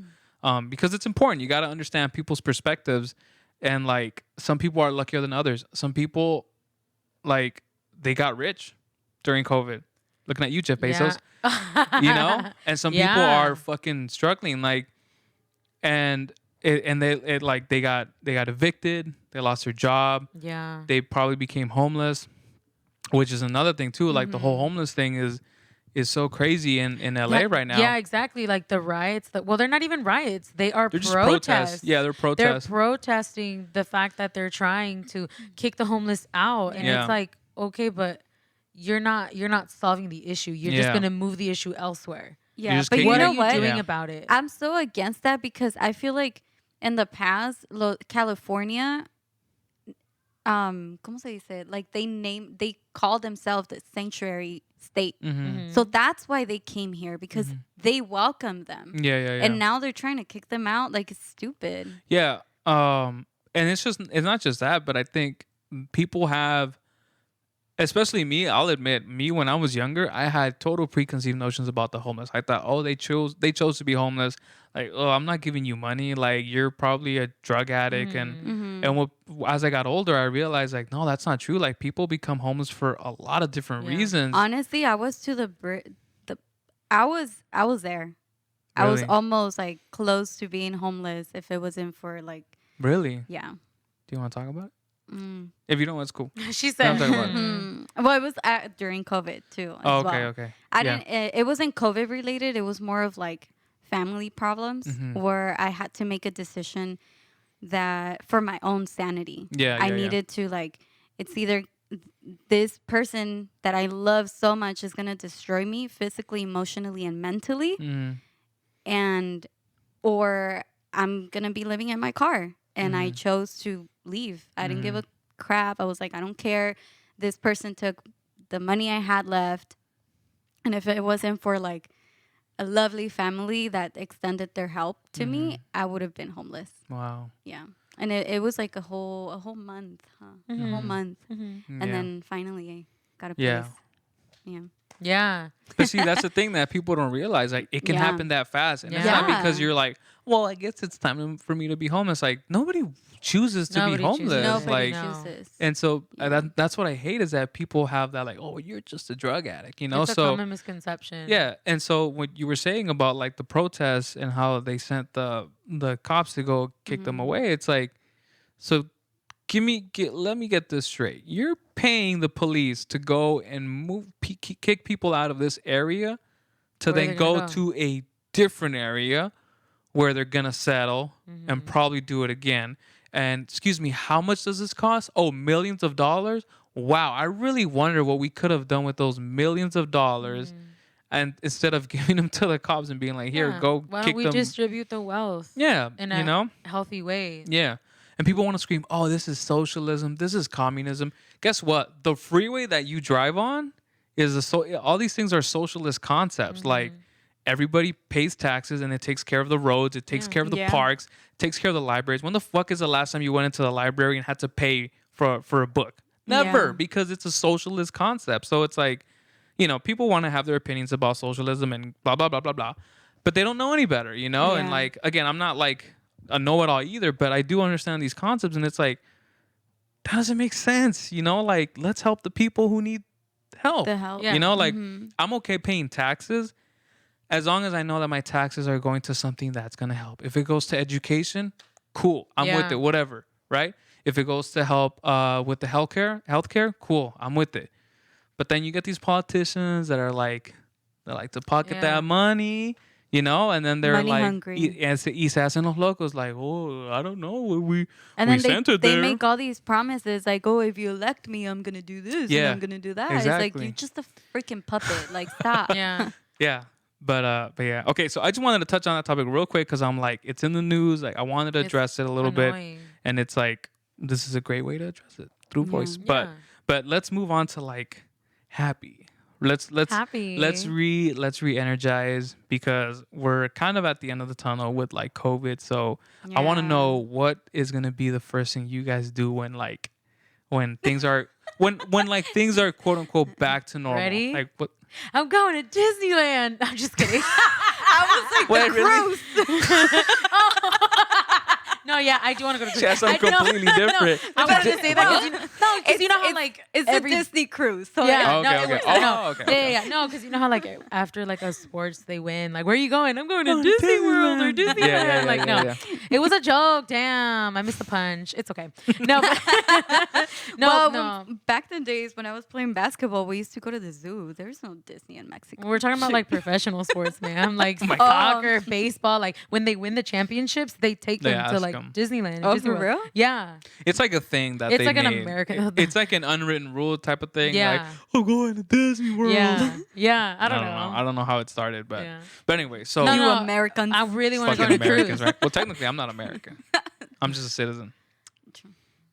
Because it's important. You got to understand people's perspectives. And like some people are luckier than others. Some people like they got rich during COVID. looking at you, Jeff Bezos. You know, and some people are fucking struggling, like, and they got evicted, they lost their job, they probably became homeless, which is another thing too. Like the whole homeless thing is so crazy in LA right now. Yeah, exactly. Like the riots. Well, they're not even riots. They're just protests. Yeah, they're protests. They're protesting the fact that they're trying to kick the homeless out, and it's like, okay, but you're not solving the issue. You're just gonna move the issue elsewhere. Yeah, but you know what? Doing about it? I'm so against that because I feel like in the past, California, ¿cómo se dice? Like they call themselves the sanctuary state. So that's why they came here, because they welcome them. Yeah. And now they're trying to kick them out. Like, it's stupid. Yeah. And it's not just that, but I think people have, especially me, I'll admit, me when I was younger, I had total preconceived notions about the homeless. I thought, oh, they chose to be homeless. Like, oh, I'm not giving you money. Like, you're probably a drug addict. And as I got older, I realized, like, no, that's not true. Like, people become homeless for a lot of different reasons. Honestly, I was to I was there. Really? I was almost like close to being homeless if it wasn't for like. Really? Yeah. Do you want to talk about it? If you don't, it's cool. She said. Well, it was during COVID too. Okay. I didn't. It wasn't COVID related. It was more of like family problems where I had to make a decision that for my own sanity. I needed to, like, it's either this person that I love so much is gonna destroy me physically, emotionally, and mentally, and or I'm gonna be living in my car. And I chose to leave. I didn't give a crap. I was like, I don't care. This person took the money I had left. And if it wasn't for like a lovely family that extended their help to me, I would have been homeless. Wow. Yeah. And it was like a whole month, a whole month. And then finally I got a place. Yeah. But see, that's the thing that people don't realize. Like, it can happen that fast. And it's not because you're like, well, I guess it's time for me to be homeless. Like, nobody chooses to be homeless. Nobody chooses. And so that's what I hate, is that people have that, like, oh, you're just a drug addict, you know? It's a common misconception. Yeah. And so what you were saying about like the protests and how they sent the cops to go kick them away, it's like, so let me get this straight. You're paying the police to go and kick people out of this area to then go to a different area where they're going to settle and probably do it again. And excuse me, how much does this cost? Oh, millions of dollars? Wow, I really wonder what we could have done with those millions of dollars. And instead of giving them to the cops and being like, here, go why kick don't we them. Distribute the wealth? Yeah, in a healthy way. Yeah. And people want to scream, oh, this is socialism. This is communism. Guess what? The freeway that you drive on is all these things are socialist concepts. Like, everybody pays taxes and it takes care of the roads. It takes care of the parks. It takes care of the libraries. When the fuck is the last time you went into the library and had to pay for a book? Never, because it's a socialist concept. So it's like, you know, people want to have their opinions about socialism and blah, blah, blah, blah, blah. But they don't know any better, you know? And like, again, I'm not like a know-it-all either, but I do understand these concepts. And it's like, that doesn't make sense, you know? Like, let's help the people who need help. The help. You know, like, I'm okay paying taxes as long as I know that my taxes are going to something that's going to help. If it goes to education, cool. I'm with it, whatever, right? If it goes to help with the healthcare, cool. I'm with it. But then you get these politicians that are like, they like to pocket that money, you know, and then they're money like, hungry. Y se hacen los locos, like, oh, I don't know, we sent it there. They make all these promises, like, oh, if you elect me, I'm gonna do this and I'm gonna do that. Exactly. It's like, you're just a freaking puppet. Like, stop. Yeah. But yeah. Okay, so I just wanted to touch on that topic real quick because I'm like, it's in the news. Like, I wanted to address it a little bit, and it's like, this is a great way to address it through voice. But let's move on to like happy. Let's re-energize because we're kind of at the end of the tunnel with like COVID. So I want to know what is gonna be the first thing you guys do when things are when like things are quote unquote back to normal. Ready? Like what? I'm going to Disneyland. I'm just kidding. I was like, wait, really? No, yeah, I do want to go to Disneyland. That's completely different. I wanted to say that. no, because you know how like it's a Disney cruise. So yeah, Okay, no, okay. it was, Oh, no, okay. yeah, no, because you know how like after like a sports they win, like where are you going? I'm going to Disney World or Disneyland. Yeah, like no, yeah. it was a joke. Damn, I missed the punch. It's okay. No, but no, well, no. back in the days when I was playing basketball, we used to go to the zoo. There's no Disney in Mexico. We're talking about like professional sports, man. Like my soccer, baseball. Like when they win the champiamships, they take them Yeah, to ask like them. Disneyland. Oh, Disney for World. real? Yeah. It's like a thing that It's they like an made. American- It's like an unwritten rule type of thing. Like, Yeah. I'm going to Disney World. Yeah. Yeah. I don't know. I don't know how it started, but Yeah. but anyway, so No, You no. Americans. I really want to go fucking on a Americans, cruise. right? Well, technically, I'm not American. I'm just a citizen.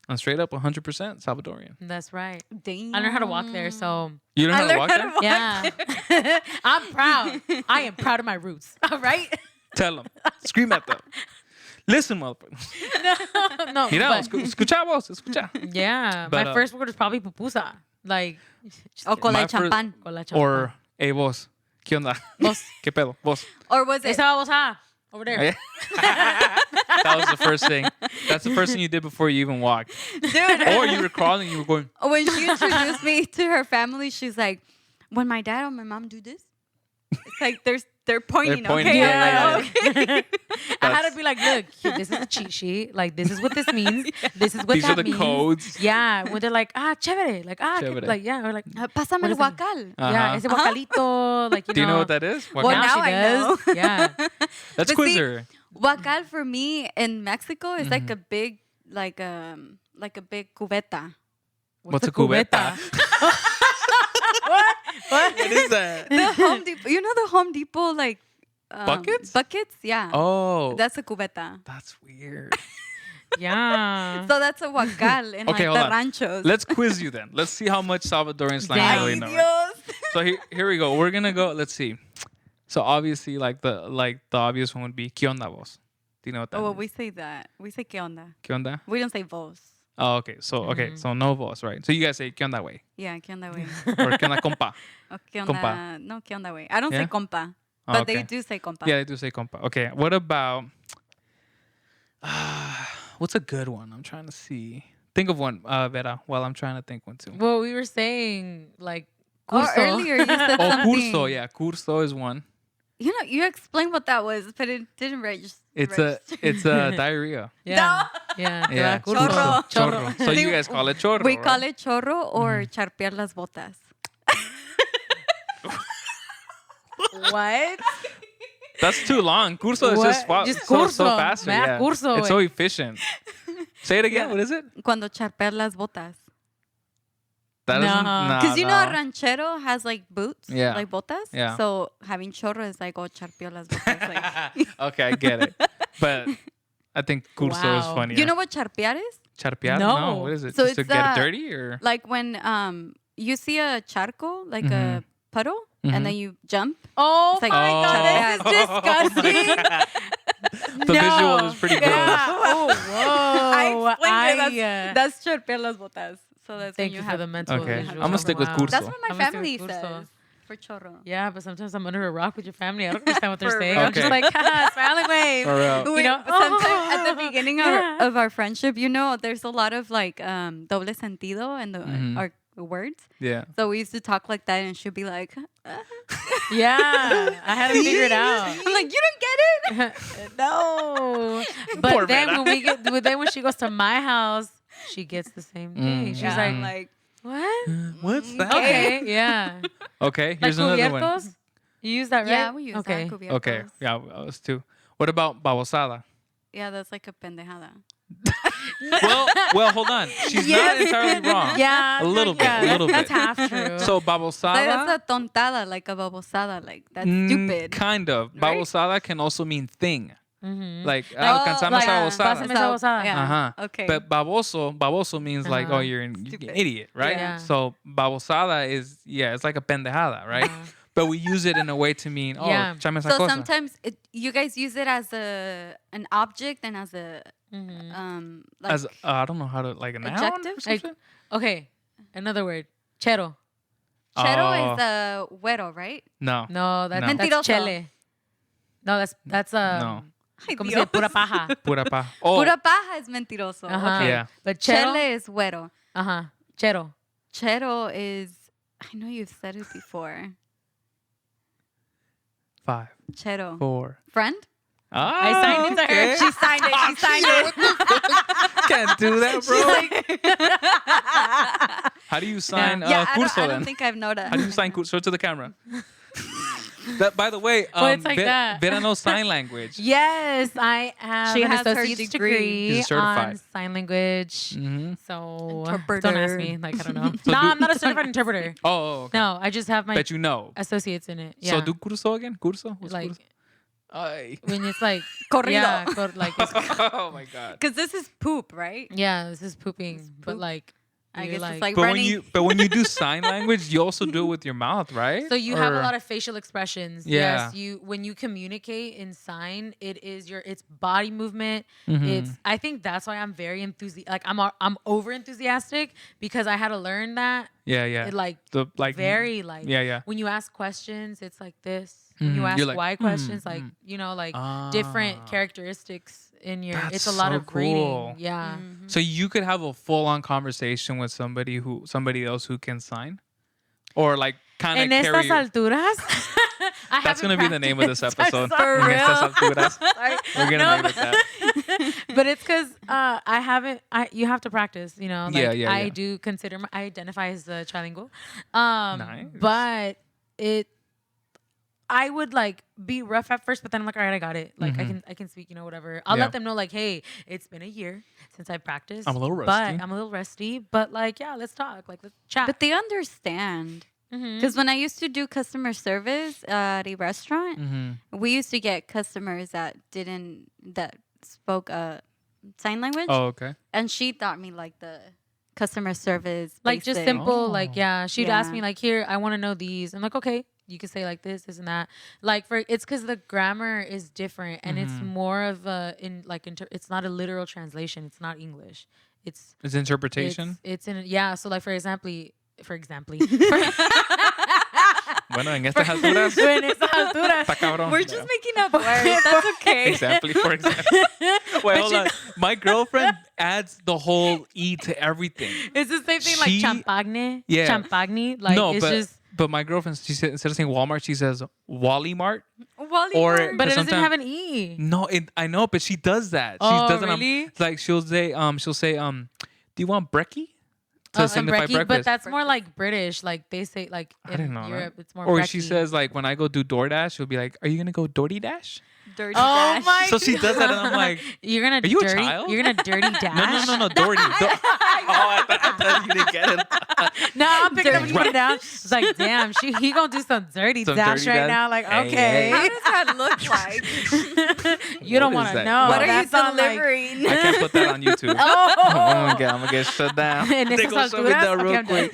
I'm straight up 100% Salvadorian. That's right. Damn. I learned how to walk there, so You don't know how to walk learned there? how to yeah. I'm proud. I am proud of my roots. All right. Tell them. Scream at them. Listen, motherfucker. No. Mira, but- escucha vos, escucha. yeah. But, My first word was probably pupusa. Like. just O kidding. con My la first- champán. Con la champán. Or, hey, vos. ¿Qué onda? Vos. ¿Qué pedo? Vos. Or was it? Esa babosa. Over there. That was the first thing. That's the first thing you did before you even walked. Dude. Or you were crawling, you were going, When she introduced me to her family, she's like, when my dad or my mom do this, it's like they're pointing. pointing, Okay. yeah. Okay. I had to be like, look, here, this is a cheat sheet. Like, this is what this means. This is what these that are the means. codes. Yeah, when they're like, chévere. Like, Chévere. like, yeah. Or like, Pásame What el is it? guacal. yeah, ese guacalito. Like, you Do you know. know what that is? Well, Guacal? now she I does. know. Yeah. Let's But quiz see, her. Guacal for me in Mexico is like Mm-hmm. a big, like a big cubeta. What's a cubeta? What? What is that? The Home Depot. You know the Home Depot like Buckets? Buckets, yeah. Oh, That's a cubeta. that's weird. Yeah. So that's a guacal in Okay, like hold the on. ranchos. Let's quiz you then. Let's see how much Salvadorian slang Damn. you really Ay, know. Right? Dios. So here we go. We're gonna go. Let's see. So obviously, like the obvious one would be ¿Qué onda vos? Do you know what that Oh, well, means? we say that. We say ¿qué onda? ¿Qué onda? We don't say vos. Oh, okay. So so no vos, right? So you guys say ¿Qué onda, güey? Yeah, ¿qué onda, güey? Or ¿Qué onda, compa? Oh, ¿qué onda? Compa. No, ¿qué onda, güey? I don't Yeah? say compa. Oh, But okay. they do say compa. Yeah, they do say compa. Okay. What about? What's a good one? I'm trying to see. Think of one, Vera, while I'm trying to think one too. Well, we were saying, like, Or curso. earlier you said Oh, something. curso. Yeah, curso is one. You know, you explained what that was, but it didn't register. It's a diarrhea. Yeah. Yeah. te Yeah, da curso. Chorro. Chorro. So you guys call it chorro. We right? call it chorro or charpear las botas. What? That's too long. Curso is What? just, Just so curso. faster. Vea, Yeah. curso, It's so güey. efficient. Say it again. Yeah. What is it? Cuando charpear las botas. That No. isn't. Nah, Because you know, a no. ranchero has like boots, Yeah. like botas. Yeah. So having chorro is like, oh, charpeó las botas. Like, Okay, I get it. But I think curso is Wow. funny. you know what charpear is? Charpear? No. What is it? So Just to it's, get it dirty or? Like when you see a charco, like a puddle, and then you jump. Oh It's like- my Oh. God, this is disgusting. The visual is pretty gross. Yeah. Oh, whoa. I explained it. I, That's charpear las botas. So that's Thank when you you for have. the mental Okay, visual. I'm gonna stick with Wow. curso. That's what my I'm gonna family stick with curso. says for chorro. Yeah, but sometimes I'm under a rock with your family. I don't understand what they're For saying. real. I'm just Okay. like, haha, smiling wave. For real. You know, sometimes at the beginning Yeah. of our friendship, you know, there's a lot of like doble sentido in our words. Yeah. So we used to talk like that, and she'd be like, Yeah, I had to figure it out. I'm like, you don't get it? No, Poor but then Vera. when she goes to my house, she gets the same thing. She's Yeah, I'm like, like, what? What's that? Okay, yeah. Okay, Like here's another one. cubiertos. You use that, right? yeah, we use okay. that. Cubiertos. Okay, yeah, us too. What about babosada? Yeah, that's like a pendejada. Well, hold on. She's not entirely wrong. Yeah, A little bit, yeah, a little that's bit. half true. So Like, babosada, that's a tontada, like a babosada. Like, that's stupid. kind of. Right? Babosada can also mean thing. Mhm. Like, Oh, alcanzamos like, a babosada. pásame esa babosada. Yeah. Uh-huh. Okay. But baboso means like, Uh-huh. oh, you're an Stupid. idiot, right? Yeah. So babosada is, it's like a pendejada, right? Uh-huh. But we use it in a way to mean, oh, Yeah. chame esa So cosa. sometimes you guys use it as an object and as a Mhm. like As I don't know how to, like a noun or Adjective? Like, something? okay, another word. Chero. chero Oh. is a güero, right? No. No, No. that's Mentiroso. chele. No, that's No. Ay, ¿Cómo se Dios. dice? Pura paja. Pura pa. Oh, Pura paja es mentiroso. Ajá. Okay. yeah. But chelo. Chele is güero. Ajá. Chero. Chero is, I know you've said it before. 5, Chero. 4. Friend? I signed it to her. She signed it. She signed it. Can't do that, bro. How do you sign curso I then? don't think I've known that. How do you sign curso? Show it to the camera. That, by the way, it's like that. Vera knows sign language. Yes, I have She an has her associate's degree. degree She's certified. on sign language. Mm-hmm. So Interpreter. don't ask me. Like, I don't know. So no, do- I'm not a certified interpreter. Oh, okay. No, I just have my Bet you know. associates in it. Yeah. So do curso again? Curso? What's like curso? Ay. when it's like Corrido. yeah, like it's, Oh my god. Because this is poop, right? yeah, this is pooping, but poop. like I you're guess it's like But running. when you do sign language, you also do it with your mouth, right? so you have a Or- lot of facial expressions. Yeah. Yes, you when you communicate in sign, it's body movement. Mhm. It's I think that's why I'm very enthusiastic. Like I'm over enthusiastic because I had to learn that. Yeah, yeah. It like the very like Yeah, yeah. when you ask questions, it's like this. When you Mhm. ask You're like, why questions, mm, like mm. you know, like Ah. different characteristics in your. That's It's a lot so of cool. reading. Yeah. So you could have a full-on conversation with somebody else who can sign, or like kind En of estas carry. alturas, I That's haven't gonna be the name of this practiced. I'm episode. sorry. En estas alturas. Sorry. We're gonna No, name it that. but it's because I haven't. You have to practice. You know, like Yeah, I yeah. do consider. I identify as trilingual. Nice. But I would like be rough at first, but then I'm like, all right, I got it. Like Mhm. I can speak, you know, whatever. I'll Yeah. let them know, like, hey, it's been a year since I practiced. I'm a little but rusty. I'm a little rusty. But like, yeah, let's talk. Like, let's chat. But they understand. Mhm. Because when I used to do customer service at a restaurant, Mm-hmm. we used to get customers that spoke sign language. Oh, okay. And she taught me like the customer service. Like just basic. simple, Oh. like yeah. She'd ask Yeah. me like, here, I want to know these. I'm like, okay, you can say like this and that. Like it's because the grammar is different and it's Mhm. more of a it's not a literal translation. It's not English. It's It's interpretation. It's in yeah. So like for example. Bueno, en estas alturas. En estas alturas. Está cabrón. We're just making up words. That's okay. Exactly. For example. Wait, hold on. My girlfriend adds the whole E to everything. It's the same thing She- like champagne. Yeah. Champagne. Like No, it's just. but my girlfriend, she said, instead of saying Walmart, she says Wally Mart. Wally Or- Mark. But it doesn't sometimes- have an E. No, I know, but she does that. She Oh, does it. really? It's like she'll say, do you want brekkie? To And signify brekkie, breakfast. but that's more like British. Like they say, like I in didn't know Europe, that. it's more. Or brekkie. she says like when I go do DoorDash, she'll be like, "Are you gonna go Dirty Dash?" Dirty "Oh Dash. my!" So she does that, and I'm like, "You're gonna Are you a dirty? child? You're gonna dirty dash?" No, Doherty. Oh, I thought you didn't get it. No, I'm picking up and Dirty. putting it down. It's like, damn, he gonna do some dirty Some dash dirty right dash. now. Like, Hey, okay, How does that look like? you don't What want is to that? know. what are you That sound like- delivering? I can't put that on YouTube. Oh, I'm gonna get shut down. En They esas gonna shut me alturas, down okay, real I'm done. quick.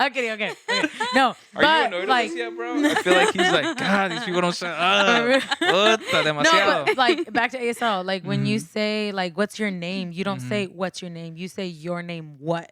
okay. No, Are but you annoyed like, with us yet, bro? I feel like he's like, God, these people don't shut up. Puta, no, demasiado. but like back to ASL. Like when you Mhm. say like, "What's your name?" You don't Mhm. say "What's your name?" You say "Your name what."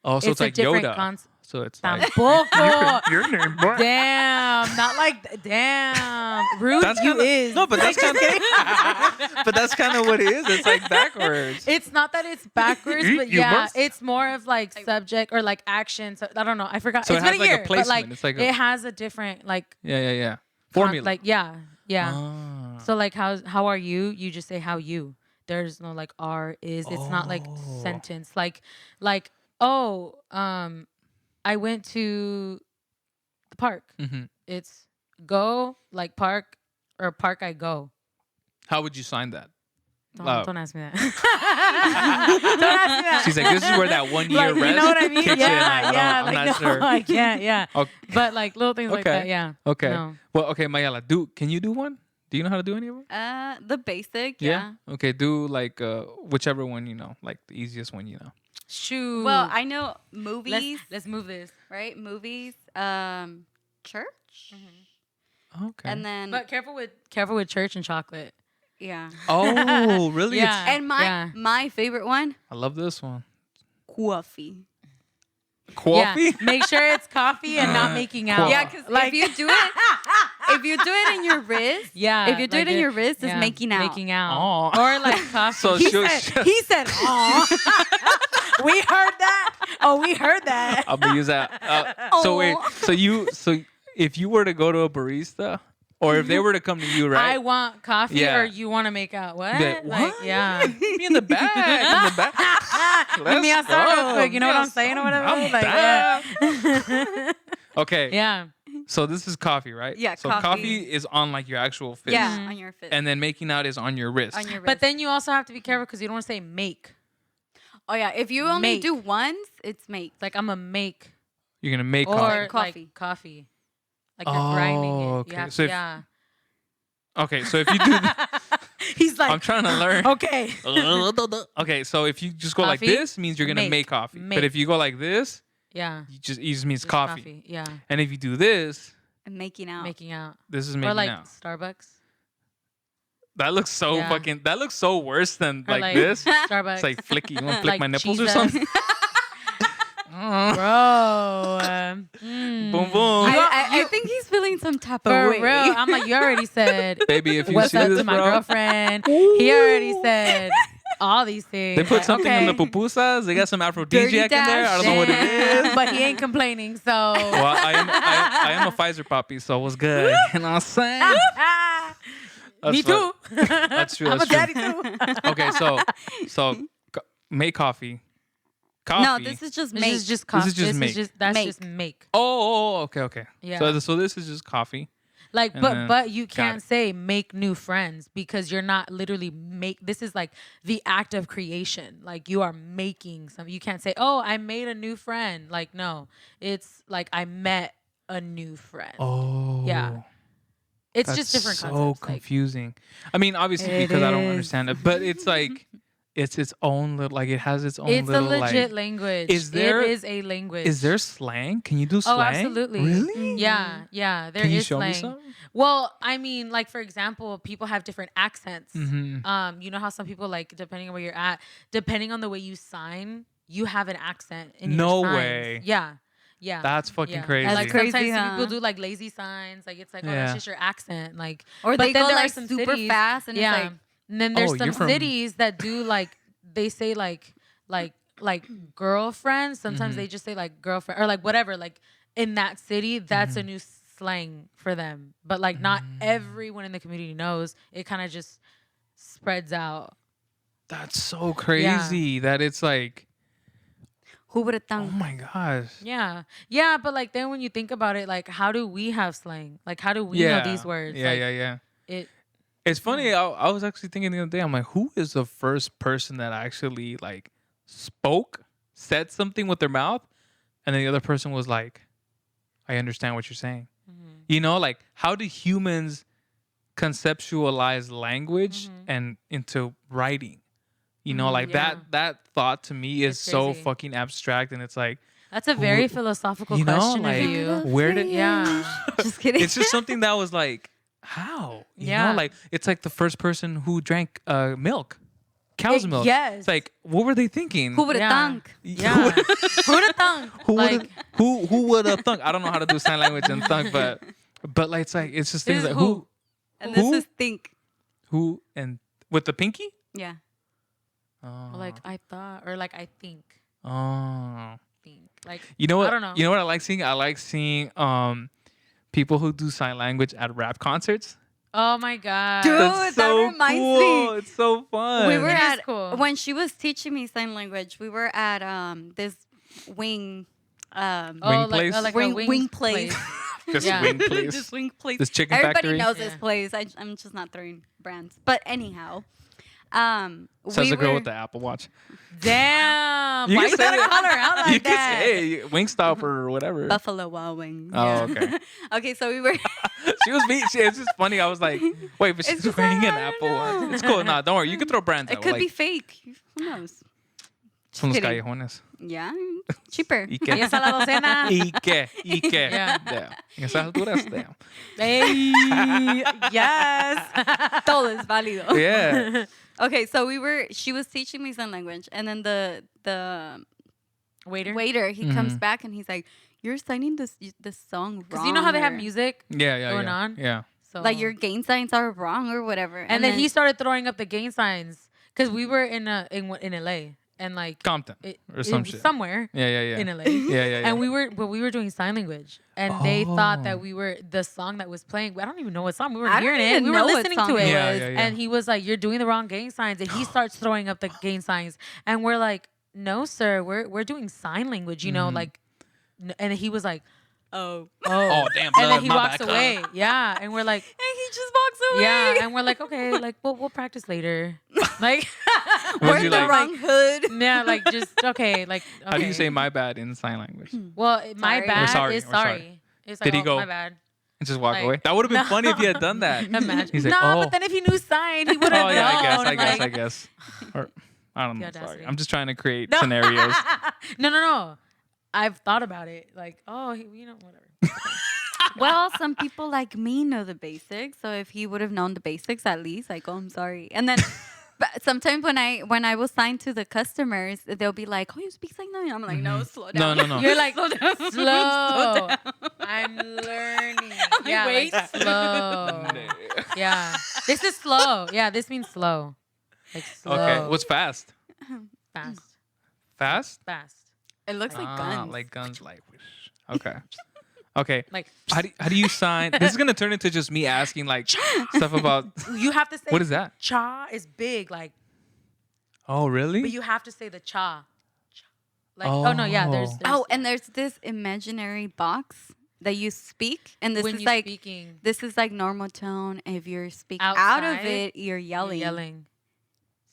Oh, so it's a like different Yoda. concept. So it's like, Tampoco. your name, boy. Damn, not like damn. Rude That's you kinda, is. No, but that's kind of, but that's kind of what it is. It's like backwards. It's not that it's backwards, but You yeah, must. it's more of like subject or like action. So I don't know. I forgot. So It's it been has a like a year, but like placement. It's like a- it has a different like Yeah. Formula. Like yeah. Ah. So like how are you? You just say how you. There's no like are is. It's not like Oh. sentence. Like oh I went to the park. Mhm. It's go like park or park I go. How would you sign that? Don't ask me that. Don't ask me that. She's like, this is where that 1 year like, rest you know what I mean? kicks in. Yeah. I'm Like, not no, sure. I can't. Yeah. Okay. But like little things like Okay. that. Yeah. Okay. No. Well, okay, Mayala, can you do one? Do you know how to do any of them? The basic, yeah. Okay, do like whichever one you know, like the easiest one you know. Shoot. Well, I know movies, let's move this. right? Movies, church, Okay. and then But careful with church and chocolate. yeah. Oh, really? Yeah. And my favorite one, I love this one. coffee. Coffee? Yeah. Make sure it's coffee and not making out. Coffee. Yeah, because Like- if you do it, if you do it in your wrist, Yeah. if you do like it in your wrist, it's yeah, making out. Making out. Aw. Or like coffee. So he, she'll- said, he said, "Aw." We heard that. Oh, we heard that. I'm gonna use that. So wait, so if you were to go to a barista, or if they were to come to you, I right? want coffee, Yeah. or you want to make out. What? Be like, Like, what? yeah. Me in the back. In the back. Give me Let's a real go. quick. You know what I'm saying or whatever? I'm Like, down. Okay. yeah. So this is coffee, right? Yeah, So coffee. is on like your actual fist. Yeah, on your fist. And then making out is on your wrist. on your wrist. But then you also have to be careful because you don't want to say make. oh yeah, if you only Make. do once, it's make. Like I'm a make You're gonna make or coffee. coffee. like coffee. Like you're grinding it. okay. You have So to, if- yeah. Okay, so if you do, He's like, I'm trying to learn. okay. Okay, so if you just go like Coffee, this, means you're gonna make coffee. But make. if you go like this, Yeah. it just means Just coffee. Yeah. And if you do this, And making out. Making out. this is Or making like out. Starbucks. That looks so Yeah. fucking. That looks so worse than Or like this. Starbucks. It's like flicky. You want to flick Like my nipples or Jesus. something? Bro. Boom boom. I think he's feeling some type of For way. real. I'm like, you already said Baby, if you what's see up this, to my bro, girlfriend. He already said all these things. they put Like, something okay. in the pupusas. They got some aphrodisiac in there. I don't know what it Damn. is. But he ain't complaining, so. Well, I am a Pfizer puppy, so it was good. You know what I'm saying? That's Me too. That's true. I'm That's a true. daddy too. Okay, so make coffee. Coffee. No, this is just This make. is just coffee. This is just make. That's Make. just make. Okay. Yeah. So this is just coffee. Like, And then- but you got can't it. say make new friends because you're not literally make. This is like the act of creation. Like you are making something. You can't say, oh, I made a new friend. Like no, it's like I met a new friend. Oh. Yeah. It's That's just different so concepts. Like, confusing. I mean, obviously It because I don't is. understand it, but it's like it's its own little like it has its own it's a little legit like. language. Is there- It is a language. Is there slang? Can you do Oh, slang? absolutely. Really? Yeah, there is Can you show me slang. some? Well, I mean, like for example, people have different accents. Mhm. You know how some people like depending on where you're at, depending on the way you sign, you have an accent in No your signs. way. Yeah. That's fucking yeah. crazy. And, like That's crazy, sometimes huh? people do like lazy signs. Like it's like, oh, Yeah. that's just your accent. Like Or but they then go there are like some super cities- fast and yeah. it's like And then there's Oh, some you're from- cities that do like they say like girlfriend. Sometimes Mm-hmm. they just say like girlfriend or like whatever. Like in that city, that's Mm-hmm. a new slang for them. But like not everyone in the community knows. It kind of just spreads out. That's so crazy that it's like, who would have oh thunk? my gosh. Yeah. But like then when you think about it, like how do we have slang? Like how do we know these words? Yeah, Like, yeah. It. It's funny. I was actually thinking the other day. I'm like, who is the first person that actually like said something with their mouth, and then the other person was like, "I understand what you're saying." You know, like how do humans conceptualize language and into writing? You know, like yeah. that thought to me is It's so crazy. fucking abstract, and it's like, That's a very philosophical you know, question like of you. where did Yeah. Just kidding. it's just something that was like, how? You Yeah. know, like it's like the first person who drank milk, cow's milk. Yes. It's like, what were they thinking? who would have Yeah. thunk? Yeah. Who'd have thunk? Who would Like, who would have thunk? I don't know how to do sign language and thunk, but like it's like it's just things This like is who And Who? this is think. and with the pinky. Yeah. Oh. like I thought, or like I think. Like You know what? I don't know. You know what I like seeing? I like seeing people who do sign language at rap concerts. Oh my god. Dude, That's that so reminds cool. me. It's so fun. We were It is at cool. when she was teaching me sign language. We were at this wing. Wing like, place? like Wing- a wing wing place. This Yeah. wing place. This wing place. This chicken Everybody factory. knows Yeah. this place. I'm just not throwing brands. But anyhow, Says we the girl were, with the Apple Watch. Damn. You Why can you say gotta that. call her out like You can that? say, hey, Wingstop or whatever. Buffalo Wild Wings. Oh, okay. Okay, so we were. She was being. It's just funny. I was like, wait, but It's she's just wearing like, an I Apple don't Watch. know. It's cool. Nah, don't worry. You can throw brands It out. could like, be fake. Who knows? Son los kidding. callejones. Yeah, cheaper. ¿Y Y qué? esa la docena. ¿Y qué? ¿Y qué? Yeah. Damn. En esas alturas, damn. Hey, yes. Todo es válido. Yeah. Okay, so she was teaching me sign language, and then the Waiter. waiter, he comes back and he's like, you're signing this song wrong. Because you know how they have or, music going on? Yeah. So like your gain signs are wrong or whatever. and then he started throwing up the gain signs because we were in LA and like Compton or some shit. somewhere Yeah. in LA. Yeah. And we were doing sign language, and they thought that we were the song that was playing. I don't even know what song we were I don't hearing it. even We were know what listening song to it, it Yeah. and he was like, "You're doing the wrong gain signs," and he starts throwing up the gain signs, and we're like, "No, sir, we're doing sign language, you know, like," and he was like, Oh damn! and then he my walks bad, away. Yeah, and we're like, and he just walks away. yeah, and we're like, okay, like we'll practice later. Like, Was We're he in the like- wrong hood. yeah, like just okay, like okay. How do you say my bad in sign language? Well, my Sorry. bad Or sorry, is or sorry. sorry. It's like, Did he go- my bad. And just walk Like, away. That would have been no. funny if he had done that. Imagine. He's No, like, oh. but then if he knew sign, he would have Oh yeah, known. I like- guess. Or I don't know. The Sorry, audacity. I'm just trying to create No. scenarios. No. I've thought about it. Like, oh, whatever. Well, some people like me know the basics. So if he would have known the basics at least, like, oh, I'm sorry. And then but sometimes when I will sign to the customers, they'll be like, oh, you speak sign language? I'm like, no, slow down. No. You're like, Slow down. slow. Slow down. I'm learning. like, Yeah, wait. like slow. Yeah. This is slow. Yeah, this means slow. Like slow. Okay, what's fast? fast? Fast? Fast. It looks like guns. Like guns, like whoosh. Okay. Okay. Like How do you sign? This is gonna turn into just me asking like stuff about. you have to say What is that? cha is big, like, Oh really? but you have to say the cha. Like, oh no, yeah, there's Oh, and there's this imaginary box that you speak, and this when is you're like speaking, this is like normal tone. If you're speaking out Outside, of it, you're you're yelling. yelling.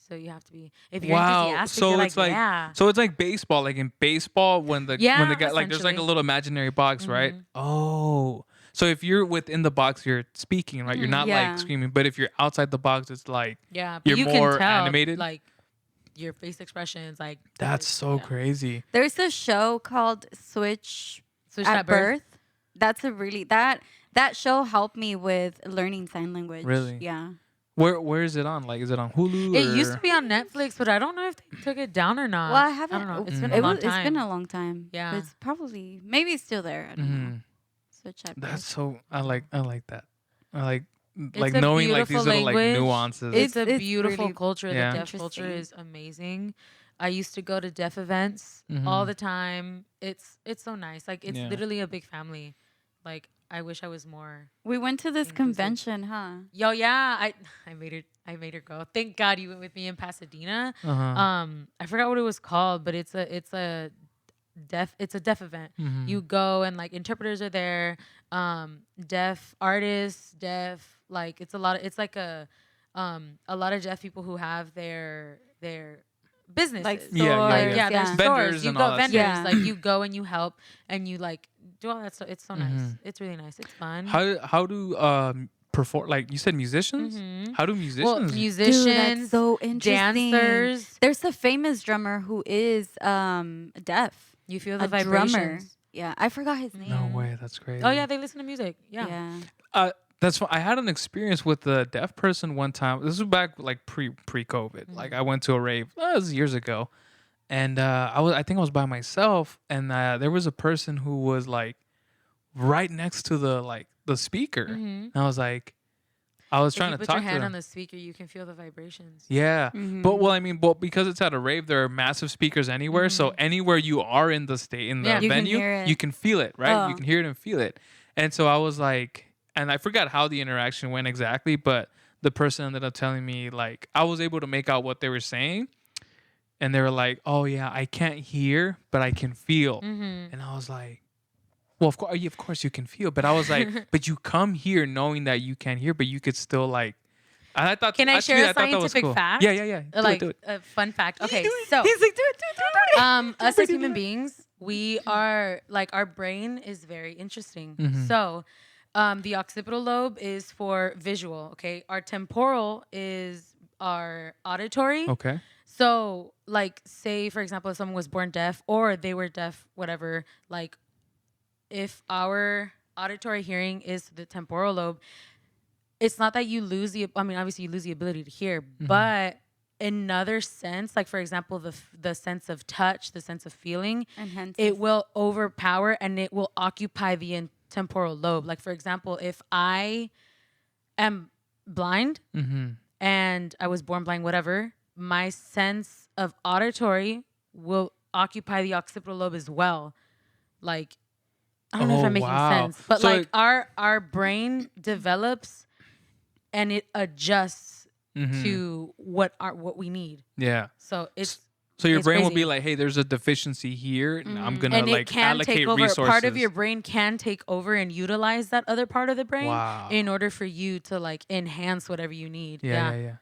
So you have to be, if you're Wow. enthusiastic, So you're it's like yeah. so it's like baseball. Like in baseball, when the Yeah, guy like there's like a essentially. little imaginary box, right? Oh. So if you're within the box, you're speaking, right? You're not Yeah. like screaming. But if you're outside the box, it's like Yeah, but you're you more can tell, animated? like your face expressions, like that's so yeah. crazy. There's a show called Switch Switch at that birth. Birth. That's a really that show helped me with learning sign language. Really? Yeah. Where is it on? Like, is it on Hulu? It or? used to be on Netflix, but I don't know if they took it down or not. Well, I haven't. I don't know. It's been Mm. a long time. It's been a long time. Yeah. But it's probably maybe it's still there. I don't know. Mhm. Switch at That's Birth. so. I like that. I like a knowing like these beautiful little like language. nuances. It's a It's beautiful really culture. Yeah. The deaf culture is interesting. amazing. I used to go to deaf events all the time. It's so nice. Like it's Yeah. literally a big family. Like I wish I was more. We went to this Inclusive. convention, huh? Yo, yeah, I made her go. Thank God you went with me in Pasadena. Uh-huh. I forgot what it was called, but it's a deaf event. Mhm. You go and like interpreters are there, deaf artists, deaf, like it's like a lot of deaf people who have their businesses. Like Yeah, yeah, stores, yeah, there's Vendors stores. You and go all that vendors, stuff. like you go and you help and you like do all that stuff. It's so nice. Mhm. It's really nice. It's fun. How do perform like you said musicians? Mhm. How do musicians? Well, Dude, musicians, that's so interesting. dancers. There's a famous drummer who is deaf. You feel the A drummer. vibrations. Yeah, I forgot his name. no way, that's crazy. Oh yeah, they listen to music. Yeah. That's I had an experience with a deaf person one time. This was back like pre COVID. Like I went to a rave. It was years ago, and I think I was by myself, and there was a person who was like right next to the speaker, and I was like, I was trying if to you talk put your to hand them. on the speaker, you can feel the vibrations. Yeah, Mhm. but well, I mean, because it's at a rave, there are massive speakers anywhere. So anywhere you are in the state in the Yeah. You can venue, hear it. you can feel it, right? Oh. You can hear it and feel it. And so I was like, and I forgot how the interaction went exactly, but the person ended up telling me like I was able to make out what they were saying, and they were like, "Oh yeah, I can't hear, but I can feel." Mm-hmm. And I was like, well, of course you can feel, but I was like, but you come here knowing that you can't hear, but you could still like. And I thought. Can I actually, share a I thought that was scientific cool. fact? Yeah. Like do it. a fun fact. Okay, so He's like, do it. us as human beings, we are like our brain is very interesting. Mhm. So, the occipital lobe is for visual. Okay, our temporal is our auditory. Okay. So, like, say for example, if someone was born deaf or they were deaf, whatever. Like, if our auditory hearing is the temporal lobe, it's not that you lose the. I mean, obviously you lose the ability to hear, but another sense, like for example, the sense of touch, the sense of feeling, Enhances. it will overpower and it will occupy the temporal lobe. Like for example, if I am blind and I was born blind, whatever, my sense of auditory will occupy the occipital lobe as well. Like, I don't know if I'm making sense, but so like our brain develops and it adjusts to what we need. Yeah. So it's your brain crazy. will be like, hey, there's a deficiency here, and I'm gonna and like allocate resources. Part of your brain can take over and utilize that other part of the brain in order for you to like enhance whatever you need. Yeah.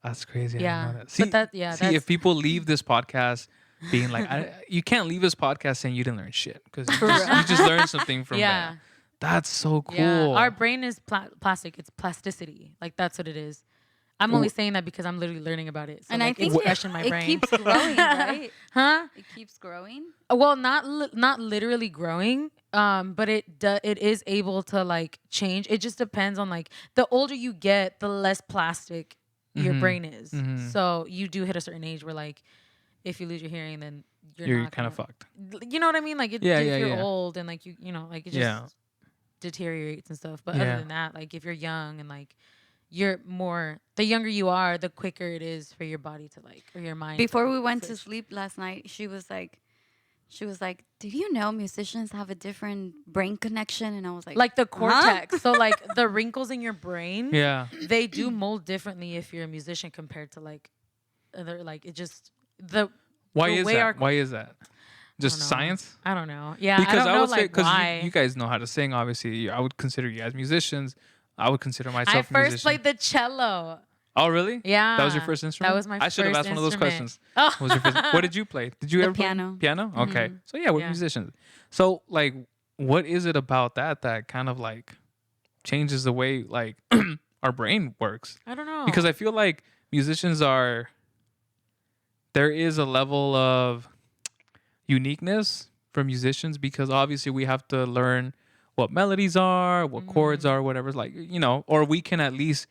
That's crazy. Yeah. I didn't know that. See, if people leave this podcast being like, you can't leave this podcast saying you didn't learn shit because you just learned something from that. That's so cool. Yeah. Our brain is plastic. It's plasticity. Like that's what it is. I'm only saying that because I'm literally learning about it. So and like, I think it's fresh in my brain. It keeps growing, right? Huh? It keeps growing. Well, not literally growing, but it is able to like change. It just depends on like the older you get, the less plastic your brain is. So you do hit a certain age where like if you lose your hearing, then you're not kind of fucked. You know what I mean? Like if you're old and like you know like it just deteriorates and stuff. But other than that, like if you're young and like the younger you are, the quicker it is for your body to like, or your mind. Before we went to sleep last night, she was like, did you know musicians have a different brain connection? And I was like the cortex. Huh? So like the wrinkles in your brain, they do mold differently if you're a musician compared to like other, like it just, why is that? Just science? I don't know. Yeah. Because I would say, because why. you guys know how to sing, obviously. I would consider you guys musicians. I would consider myself I a musician. first played the cello. Oh, really? Yeah. That was your first instrument? That was my first I should have asked one of those questions. Oh. What was your first, what did you play? Did you ever piano. Play piano? Okay. So yeah, we're musicians. So like, what is it about that kind of like changes the way like our brain works? I don't know. Because I feel like musicians there is a level of uniqueness for musicians because obviously we have to learn what melodies are, what chords are, whatever. Like, you know, or we can at least,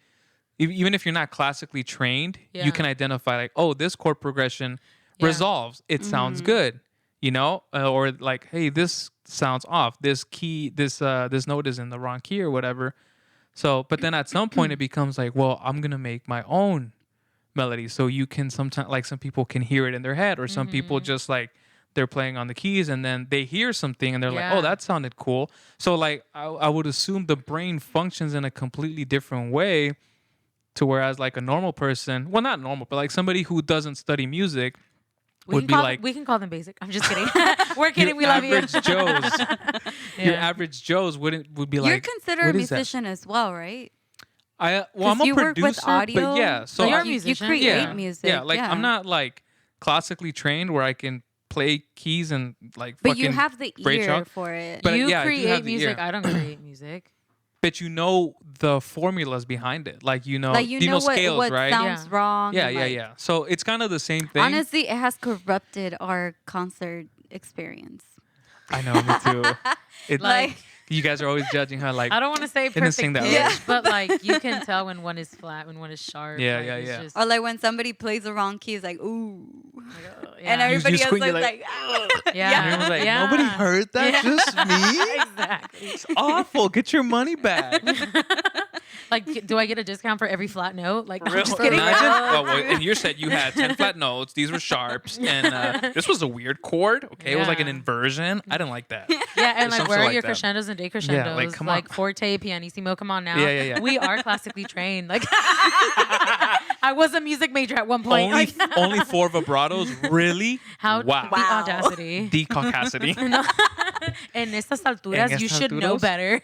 even if you're not classically trained, you can identify like, oh, this chord progression resolves. It sounds good, you know, or like, hey, this sounds off. This key, this note is in the wrong key or whatever. So, but then at some point it becomes like, well, I'm gonna make my own melody. So you can sometimes, like, some people can hear it in their head, or some people just like, they're playing on the keys and then they hear something and they're like, oh, that sounded cool. So like I would assume the brain functions in a completely different way to whereas like a normal person, well, not normal, but like somebody who doesn't study music would be like, we can call them basic. I'm just kidding. We're kidding. We love you. Your average Joes would be like, you're considered a musician as well, right? I'm a you producer, work with audio, but yeah. So you're a musician. You create music. Yeah, like I'm not like classically trained where I can play keys and like but fucking you have the ear for it. But you create music. I don't create music. But you know the formulas behind it. Like you know, like you know scales, what right? sounds wrong. Yeah. So it's kind of the same thing. Honestly, it has corrupted our concert experience. I know, me too. It's like you guys are always judging how like I don't want to say perfect sing that pitch, but like you can tell when one is flat, when one is sharp. Yeah. Just, or like when somebody plays the wrong key, it's like ooh, yeah. and everybody else is like yeah. And everyone's like, nobody heard that, just me. Exactly. It's awful. Get your money back. Like, do I get a discount for every flat note? Like, I'm Real? just kidding. Imagine, well, in your set, you had 10 flat notes. These were sharps. And this was a weird chord. Okay. It was like an inversion. I didn't like that. Yeah. And like, where are like your that. crescendos and decrescendos? Yeah, like, come on. Like, forte, pianissimo. Come on now. Yeah. We are classically trained. Like, I was a music major at one point. Only 4 vibratos? Really? Wow. The audacity. The caucasity. En estas alturas, you should know better.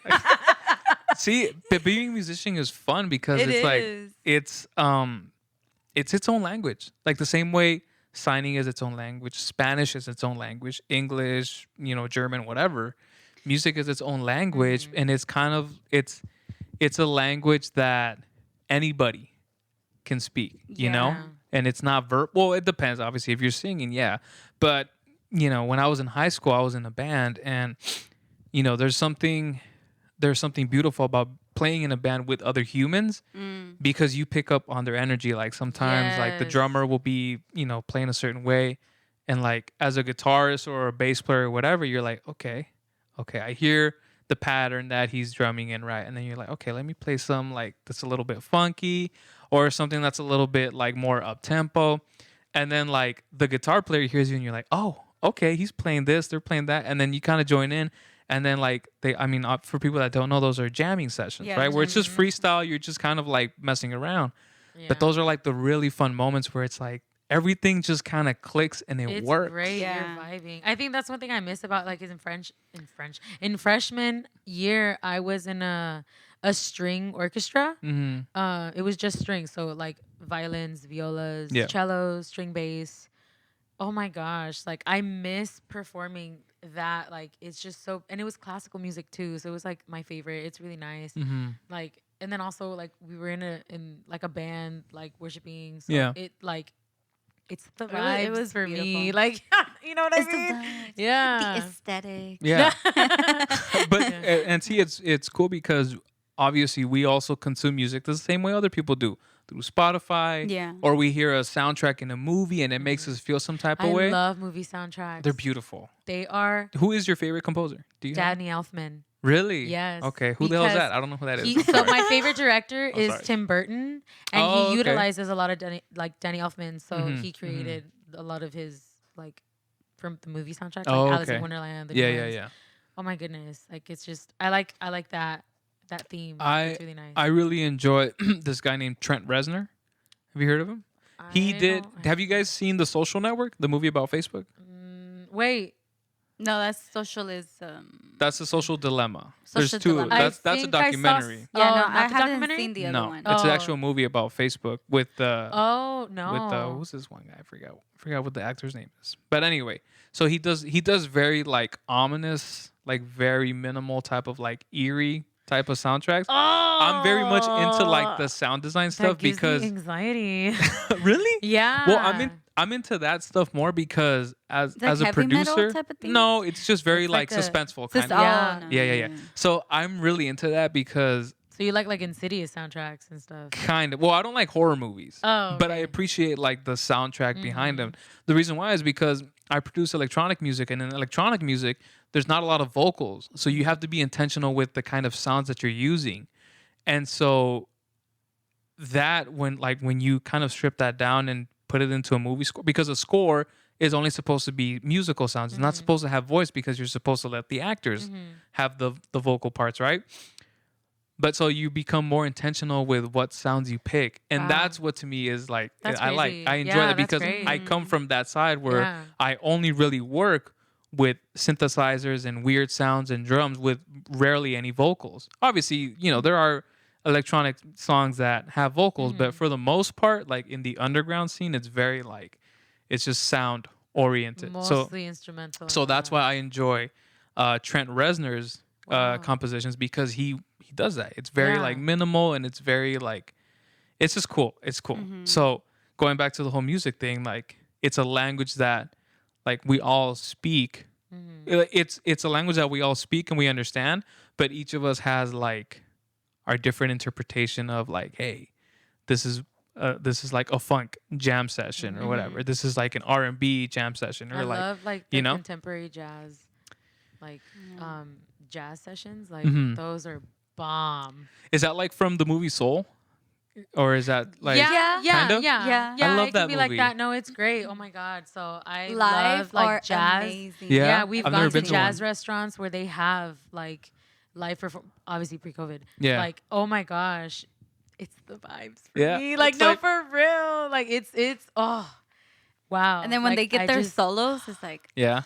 See, but being a musician is fun because it's its own language. Like the same way signing is its own language, Spanish is its own language, English, you know, German, whatever. Music is its own language, and it's kind of it's a language that anybody can speak, you know? And it's not well, it depends obviously if you're singing, yeah. But, you know, when I was in high school, I was in a band, and you know, there's something beautiful about playing in a band with other humans because you pick up on their energy. Like sometimes like the Yes. drummer will be, playing a certain way. And like as a guitarist or a bass player or whatever, you're like, okay, I hear the pattern that he's drumming in, right? And then you're like, okay, let me play some like that's a little bit funky or something that's a little bit like more up tempo. And then like the guitar player hears you and you're like, oh, okay, he's playing this, they're playing that. And then you kind of join in. And then like for people that don't know, those are jamming sessions, Yeah, right? Where it's just jamming. freestyle. You're just kind of like messing around. Yeah. But those are like the really fun moments where it's like everything just kind of clicks and it It's works. great. Yeah. You're vibing. I think that's one thing I miss about like is in freshman year I was in a string orchestra. Mm-hmm. It was just strings, so like violins, violas, Yeah. cellos, string bass. Oh my gosh, like I miss performing that. Like it's just so, and it was classical music too, so it was like my favorite. It's really nice. Mm-hmm. Like, and then also like we were in like a band, like worshiping. So Yeah. it like it's the It vibes was for me. beautiful. Like you know what It's I the mean? vibes, Yeah. the aesthetic. Yeah. But Yeah. and see, it's cool because obviously we also consume music the same way other people do through Spotify. Yeah. Or we hear a soundtrack in a movie and it makes us feel some type of I way. love movie soundtracks. They're beautiful. They are. Who is your favorite composer? Do you have? Danny Elfman. Really? Yes. Okay. Who the hell is Because that? I don't know who that is. So Sorry. my favorite director is sorry. Tim Burton, and Oh, he okay. utilizes a lot of Danny Elfman. So Mhm, he created a lot of his like from the movie soundtrack, like Oh, Alice in okay. Wonderland. The Yeah, new yeah, ones. yeah. Oh my goodness! Like it's just I like that theme. It's really nice. I really enjoy this guy named Trent Reznor. Have you heard of him? He I did. don't- Have you guys seen The Social Network, the movie about Facebook? Wait. No, that's socialism. That's The Social Dilemma. Social There's two. Dilemma. That's I a think I saw documentary. Yeah, Oh, no, not I the haven't documentary? seen the No, other one. it's an Oh. actual movie about Facebook with Oh no. with who's this one guy? I forgot what the actor's name is. But anyway, so he does very like ominous, like very minimal type of like eerie type of soundtracks. I'm very much into like the sound design stuff that gives because me anxiety. really? Yeah. Well, I'm into that stuff more because as Like a heavy metal producer, type of thing? no, it's just very It's like like a- suspenseful Just, kind of. Yeah. no, Yeah. So I'm really into that because So you like Insidious soundtracks and stuff. kind of. Well, I don't like horror movies, Oh, but I okay. appreciate like the soundtrack behind them. The reason why is because I produce electronic music, and in electronic music, there's not a lot of vocals, so you have to be intentional with the kind of sounds that you're using, and so that when you kind of strip that down and put it into a movie score, because a score is only supposed to be musical sounds. It's not supposed to have voice because you're supposed to let the actors have the vocal parts, right? But so you become more intentional with what sounds you pick. And Wow. that's what to me is like, That's I crazy. enjoy Yeah, that that's because great. I come from that side where Yeah. I only really work with synthesizers and weird sounds and drums with rarely any vocals. Obviously, there are electronic songs that have vocals, but for the most part, like in the underground scene, it's very like, it's just sound oriented. Mostly instrumental. So that's why I enjoy Trent Reznor's Wow. compositions because he does that. It's very Yeah. like minimal and it's very like it's just cool. It's cool. So going back to the whole music thing, like it's a language that like we all speak. It's a language that we all speak and we understand, but each of us has like our different interpretation of like, hey, this is like a funk jam session or whatever. This is like an R&B jam session or I like love like the contemporary jazz, like jazz sessions. Like those are bomb. Is that like from the movie Soul? Or is that like yeah, kinda? yeah. I love it that can be like movie. that. No, it's great. Oh my god. So I Live love like are jazz. amazing. Yeah? Yeah, we've I've gone never to been to jazz one. restaurants where they have like live perform. Obviously pre-COVID. Yeah. Like oh my gosh, it's the vibes for Yeah, me. Like it's no, like- for real. Like it's oh wow. And then when Like, they get I their just- solos, it's like Yeah.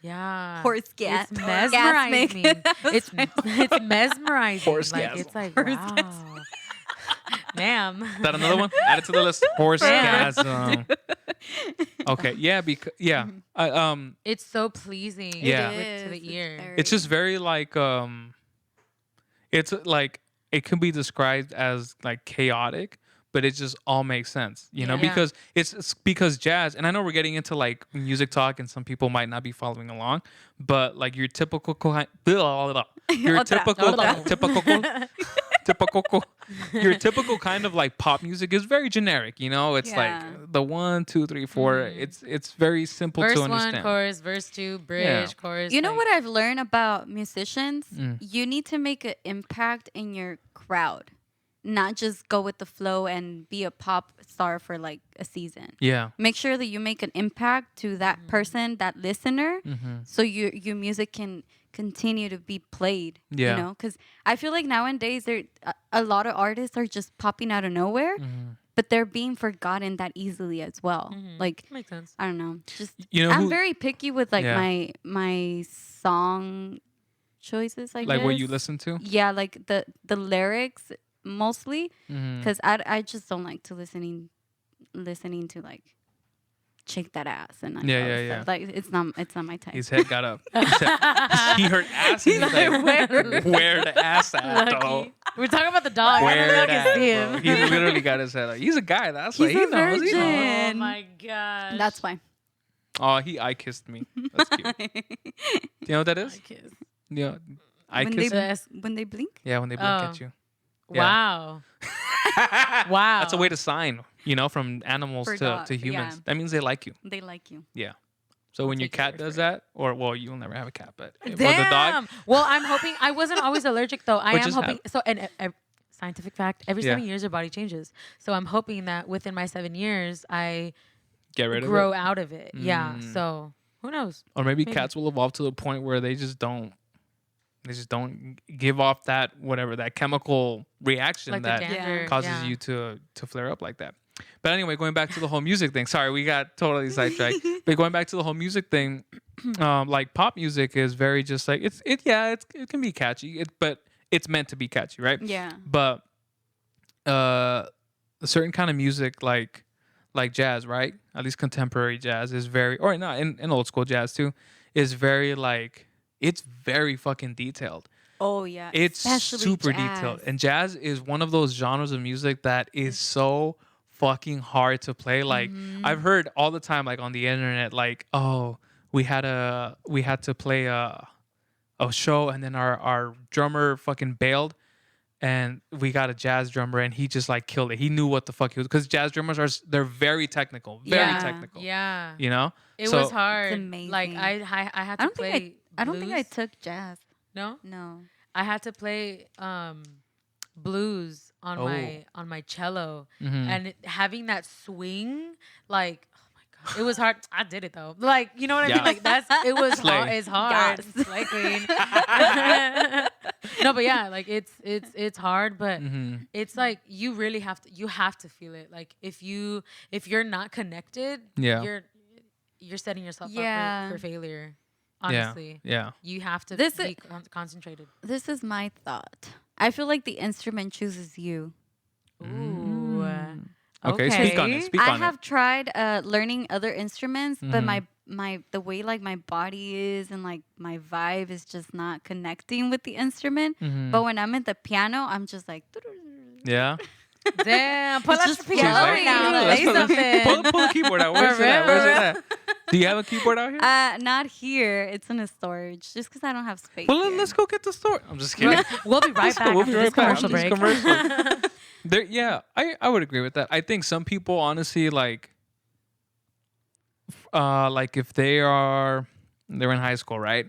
yeah, horse gas. It's mesmerizing. It's mesmerizing. Horse like gasm. it's like Horse wow. Ma'am. Is that another one? Add it to the list. Horsegasm. Okay. Yeah. Because It's so pleasing. Yeah. To the ear. it's just very like it's like it can be described as like chaotic, but it just all makes sense, you know, Yeah. because it's because jazz, and I know we're getting into like music talk and some people might not be following along, but like your typical your Otra. typical your typical kind of like pop music is very generic. You know, it's like the 1, 2, 3, 4. It's very simple verse to understand. Verse 1, chorus, verse 2, bridge, chorus. You know what I've learned about musicians? You need to make an impact in your crowd, not just go with the flow and be a pop star for like a season. Yeah. Make sure that you make an impact to that person, that listener, so your music can continue to be played. Yeah. You know, because I feel like nowadays a lot of artists are just popping out of nowhere, but they're being forgotten that easily as well. Like, makes sense. I don't know. Just I'm very picky with like my song choices. I guess. Like what you listen to. Yeah, like the lyrics mostly, because I just don't like to listening to like shake that ass and like stuff. Like it's not my type. His head got up. He heard ass and he's like, where the ass at though? We're talking about the dog. Where I don't know if I can see him. He literally got his head up. He's a guy. That's what he knows. He knows. Oh my gosh. That's why. Oh, he eye kissed me. That's cute. Do you know what that is? Eye kiss. Yeah, eye kiss. When they blink. Yeah, when they blink at you. Yeah. Wow. Wow. That's a way to sign, you know, from animals to humans. Yeah. That means they like you. They like you. Yeah. So when your cat does that, or well, you'll never have a cat, but or the Damn. dog. Well, I'm hoping I wasn't always allergic though. I Or am just hoping. So and scientific fact: every 7 years your body changes. So I'm hoping that within my 7 years I Get rid of grow it. out of it. Yeah. So who knows? Or maybe cats will evolve to the point where they just don't give off that chemical reaction Like the that dander, causes you to flare up like that. But anyway, going back to the whole music thing. Sorry, we got totally sidetracked. But going back to the whole music thing, like pop music is very just like it can be catchy, but it's meant to be catchy, right? Yeah. But a certain kind of music like jazz, right? At least contemporary jazz is very, or not in old school jazz too, is very like, it's very fucking detailed. Oh yeah. It's especially super jazz. detailed. And jazz is one of those genres of music that is so fucking hard to play. Like I've heard all the time, like on the internet, like, oh, we had to play a show and then our drummer fucking bailed and we got a jazz drummer and he just like killed it. He knew what the fuck he was, because jazz drummers they're very technical, very technical. Yeah. You know? It was hard. It's amazing. Like I had to play. I don't think I blues. took jazz. No. No. I had to play blues on my cello, and having that swing, like, oh my god, it was hard. I did it though. Like, you know what I mean? Like it was hard. It's hard. Yes. Slay queen. No, but yeah, like it's hard, but it's like you really have to feel it. Like if you're not connected, you're setting yourself up for failure. Honestly, you have to be concentrated. This is my thought. I feel like the instrument chooses you. Ooh. Okay, speak on it. I have tried learning other instruments, but the way like my body is and like my vibe is just not connecting with the instrument. But when I'm at the piano, I'm just like, yeah. Damn, pull out the She's piano like, now. Play something. Pull the keyboard out. Where's it at? Where's it at? Do you have a keyboard out here? Not here. It's in a storage, just because I don't have space. Well, here. let's go get the storage. I'm just kidding. We'll be right back. We'll be right back. Commercial break. I would agree with that. I think some people honestly like if they're in high school, right?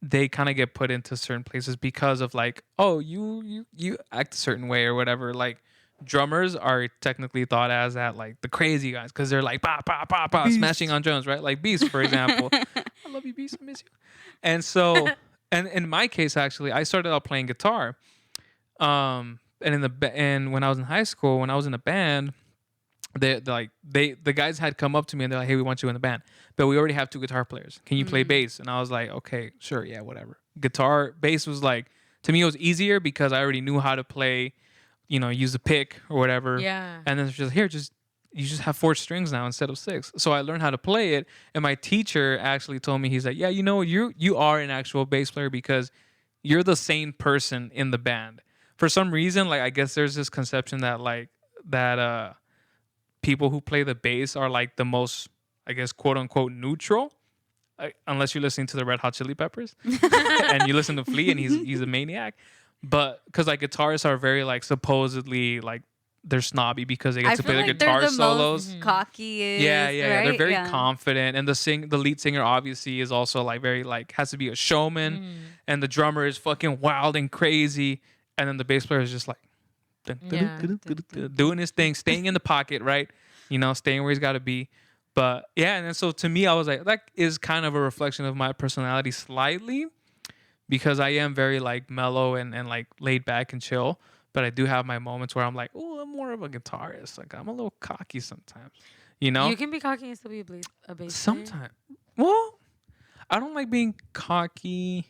They kind of get put into certain places because of like, oh, you act a certain way or whatever. Like drummers are technically thought as that like the crazy guys because they're like pa pa pa pa smashing on drums, right? Like Beast, for example. I love you, Beast. I miss you. And so, and in my case, actually, I started out playing guitar. And when I was in high school, when I was in a band, the guys had come up to me and they're like, hey, we want you in the band, but we already have 2 guitar players. Can you play bass? And I was like, okay, sure, yeah, whatever. Bass was like, to me, it was easier because I already knew how to play, use a pick or whatever. Yeah. And then it's just you just have 4 strings now instead of 6. So I learned how to play it. And my teacher actually told me, he's like, yeah, you are an actual bass player because you're the sane person in the band. For some reason, like, I guess there's this conception that people who play the bass are like the most, I guess, quote unquote neutral, unless you're listening to the Red Hot Chili Peppers and you listen to Flea and he's a maniac. but because like guitarists are very like supposedly like they're snobby because they get I to feel play like the guitar they're the solos. most cockiest. Yeah. They're right? very confident, and the lead singer obviously is also like very like has to be a showman, and the drummer is fucking wild and crazy, and then the bass player is just like doing his thing, staying in the pocket, right? You know, staying where he's got to be. But yeah, and then so to me, I was like, that is kind of a reflection of my personality slightly, because I am very like mellow and like laid back and chill. But I do have my moments where I'm like, oh, I'm more of a guitarist. Like I'm a little cocky sometimes, you know. You can be cocky and still be a bass player. Sometimes. Well, I don't like being cocky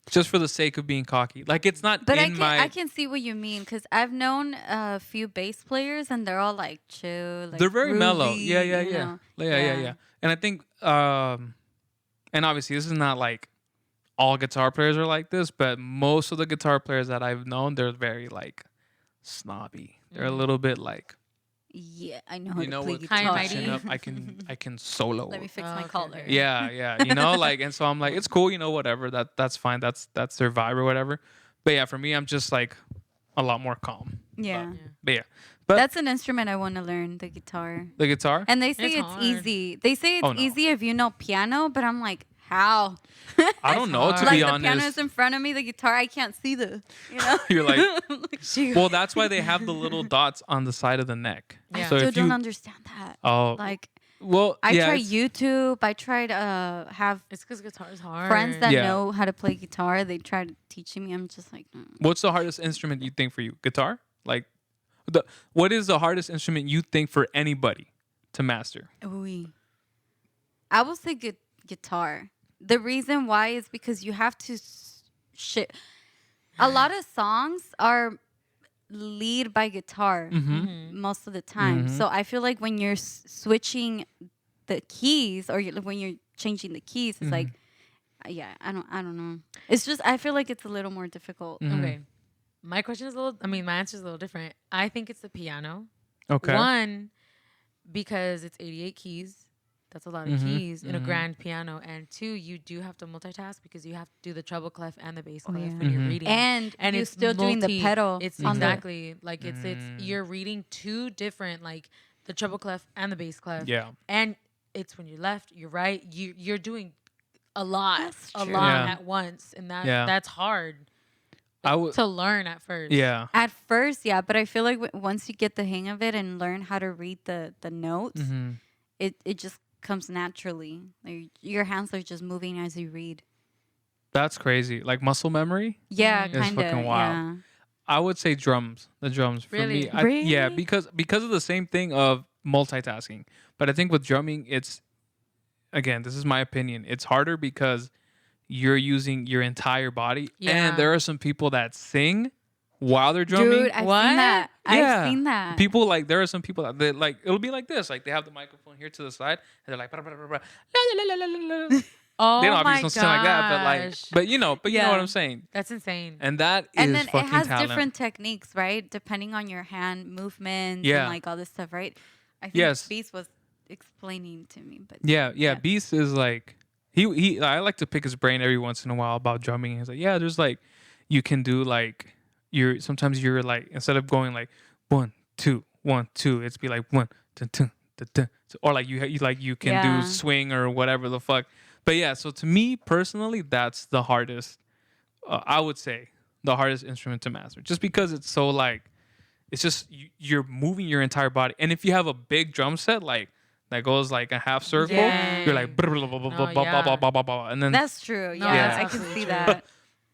just for the sake of being cocky. Like it's not But in I can see what you mean, because I've known a few bass players and they're all like chill. Like they're very mellow. groovy, Yeah. you know? Yeah. And I think, and obviously this is not like all guitar players are like this, but most of the guitar players that I've known, they're very like snobby. They're a little bit like, Yeah, I know how you to know play what? guitar. I can solo. Let me fix Oh, my okay, collar. okay. Yeah. You know, like, and so I'm like, it's cool, you know, whatever. That's fine. That's their vibe or whatever. But yeah, for me, I'm just like a lot more calm. Yeah. But yeah. But That's an instrument I want to learn, the guitar. the guitar? And they say It's it's hard. easy. They say it's Oh, no. easy if you know piano, but I'm like, how? I don't know, to hard. Like be the piano honest. is in front of me, the guitar, I can't see you know? You're like, Shoot. well, that's why they have the little dots on the side of the neck. Yeah. I So still if you, don't understand that. oh, Like, well, I yeah, tried it's- YouTube. I tried have It's because guitar is hard. friends that Yeah. know how to play guitar. They tried teaching me. I'm just like, What's the hardest instrument you think for you? Guitar? Like, what is the hardest instrument you think for anybody to master? ooh. I will say guitar. The reason why is because you have to shit. A lot of songs are lead by guitar most of the time. So I feel like when you're switching the keys or when you're changing the keys, it's like, yeah, I don't know. It's just I feel like it's a little more difficult. Okay. My question is my answer is a little different. I think it's the piano. Okay. One, because it's 88 keys. That's a lot of keys in a grand piano. And two, you do have to multitask because you have to do the treble clef and the bass clef when you're reading. And you're it's still doing the pedal. It's on the- exactly like it's you're reading two different, like the treble clef and the bass clef. Yeah. And it's when you're left, you're right. You're doing a lot That's true. Yeah. at once, and Yeah. that's hard I would. to learn at first. Yeah. At first, yeah, but I feel like once you get the hang of it and learn how to read the notes, it just comes naturally. Like, your hands are just moving as you read. That's crazy. Like muscle memory. Yeah, It's kind of. fucking wild. Yeah. I would say drums. The drums for Really? me. Yeah, Really? because of the same thing of multitasking. But I think with drumming, it's again, this is my opinion. It's harder because you're using your entire body, Yeah. and there are some people that sing while they're drumming. Dude, I've What? seen that. Yeah. I've seen that. People like there are some people that they like it'll be like this, like they have the microphone here to the side and they're like blah, blah, blah, blah, la, la, la, la, la, la. Oh They don't my obviously don't sound like that, but like gosh. but you know Yeah. what I'm saying. That's insane. And that is And then it fucking has talent. different techniques, right? Depending on your hand movements Yeah. and like all this stuff, right? I think Yes. Beast was explaining to me, but Yeah. Beast is like he I like to pick his brain every once in a while about drumming. He's like, yeah, there's like you can do like sometimes you're like instead of going like 1 2 1 2, it's be like 1 2 2 2, or like you can Yeah. do swing or whatever the fuck. But yeah, so to me personally, that's the hardest. I would say the hardest instrument to master, just because it's so like it's just you're moving your entire body, and if you have a big drum set like that goes like a half circle, Yeah. you're like blah, blah, blah, blah, blah, yeah. blah, blah, blah, blah, and then that's true. No, Yeah, that's I can absolutely see true. that.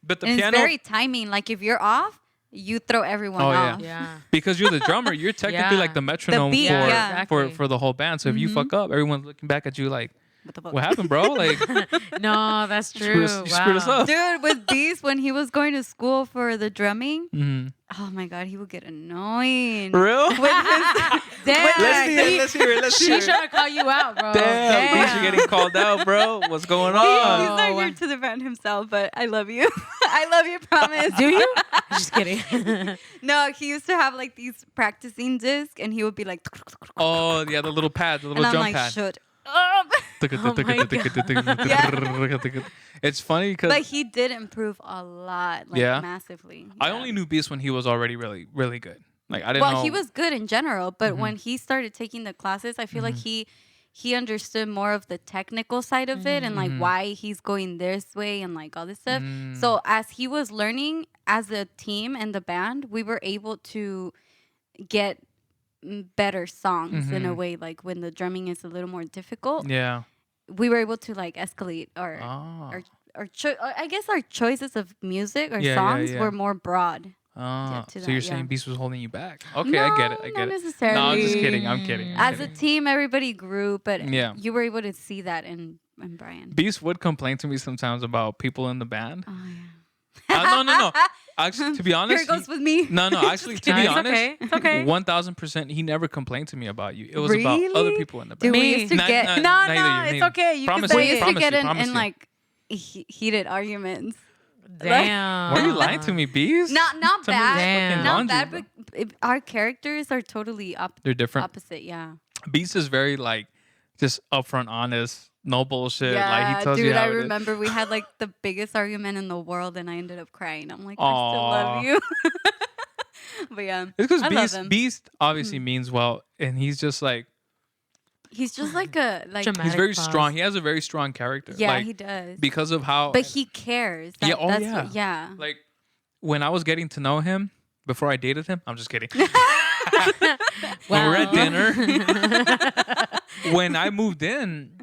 but the And piano it's very timing. Like if you're off, you throw everyone Oh, yeah. off. Yeah. because you're the drummer, you're technically Yeah. like the metronome beat, for, yeah. for the whole band. So if you fuck up, everyone's looking back at you like, What the fuck? what happened, bro? Like No, that's you true. screwed us Wow. up. Dude, with Beast, when he was going to school for the drumming, Mhm. oh my God, he would get annoying. For real? Damn. Let's hear it. Let's hear it. Let's hear She's it. trying to call you out, bro. Damn, Beast, you're getting called out, bro. What's going He's on? not here to defend himself, but I love you. I love you, promise. Do you? Just kidding. No, he used to have like these practicing discs, and he would be like, Oh, yeah, the little pad, the little and I'm jump like, pad. shut up. It's funny because But he did improve a lot, like massively. I Yeah. only knew Beast when he was already really, really good. Like I didn't know. Well, he was good in general, but when he started taking the classes, I feel like he understood more of the technical side of it and like why he's going this way and like all this stuff. So as he was learning as a team and the band, we were able to get better songs in a way. Like when the drumming is a little more difficult, we were able to like escalate our I guess our choices of music or songs were more broad. So you're saying Beast was holding you back? Okay, No, I get it. not necessarily. No, I'm just kidding. I'm kidding. As a team, everybody grew, but you were able to see that in Brian. Beast would complain to me sometimes about people in the band. Oh yeah. No. Actually, to be honest, here it goes with me. No. Actually, to be honest, It's okay. 1000%, he never complained to me about you. It was about other people in the Dude, band. we used to get It's okay. You Promise can you, we used to promise get you, in promise you. like heated arguments. Damn. Why are you lying to me, Beast? Not Tell me this bad, fucking not laundry, bad. bro. But our characters are totally They're different. opposite. Yeah. Beast is very like just upfront, honest, no bullshit. Yeah, like he tells dude, you how I it is. remember we had like the biggest argument in the world, and I ended up crying. I'm like, Aw. I still love you. But yeah, It's because I love him. Beast obviously means well, and he's just like He's just like a Dramatic he's very pause. strong. He has a very strong character. yeah, like, he does. because of how. But he cares. Yeah, oh, that's yeah. What, yeah. Like when I was getting to know him before I dated him, I'm just kidding. When we're at dinner, when I moved in,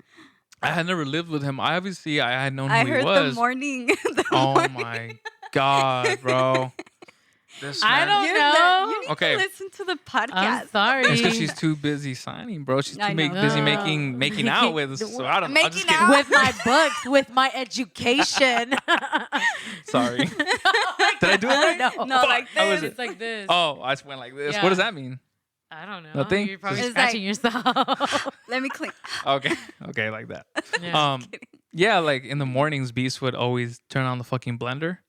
I had never lived with him. I had known who I he heard was. the morning. Oh morning. my god, bro! This I man- don't You know. need Okay. to listen to the podcast. I'm sorry. It's because she's too busy signing, bro. She's I too know. busy No. making out with us. So I don't know. I'm just Making kidding. out? With my books, with my education. Sorry. Did I do it right? No. No, like How was this. it? It's like this. Oh, I just went like this. Yeah. What does that mean? I don't know. Nothing? You're probably It's scratching yourself. Let me clean. Okay, like that. Yeah. Yeah, like in the mornings, Beast would always turn on the fucking blender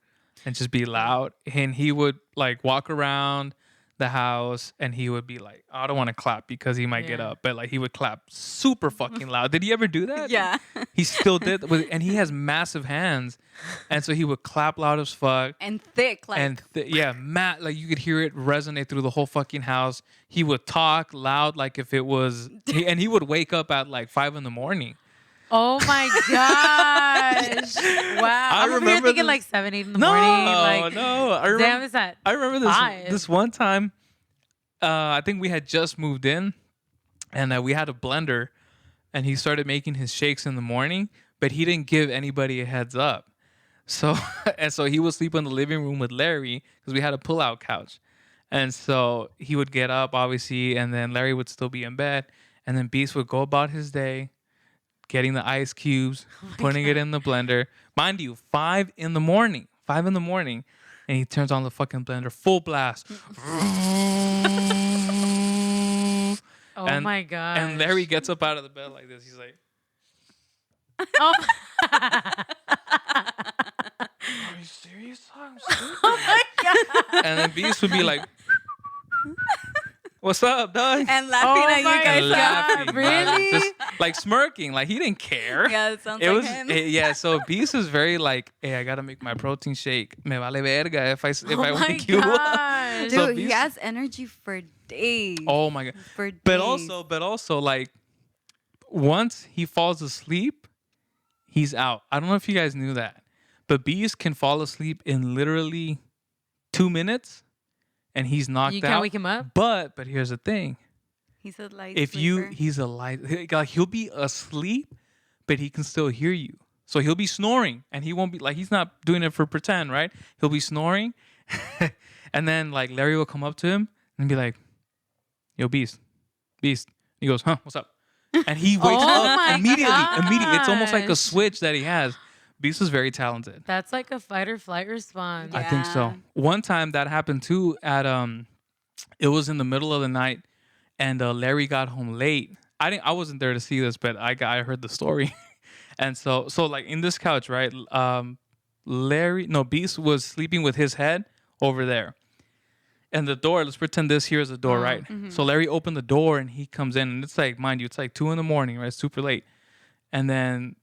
and just be loud, and he would like walk around the house, and he would be like, oh, I don't want to clap because he might get Yeah. up, but like he would clap super fucking loud. Did he ever do that? Yeah. He still did, and he has massive hands, and so he would clap loud as fuck. And thick, like. And Matt, like you could hear it resonate through the whole fucking house. He would talk loud, like if it was, and he would wake up at like 5 a.m. Oh my gosh. Wow. I'm over here remember thinking this- like 7, 8 in the morning. Like, no. I remember, damn, is that? I remember five. this one time. I think we had just moved in, and we had a blender, and he started making his shakes in the morning, but he didn't give anybody a heads up. So so he would sleep in the living room with Larry because we had a pull-out couch, and so he would get up obviously, and then Larry would still be in bed, and then Beast would go about his day, getting the ice cubes, putting it in the blender. Mind you, 5 a.m. 5 a.m, and he turns on the fucking blender full blast. Oh and, my god. And Larry gets up out of the bed like this. He's like, Oh. "Are you serious? I'm serious." Oh my god. And then Beast would be like, "What's up, dog?" And laughing Oh at you my guys. And God, laughing, really? just like smirking, like he didn't care. Yeah, it sounds It like was him. yeah. So Beast is very like, hey, I gotta make my protein shake. Me vale verga if I Oh my wake you up. gosh. So Dude, he Beast- has energy for days. Oh my god. For days. But also, like, once he falls asleep, he's out. I don't know if you guys knew that, but Beast can fall asleep in literally 2 minutes, and he's knocked You out. can't wake him up? But here's the thing: He's a light if sleeper. he's a light, like he'll be asleep, but he can still hear you. So he'll be snoring, and he won't be like he's not doing it for pretend, right? He'll be snoring, and then like Larry will come up to him and be like, "Yo, Beast." He goes, "Huh? What's up?" And he wakes Oh my up immediately. It's almost like a gosh. switch that he has. Beast is very talented. That's like a fight or flight response. I think so. Yeah. One time that happened too at it was in the middle of the night, and Larry got home late. I wasn't there to see this, but I heard the story. And so like in this couch, right? Beast was sleeping with his head over there. And the door, let's pretend this here is the door, right? So Larry opened the door and he comes in, and it's like, mind you, it's like 2 a.m, right? It's super late. And then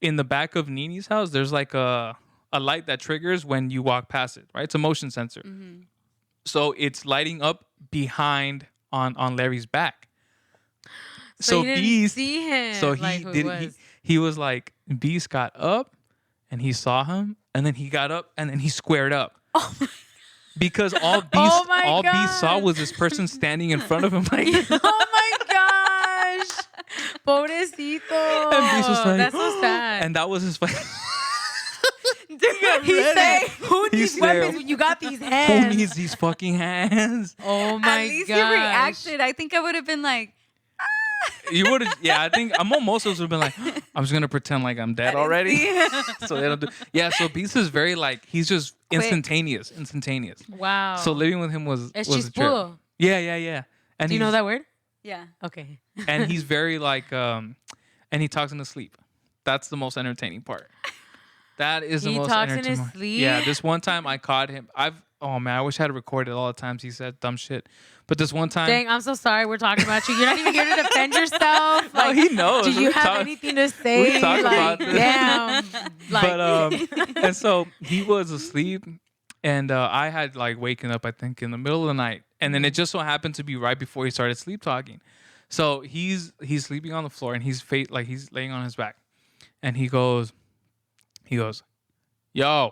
in the back of Nini's house, there's like a light that triggers when you walk past it, right? It's a motion sensor. So it's lighting up behind on Larry's back. So you didn't Beast, see him. so like, he who did. it was. He was like, Beast got up, and he saw him, and then he got up, and then he squared up. Because all Beast saw God. was this person standing in front of him, like. Oh my gosh. Pobrecito. And Beast was like, That's so sad. And that was his fight. He said, who He needs said, weapons when you got these Who hands? needs these fucking hands? Oh my At least gosh. you reacted. I think I would have been like, You would have, yeah. I think most of us would have been like, I'm just gonna pretend like I'm dead already. So they don't do. Yeah. So Beast is very like, he's just Quick. instantaneous. Wow. So living with him was Es was a trip. chispudo. Yeah. And Do you know he's- that word? yeah. Okay. And he's very like, and he talks in his sleep. That's the most entertaining part. That is the He most talks in entertaining his part. sleep? Yeah. This one time I caught him. Oh man, I wish I had recorded all the times he said dumb shit. But this one time. Dang, I'm so sorry we're talking about you. You're not even here to defend yourself. No, he knows. Do you We have talk- anything to say? we talk about this. Damn. But and so he was asleep, and I had like waken up, I think, in the middle of the night, and then it just so happened to be right before he started sleep talking. So he's sleeping on the floor, and he's laying on his back, and he goes, yo,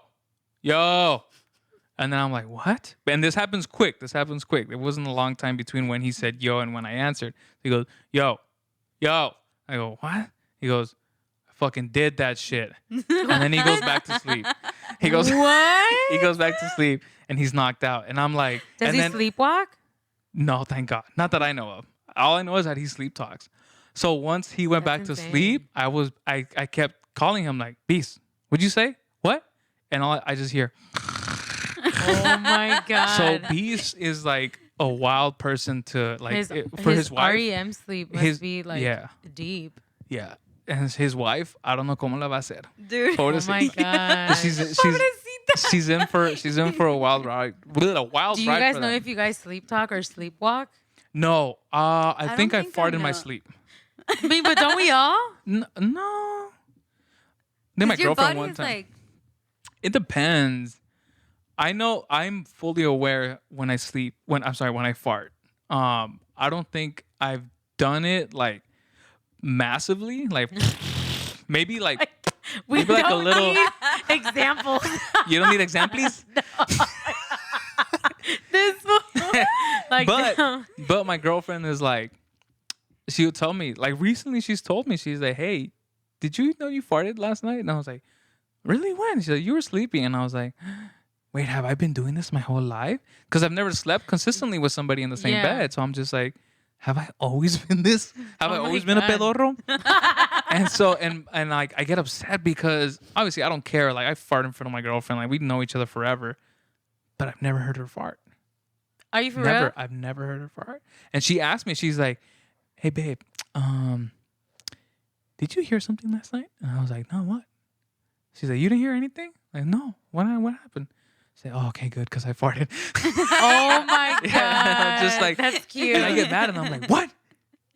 and then I'm like, what? And this happens quick. It wasn't a long time between when he said yo and when I answered. He goes, yo. I go, what? He goes, I fucking did that shit. And then he goes back to sleep. He goes, What? He goes back to sleep, and he's knocked out. And I'm like, Does and he then, sleepwalk? No, thank God. Not that I know of. All I know is that he sleep talks. So once he went That's back to insane. sleep, I kept calling him like, Beast, what'd you say? What? And I just hear. Oh my God. So Beast is like a wild person to like for his wife. REM sleep must be like deep. Yeah. And his wife, I don't know cómo la va a hacer. Dude. Oh my Pobrecita. God. She's in for a wild ride. Do you guys know if you guys sleep talk or sleepwalk? No. I think I think I fart in my know. sleep. I mean, but don't we all? No. Then my Your girlfriend body one is time. like, It depends. I know I'm fully aware when I sleep. When I fart. I don't think I've done it like massively. Like maybe like We maybe like a don't little. need examples. You don't need examples. This one, like, But my girlfriend is like, she would tell me like recently. She's told me, she's like, hey, did you know you farted last night? And I was like, really? When? She's like, you were sleeping. And I was like, wait, have I been doing this my whole life? Because I've never slept consistently with somebody in the same bed. So I'm just like, have I always been this? Have I Oh my always been a God. pedorro? And so, and like, I get upset because obviously I don't care. Like I fart in front of my girlfriend. Like we know each other forever, but I've never heard her fart. Are you for Never. real? I've never heard her fart. And she asked me, she's like, hey babe, did you hear something last night? And I was like, no, what? She's like, you didn't hear anything? Like, no. What happened? Say, oh, okay, good, because I farted. Oh my God. Yeah, I'm just like, that's cute. and I get mad and I'm like, what?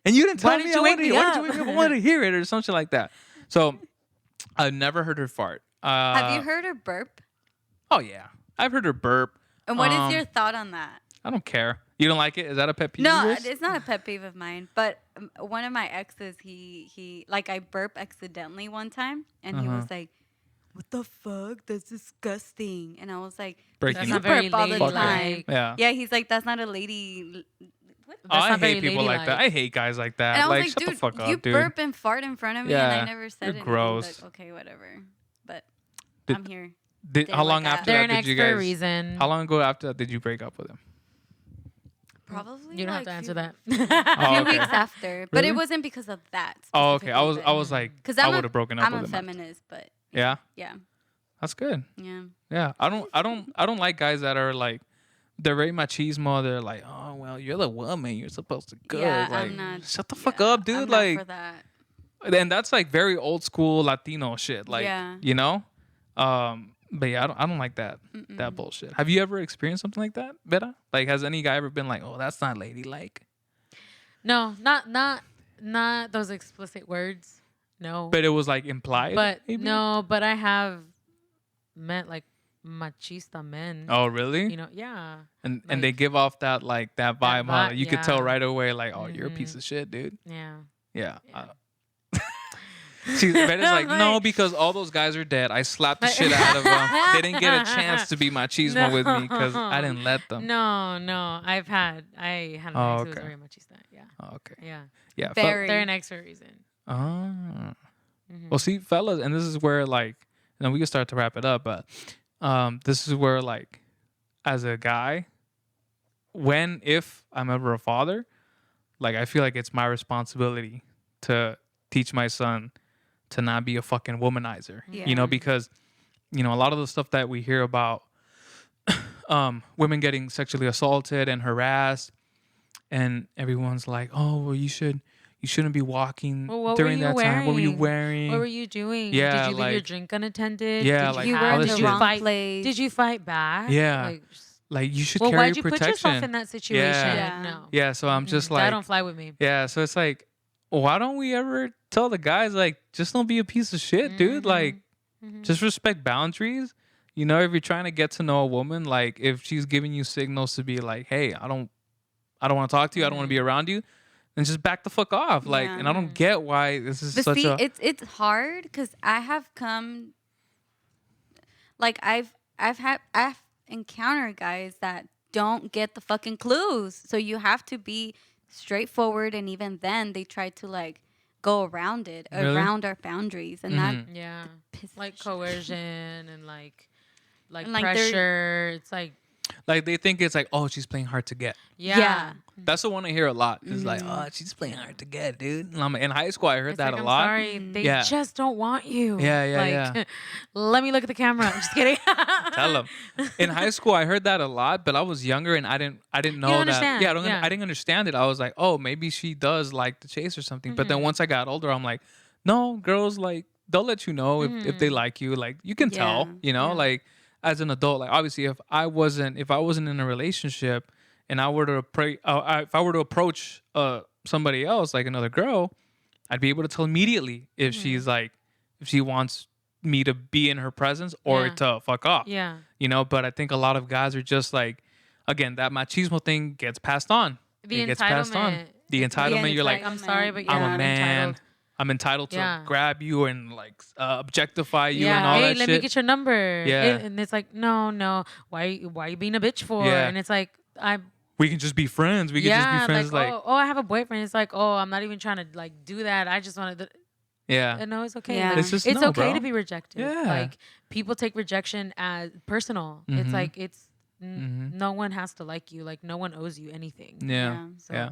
And you didn't tell Why me. didn't you I wake wanted, me why up? did you wake me up? I wanted to hear it or something like that. So I've never heard her fart. have you heard her burp? Oh, yeah. I've heard her burp. And what is your thought on that? I don't care. You don't like it? Is that a pet peeve? No, of yours? it's not a pet peeve of mine. But one of my exes, he like I burp accidentally one time, and he was like, "What the fuck? That's disgusting." And I was like, Breaking That's "You not very burp all the ladylike. time." Yeah. Yeah, he's like, "That's not a lady." What? Oh, I not very hate people like that. ladylike. I hate guys like that. And I was Like, like, shut dude, the fuck up, you dude. burp and fart in front of me, and Yeah, I never said you're it. gross. Like, okay, whatever. But Did- I'm here. How long like after They're that an did you ex for a guys? reason. How long ago after that did you break up with him? Probably. You don't have like to answer few- that. Oh, few okay. weeks after, but Really? it wasn't because of that. Oh, okay. I was specifically, like, because I would have broken up I'm with a him. feminist, but Yeah, yeah, that's good. yeah. Yeah, I don't like guys that are like, they're very machismo. They're like, oh well, you're the woman. You're supposed to go. Yeah, like, I'm not. shut the fuck yeah, up, dude. I'm like, not for that. and that's like very old school Latino shit. Like, Yeah. you know, But yeah, I don't like that bullshit. Have you ever experienced something like that, Vera? Like, has any guy ever been like, oh, that's not ladylike? No, not those explicit words. No. But it was like implied. But maybe? no, but I have met like machista men. Oh, really? You know, yeah. And like, they give off that like that vibe, huh? You could tell yeah. right away, like, oh, you're a piece of shit, dude. Yeah. Yeah. She's like, no, because all those guys are dead. I slapped the shit out of them. They didn't get a chance to be machismo with me because I didn't let them. No. I had an ex who was very machista. Yeah. Oh, okay. Yeah. Yeah. They're an ex for a reason. Oh. Well, see, fellas, and this is where like, we can start to wrap it up, but this is where like, as a guy, if I'm ever a father, like I feel like it's my responsibility to teach my son to not be a fucking womanizer, you know, because, you know, a lot of the stuff that we hear about women getting sexually assaulted and harassed, and everyone's like, oh, well, you shouldn't be walking during that time. What were you wearing? What were you doing? Yeah, did you leave your drink unattended? Yeah, did like you were in all the this wrong shit. place. Did you fight back? Yeah. Like you should well, carry why'd you protection. put yourself in that situation? Yeah. No. Yeah, so I'm just like, that don't fly with me. yeah, so it's like, why don't we ever tell the guys, like, just don't be a piece of shit, dude? Like, just respect boundaries. You know, if you're trying to get to know a woman, like, if she's giving you signals to be like, hey, I don't want to talk to you, I don't want to be around you, then just back the fuck off. Like, and I don't get why this is such a... it's hard because I have come, like, I've encountered guys that don't get the fucking clues. So you have to be straightforward, and even then they try to like go around it, around our boundaries, and that like coercion and like and pressure. It's like they think it's like, oh, she's playing hard to get. Yeah. That's the one I hear a lot. It's like, oh, she's playing hard to get, dude. And in high school, I heard that like, a lot. I'm sorry, they just don't want you. Yeah. Let me look at the camera. I'm just kidding. Tell them. In high school, I heard that a lot, but I was younger and I didn't know that. Understand. Yeah, I didn't understand it. I was like, oh, maybe she does like the chase or something. But then once I got older, I'm like, no, girls, like, they'll let you know if they like you. Like, you can tell, you know, like as an adult. Like, obviously, if I wasn't in a relationship and I were to if I were to approach somebody else, like another girl, I'd be able to tell immediately if she's like, if she wants me to be in her presence or to fuck off. Yeah. You know, but I think a lot of guys are just like, again, that machismo thing gets passed on. The gets passed on. The entitlement, you're like, I'm sorry, but I'm you're a man. entitled. I'm entitled to grab you and like objectify you and all that shit. Hey, let me get your number. Yeah. And it's like, no. Why you being a bitch for? Yeah. And it's like, we can just be friends. We can just be friends. Like, oh, I have a boyfriend. It's like, oh, I'm not even trying to like do that. I just wanted to. Yeah. No, it's okay. Yeah. Like, It's just it's no, okay bro. to be rejected. Yeah. Like people take rejection as personal. It's like no one has to like you. Like no one owes you anything. Yeah. So Yeah.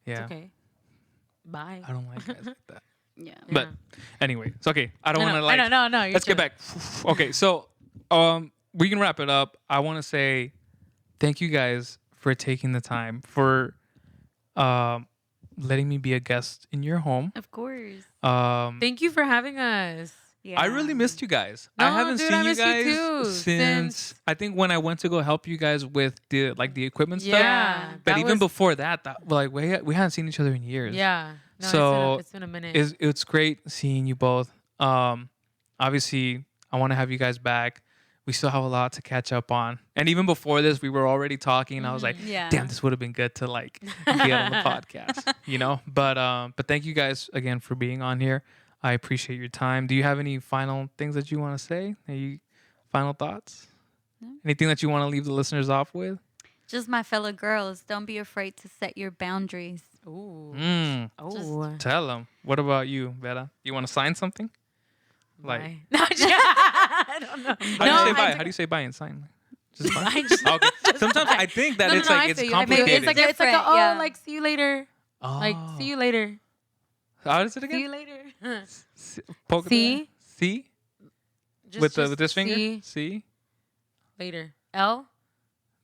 It's okay. Bye. I don't like guys like that. Yeah. But anyway, it's okay. I don't want to like. No. Let's get back. Okay, so we can wrap it up. I want to say thank you guys for taking the time for letting me be a guest in your home. Of course. Thank you for having us. Yeah. I really missed you guys. No, I haven't dude, seen I you missed you guys too, since I think when I went to go help you guys with the equipment stuff. Yeah. But even before that, like we hadn't seen each other in years. Yeah. No, So it's been a minute. It's great seeing you both. Obviously, I want to have you guys back. We still have a lot to catch up on. And even before this, we were already talking. And I was like, damn, this would have been good to like get on the podcast, you know? But thank you guys again for being on here. I appreciate your time. Do you have any final things that you want to say? Any final thoughts? No. Anything that you want to leave the listeners off with? Just my fellow girls, don't be afraid to set your boundaries. Ooh. Oh. Tell them. What about you, Vera? You want to sign something? Like, no, I don't know. How do you say bye? How do you say bye in sign? Just bye. Okay. Sometimes I think that it's like it's complicated. It's like like see you later. Oh. Like see you later. How is it again? See you later. See? See? With this finger? See. See? Later. L.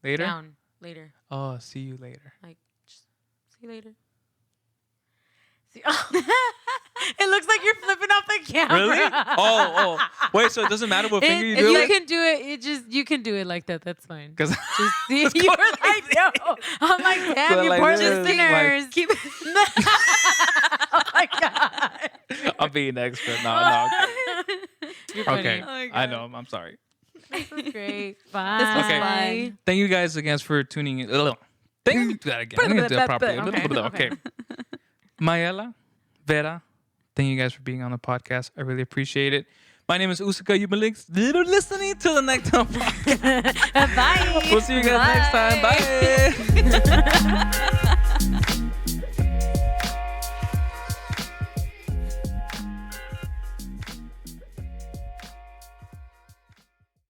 Later? Down. Later. Oh, see you later. Like, just see you later. See. It looks like you're flipping off the camera. Really? Oh. Wait, so it doesn't matter what finger you do? You can do it. You can do it like that. That's fine. Because Just see, you were like, no. I'm like, damn, you like poor this, listeners. Keep Oh my god. I'm being extra. No. You're Okay. funny. I know. I'm sorry. This was great. Bye. This was Okay. fun. Thank you guys again for tuning in. Thank you. Do that again. I'm gonna do that properly. Okay. Mallela, Vera, thank you guys for being on the podcast. I really appreciate it. My name is Usaka. You've been listening to the next time. Bye. We'll see you guys next time. Bye.